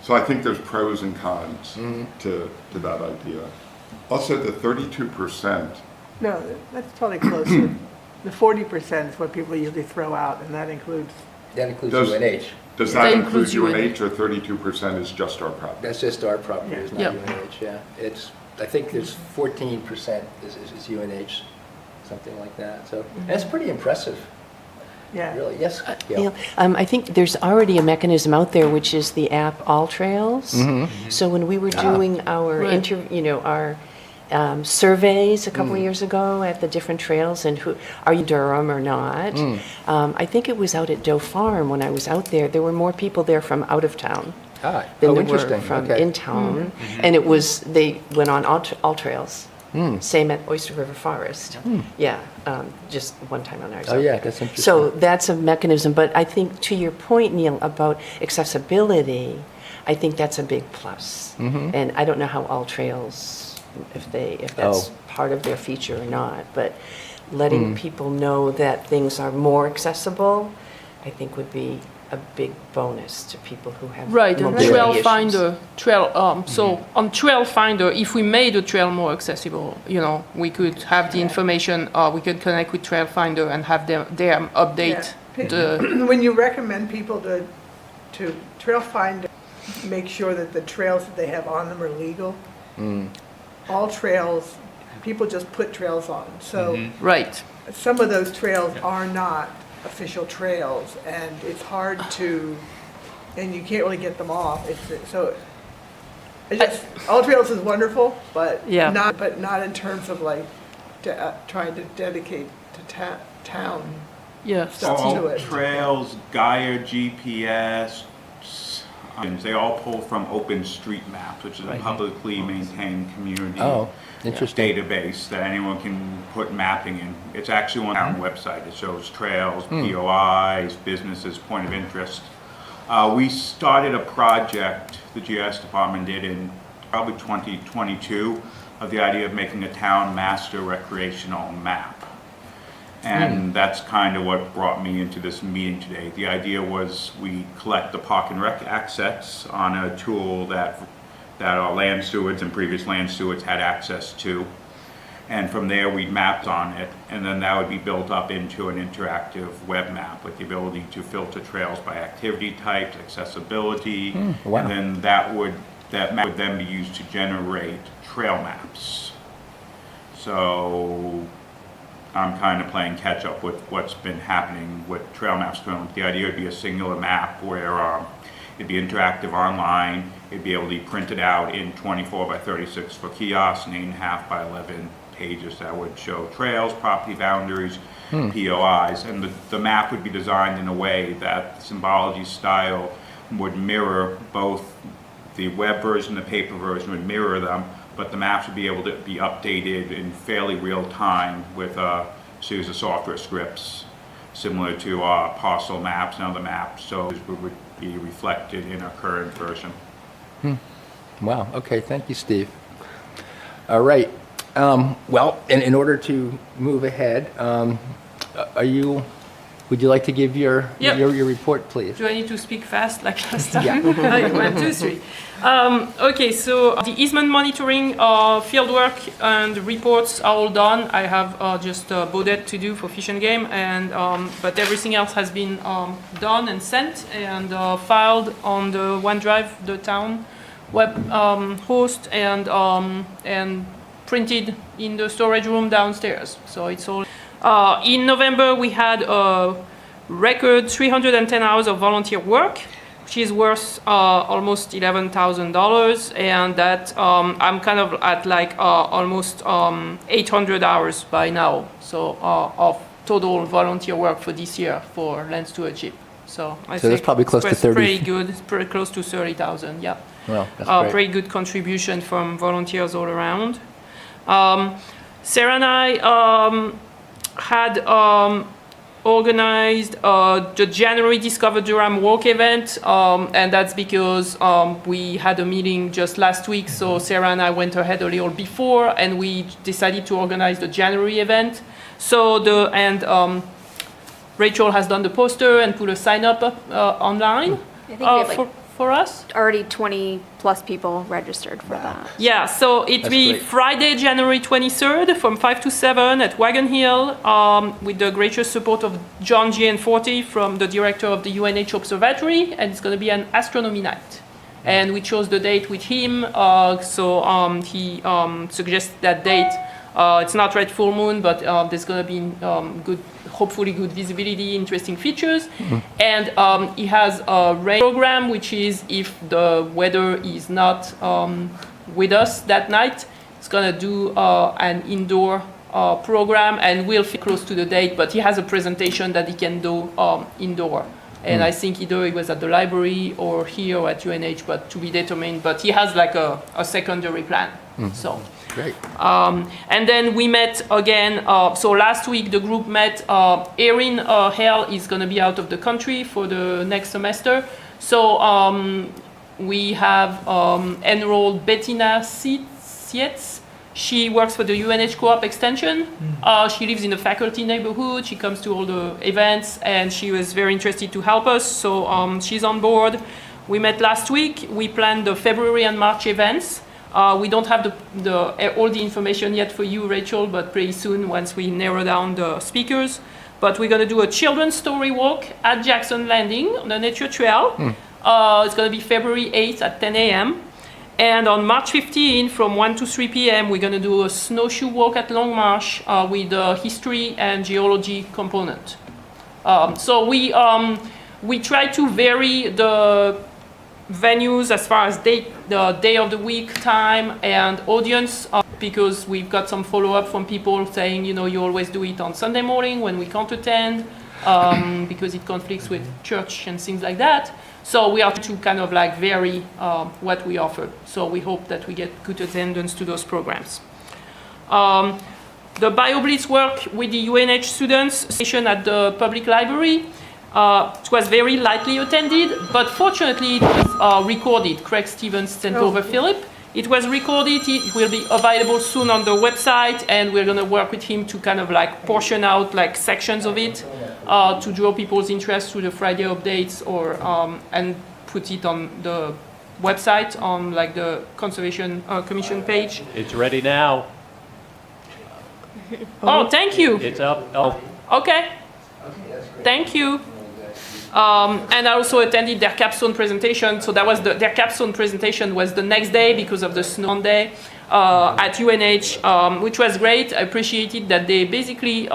I think there's pros and cons to that idea. Also, the 32%. No, that's probably closer. The 40% is what people usually throw out, and that includes. UNH. Does that include UNH, or 32% is just our property? That's just our property, it's not Yeah. UNH, yeah. I think there's 14% is UNH, something like that. So that's pretty impressive, Yeah. really. Yes, Neil, I think there's already a mechanism out there, which is the app All Trails. So when we were doing our our surveys a couple of years ago at the different trails, and are you Durham or not? I think it was out at Doe Farm when I was out there. There were more people there from out of town than there interesting. were from Okay. in town, and they went on all trails. Same at Oyster River Forest. Yeah, just one time on ours. Oh, yeah, that's interesting. So that's a mechanism, but I think to your point, Neil, about accessibility, I think that's a big plus. And I don't know how All Trails, if that's part of their feature or not, but letting people know that things are more accessible, I think would be a big bonus to people who have Right, and mobility Trail issues. Finder, so on Trail Finder, if we made a trail more accessible, we could have the information, we could connect with Trail Finder and have them update the. When you recommend people to Trail Finder, make sure that the trails that they have on them are legal. All trails, people just put trails on. So Right. some of those trails are not official trails, and it's hard to, and you can't really get them off. All Trails is wonderful, but not in terms of like trying to dedicate to town stuff to All it. trails, Gaia, GPS, they all pull from OpenStreetMaps, which is a publicly maintained community interesting. database that anyone can put mapping in. It's actually on our website. It shows trails, POIs, businesses, point of interest. We started a project, the GIS department did in probably 2022, of the idea of making a town master recreational map. And that's kind of what brought me into this meeting today. The idea was we collect the park and rec assets on a tool that our land stewards and previous land stewards had access to. And from there, we'd mapped on it, and then that would be built up into an interactive web map with the ability to filter trails by activity types, accessibility, wow. and then that map would then be used to generate trail maps. So I'm kind of playing catch up with what's been happening with trail maps currently. The idea would be a singular map where it'd be interactive online, it'd be able to be printed out in 24 by 36 for kiosks and 8.5 by 11 pages that would show trails, property boundaries, POIs, and the map would be designed in a way that the symbology style would mirror both the web version, the paper version would mirror them, but the maps would be able to be updated in fairly real time with a series of software scripts similar to parcel maps and other maps, so it would be reflected in a current version. Wow, okay, thank you, Steve. All right, well, in order to move ahead, would you like to give your report, please? Do I need to speak fast like last time? Like 1, 2, 3. Okay, so the easement monitoring, fieldwork and reports are all done. I have just Baudet to do for Fish and Game, and but everything else has been done and sent and filed on the OneDrive, the town web host, and printed in the storage room downstairs. So it's all. In November, we had a record 310 hours of volunteer work, which is worth almost $11,000, and that I'm kind of at like almost 800 hours by now, so of total volunteer work for this year for land stewardship. So I think that's probably close to 30. Pretty good. It's pretty close to 30,000. Yeah. Well, that's great. Pretty good contribution from volunteers all around. Sarah and I had organized the January Discover Durham Walk event, and that's because we had a meeting just last week, so Sarah and I went ahead a little before, and we decided to organize the January event. So Rachel has done the poster and put a sign up online. I think we have like for us. already 20 plus people registered for that. Yeah, so it'll be great. Friday, January 23rd from 5 to 7 at Wagon Hill with the gracious support of John Gianforti from the director of the UNH Observatory, and it's going to be an astronomy night. And we chose the date with him, so he suggested that date. It's not red full moon, but there's going to be hopefully good visibility, interesting features. And he has a rain program, which is if the weather is not with us that night, it's going to do an indoor program, and we'll fit close to the date, but he has a presentation that he can do indoor. And I think either it was at the library or here or at UNH, but to be determined. But he has like a secondary plan. So. Great. And then we met again. So last week the group met. Erin Hale is going to be out of the country for the next semester. So we have enrolled Bettina Sietz. She works for the UNH Co-op Extension. She lives in the faculty neighborhood. She comes to all the events, and she was very interested to help us. So she's on board. We met last week. We planned the February and March events. We don't have all the information yet for you, Rachel, but pretty soon once we narrow down the speakers. But we're going to do a children's story walk at Jackson Landing on the Nature Trail. It's going to be February 8th at 10 a.m. And on March 15, from 1 to 3 p.m., we're going to do a snowshoe walk at Long Marsh with a history and geology component. So we try to vary the venues as far as the day of the week, time, and audience, because we've got some follow-up from people saying, you always do it on Sunday morning when we can't attend because it conflicts with church and things like that. So we are to kind of like vary what we offer. So we hope that we get good attendance to those programs. The BioBlitz work with the UNH students session at the public library. It was very lightly attended, but fortunately it was recorded. Craig Stevens sent over Philip. It was recorded, it will be available soon on the website, and we're gonna work with him to kind of like portion out like sections of it to draw people's interest through the Friday updates or and put it on the website on like the Conservation Commission page. It's ready now. Oh, thank you. It's up. Oh, Okay. Thank you. And I also attended their capstone presentation. So that was their capstone presentation was the next day because of the snow day at UNH, which was great. I appreciated that they basically,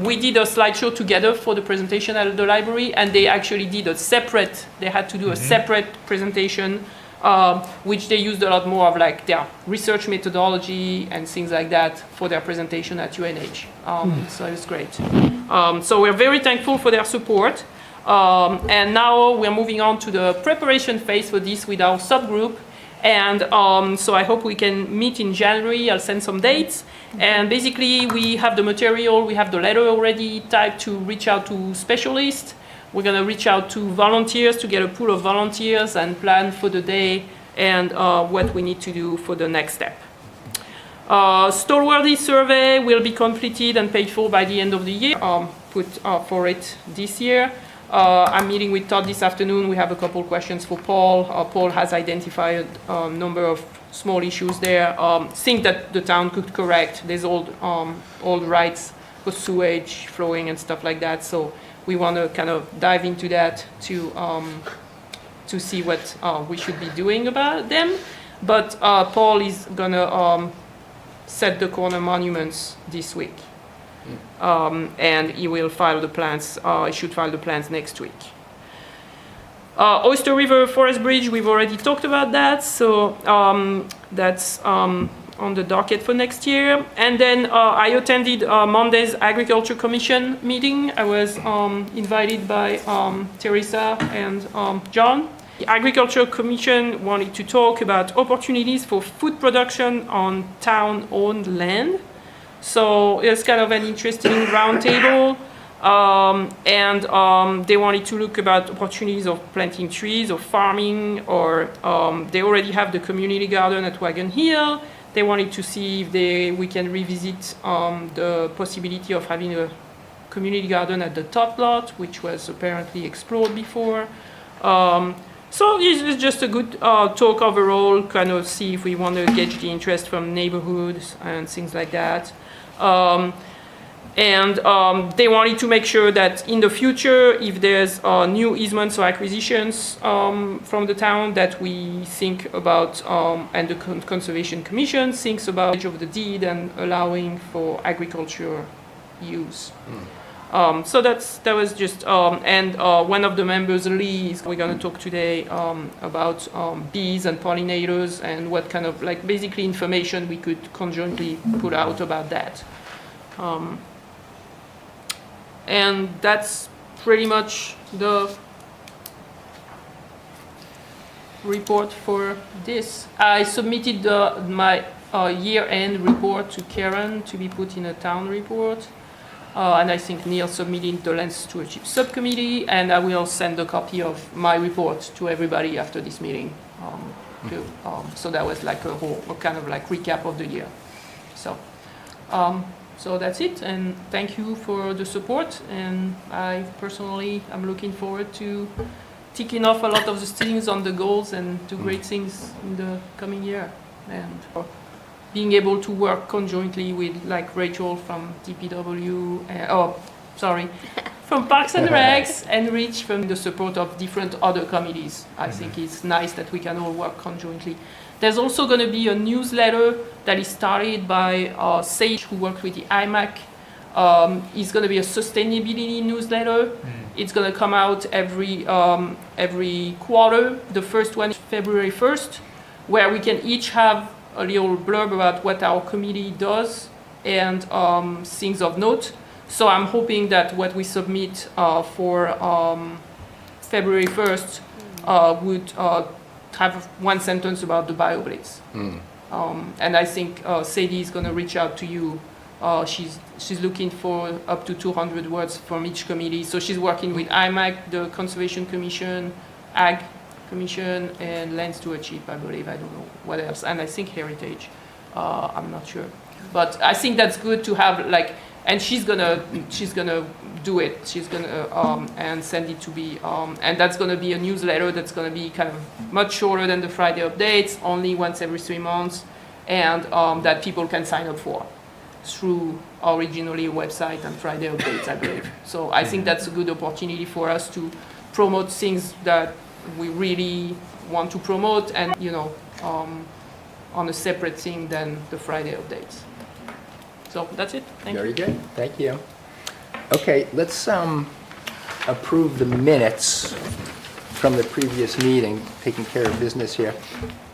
we did a slideshow together for the presentation at the library, and they actually did a separate, they had to do a separate presentation, which they used a lot more of like their research methodology and things like that for their presentation at UNH. So it was great. So we're very thankful for their support. And now we're moving on to the preparation phase for this with our subgroup. And so I hope we can meet in January. I'll send some dates. And basically, we have the material, we have the letter already typed to reach out to specialists. We're going to reach out to volunteers to get a pool of volunteers and plan for the day and what we need to do for the next step. Stallworthy survey will be completed and paid for by the end of the year. Put for it this year. I'm meeting with Todd this afternoon. We have a couple questions for Paul. Paul has identified a number of small issues there. Things that the town could correct. There's old rights for sewage flowing and stuff like that. So we want to kind of dive into that to see what we should be doing about them. But Paul is gonna set the corner monuments this week. And he will file the plans, he should file the plans next week. Oyster River Forest Bridge, we've already talked about that, so that's on the docket for next year. And then I attended Monday's Agriculture Commission meeting. I was invited by Teresa and John. The Agriculture Commission wanted to talk about opportunities for food production on town-owned land. So it's kind of an interesting roundtable, and they wanted to look about opportunities of planting trees or farming, or they already have the community garden at Wagon Hill. They wanted to see if we can revisit the possibility of having a community garden at the top lot, which was apparently explored before. So it's just a good talk overall, kind of see if we want to gauge the interest from neighborhoods and things like that. They wanted to make sure that in the future, if there's new easements or acquisitions from the town, that we think about, and the Conservation Commission thinks about of the deed and allowing for agriculture use. So that was just, one of the members, Lee, we're going to talk today about bees and pollinators and what kind of, like, basically information we could conjointly put out about that. And that's pretty much the report for this. I submitted my year-end report to Karen to be put in a town report. And I think Neil submitted the Land Stewardship Subcommittee, and I will send a copy of my report to everybody after this meeting. So that was like a kind of like recap of the year. So that's it, and thank you for the support, and I personally am looking forward to ticking off a lot of the things on the goals and do great things in the coming year, and being able to work conjointly with like Rachel from DPW, from Parks and Recs, and Rich from the support of different other committees. I think it's nice that we can all work conjointly. There's also going to be a newsletter that is started by Sage, who worked with the IMAC. It's going to be a sustainability newsletter. It's going to come out every quarter. The first one is February 1st, where we can each have a little blurb about what our committee does and things of note. So I'm hoping that what we submit for February 1st would have one sentence about the BioBlitz. And I think Sadie is going to reach out to you. She's looking for up to 200 words from each committee. So she's working with IMAC, the Conservation Commission, AG, Commission and Land Stewardship, I believe. I don't know what else. And I think Heritage. I'm not sure. But I think that's good to have, like, and she's gonna do it. She's gonna and send it to be, and that's gonna be a newsletter that's gonna be kind of much shorter than the Friday updates, only once every 3 months, and that people can sign up for through originally a website and Friday updates, I believe. So I think that's a good opportunity for us to promote things that we really want to promote, and on a separate thing than the Friday updates. So that's it. Thank Very you. good, thank you. Okay, let's approve the minutes from the previous meeting, taking care of business here.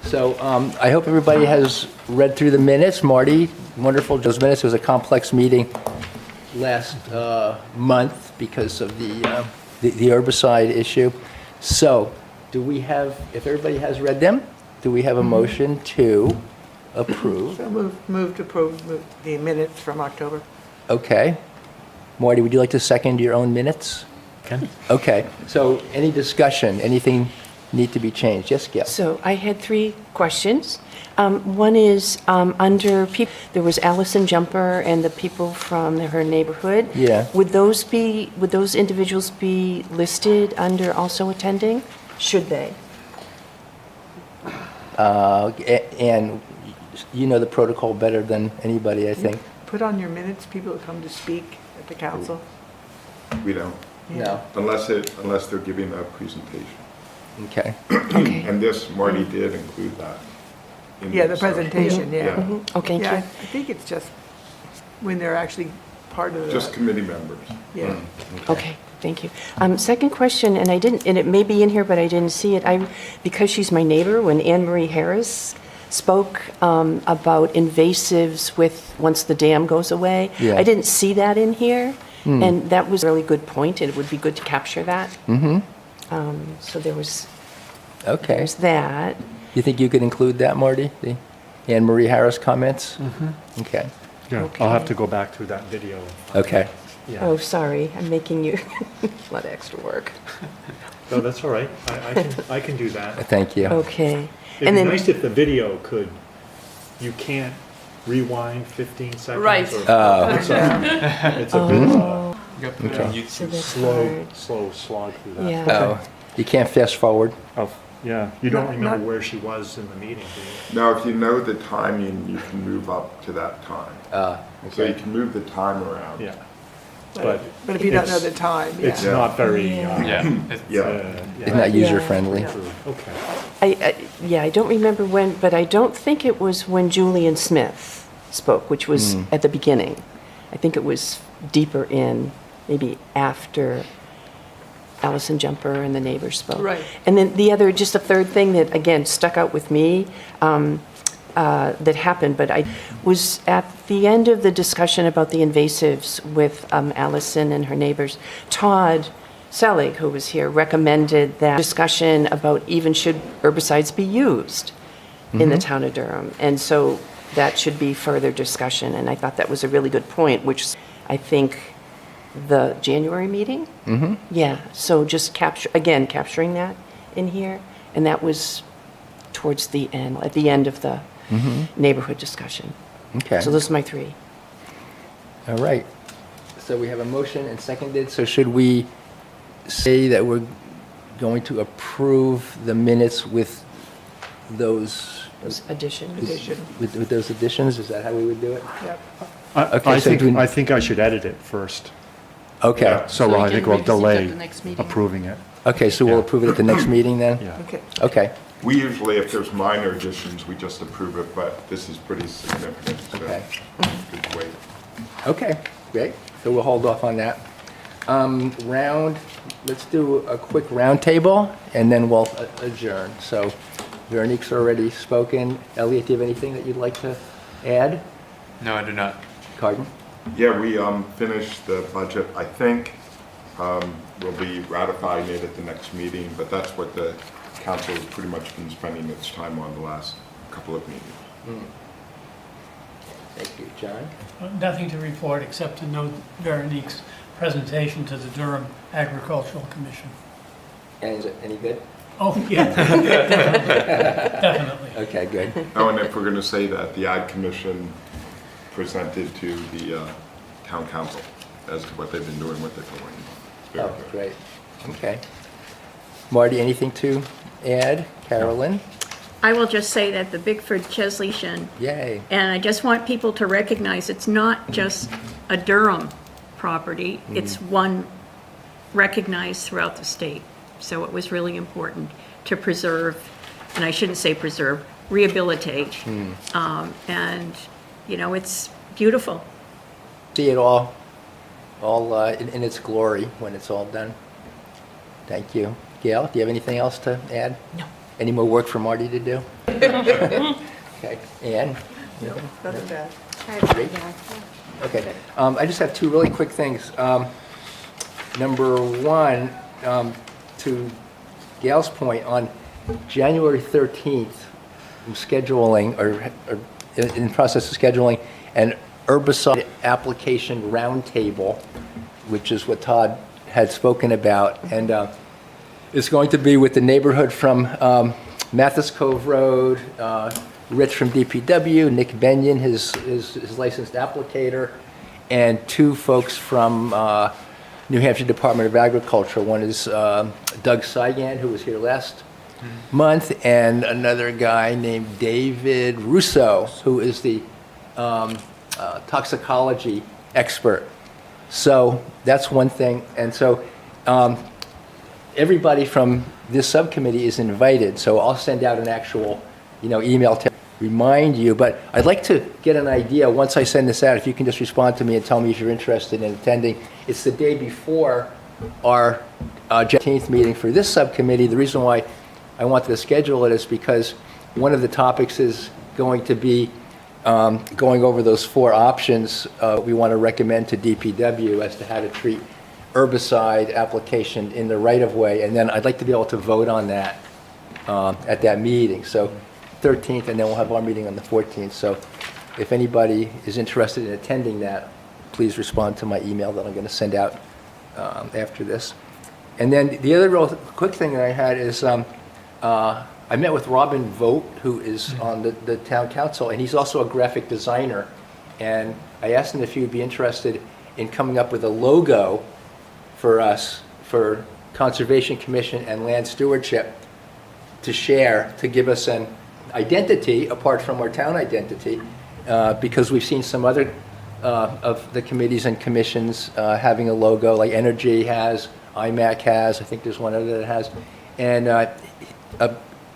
So I hope everybody has read through the minutes. Marty, wonderful, those minutes. It was a complex meeting last month because of the herbicide issue. So do we have, if everybody has read them, do we have a motion to approve? So move to approve the minutes from October. Okay. Marty, would you like to second your own minutes? Ken? Okay, so any discussion, anything need to be changed? Yes, Gail? So I had 3 questions. One is under people, there was Allison Jumper and the people from her neighborhood. Yeah. Would those individuals be listed under also attending? Should they? And you know the protocol better than anybody, I think. Put on your minutes people who come to speak at the council. We don't, No. unless they're giving a presentation. Okay. Okay. And this, Marty did include that. in Yeah, the this, presentation, yeah. Oh, thank Yeah, I you. think it's just when they're actually part of the. Just committee members. Yeah. Okay, thank you. Second question, and it may be in here, but I didn't see it. Because she's my neighbor, when Anne Marie Harris spoke about invasives once the dam goes away, Yeah. I didn't see that in here, and that was a really good point, and it would be good to capture that. Mm-hmm. So there's Okay. that. You think you could include that, Marty? The Anne Marie Harris comments? Okay. Yeah, I'll have to go back through that video. Okay. Yeah. Oh, sorry, I'm making you a lot of extra work. No, that's all right. I can do that. Thank you. Okay. It'd And be then, nice if the video you can't rewind 15 seconds. Right. It's a bit of You got to put it on YouTube. so that's a hard. slow slog through that. Yeah. Oh, you can't fast forward? Oh, yeah, you don't Not- remember not- where she was in the meeting, do Now, if you know the timing, you can move up to that time. So you Okay. can move the time around. you? Yeah. But if you don't know it's- the time, It's yeah. not very, Yeah. Yeah. It's not user-friendly. Okay. I don't remember when, but I don't think it was when Julian Smith spoke, which was at the beginning. I think it was deeper in, maybe after Allison Jumper and the neighbors spoke. Right. And then just a third thing that, again, stuck out with me, that happened, but I was at the end of the discussion about the invasives with Allison and her neighbors. Todd Selig, who was here, recommended that discussion about even should herbicides be used in the town of Durham. And so that should be further discussion, and I thought that was a really good point, which I think the January meeting? Mm-hmm. Yeah, so just capturing that in here, and that was towards the end, at the end of the neighborhood discussion. Okay. So those are my 3. All right. So we have a motion and seconded, so should we say that we're going to approve the minutes with those Additions. with those additions? Is that how we would do it? Yep. Okay, so do we- I think I should edit it first. Okay. Yeah. So we I can think we'll revisit at delay the next meeting. approving it. Okay, so we'll Yeah. approve it at the next meeting then? Yeah. Okay. Okay. We usually, if there's minor additions, we just approve it, but this is pretty significant, so Okay. good wait. Okay, great. So we'll hold off on that. Let's do a quick round table, and then we'll adjourn. So Veronique's already spoken. Elliot, do you have anything that you'd like to add? No, I do not. Carden? Yeah, we finished the budget, I think. We'll be ratifying it at the next meeting, but that's what the council has pretty much been spending its time on the last couple of meetings. Thank you. John? Nothing to report except to note Veronique's presentation to the Durham Agricultural Commission. And is it any good? Oh, yeah, definitely. Okay, good. Oh, and if we're going to say that, the Ag Commission presented to the town council as to what they've been doing, what they're going. Very Oh, good. great. Okay. Marty, anything to add? Carolyn? I will just say that the Bickford Chesley-Shen, Yay. and I just want people to recognize it's not just a Durham property, it's one recognized throughout the state. So it was really important to preserve, and I shouldn't say preserve, rehabilitate. And, you know, it's beautiful. See it all in its glory when it's all done. Thank you. Gail, do you have anything else to add? No. Any more work for Marty to do? Okay. Ann? Nothing bad. Great. Okay. I just have two really quick things. Number one, to Gail's point, on January 13th, I'm scheduling, or in the process of scheduling, an herbicide application roundtable, which is what Todd had spoken about. And it's going to be with the neighborhood from Mathis Cove Road, Rich from DPW, Nick Benyon, his licensed applicator, and two folks from New Hampshire Department of Agriculture. One is Doug Saigan, who was here last month, and another guy named David Russo, who is the toxicology expert. So that's one thing. And so everybody from this subcommittee is invited. So I'll send out an actual, email to remind you. But I'd like to get an idea, once I send this out, if you can just respond to me and tell me if you're interested in attending. It's the day before our 15th meeting for this subcommittee. The reason why I wanted to schedule it is because one of the topics is going to be going over those four options we want to recommend to DPW as to how to treat herbicide application in the right-of-way. And then I'd like to be able to vote on that at that meeting. So 13th, and then we'll have our meeting on the 14th. So if anybody is interested in attending that, please respond to my email that I'm going to send out after this. And then the other real quick thing that I had is I met with Robin Vogt, who is on the town council, and he's also a graphic designer. And I asked him if he would be interested in coming up with a logo for us, for Conservation Commission and Land Stewardship, to share, to give us an identity apart from our town identity, because we've seen some other of the committees and commissions having a logo, like Energy has, IMAC has, I think there's one other that has. And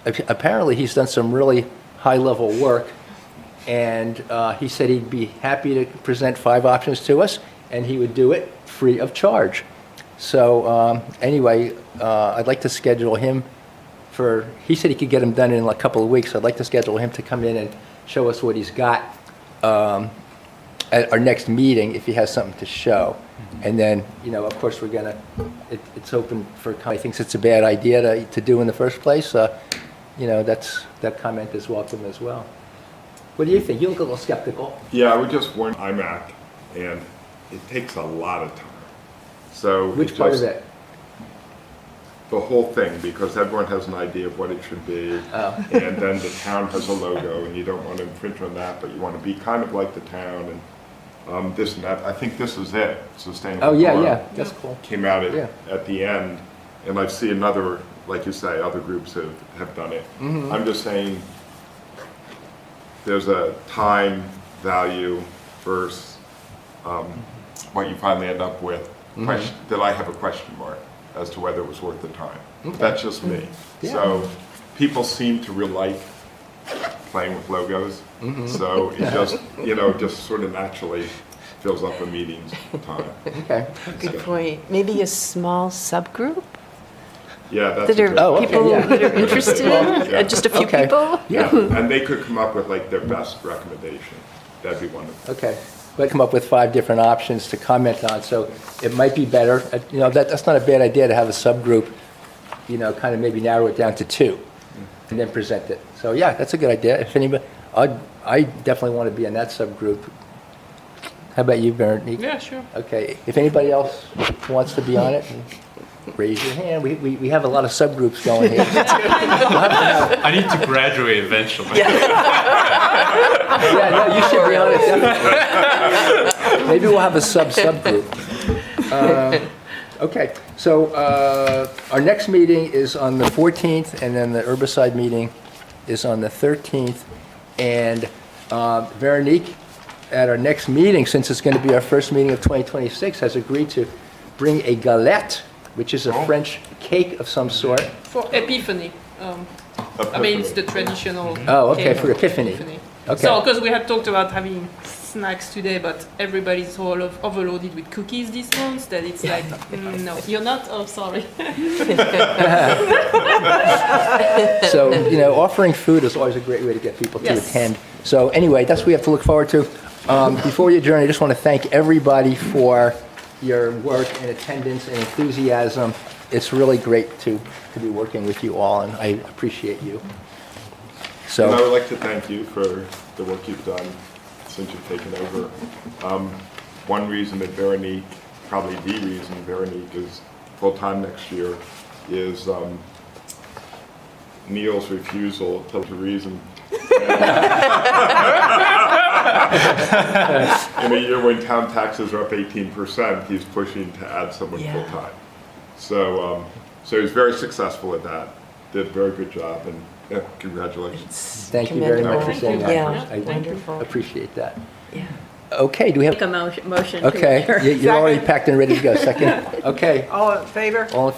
apparently he's done some really high-level work, and he said he'd be happy to present 5 options to us, and he would do it free of charge. So anyway, I'd like to schedule him for, he said he could get them done in a couple of weeks. I'd like to schedule him to come in and show us what he's got at our next meeting, if he has something to show. And then, of course, we're gonna, it's open for, he thinks it's a bad idea to do in the first place. That comment is welcome as well. What do you think? You look a little skeptical. Yeah, I would just warn IMAC, and it takes a lot of time. So Which part of it? The whole thing, because everyone has an idea of what it should be, and then the town has a logo, and you don't want to infringe on that, but you want to be kind of like the town, and this and that. I think this is it, Sustainable. Oh, yeah, Farm yeah, that's cool. Came out Yeah. at the end, and I've seen another, like you say, other groups have done it. I'm just saying, there's a time value versus what you finally end up with. That I have a question mark as to whether it was worth the time. Okay. That's just me. Yeah. So people seem to really like playing with logos. So it just, just sort of naturally fills up a meeting's time. Okay. Good point. Maybe a small subgroup Yeah, that's that a are good. Oh, okay, people yeah. that are interested, Yeah. just a few Okay. people? Yeah, and they could come up with like their best recommendation. That'd be wonderful. Okay. We'll come up with 5 different options to comment on, so it might be better, that's not a bad idea to have a subgroup, kind of maybe narrow it down to 2, and then present it. So yeah, that's a good idea. If anybody, I definitely want to be in that subgroup. How about you, Bernie? Yeah, sure. Okay, if anybody else wants to be on it, raise your hand. We have a lot of subgroups going here. I need to graduate eventually. Yeah, no, you should be on it, definitely. Maybe we'll have a subgroup. Okay, so our next meeting is on the 14th, and then the herbicide meeting is on the 13th. And Veronique, at our next meeting, since it's going to be our first meeting of 2026, has agreed to bring a galette, which is a French cake of some sort. For Epiphany. I mean, it's the traditional. Oh, okay, cake for Epiphany. Okay. So, because we had talked about having snacks today, but everybody's all overloaded with cookies this month, that it's like, no, you're not? Oh, sorry. So, offering food is always a great way to get people to Yes. attend. So anyway, that's what we have to look forward to. Before we adjourn, I just want to thank everybody for your work and attendance and enthusiasm. It's really great to be working with you all, and I appreciate you. And I So, would like to thank you for the work you've done since you've taken over. One reason that Veronique, probably the reason Veronique is full-time next year is Neil's refusal to reason. In a year when town taxes are up 18%, he's pushing to add someone Yeah. full-time. So he's very successful at that, did a very good job, and yeah, congratulations. thank you very much for Commendable. saying that. Yeah, I wonderful. appreciate that. Yeah. Okay, do we have, Make a motion to okay, adjourn. you're already Second. packed and ready to go. Second? Okay, All in favor? all in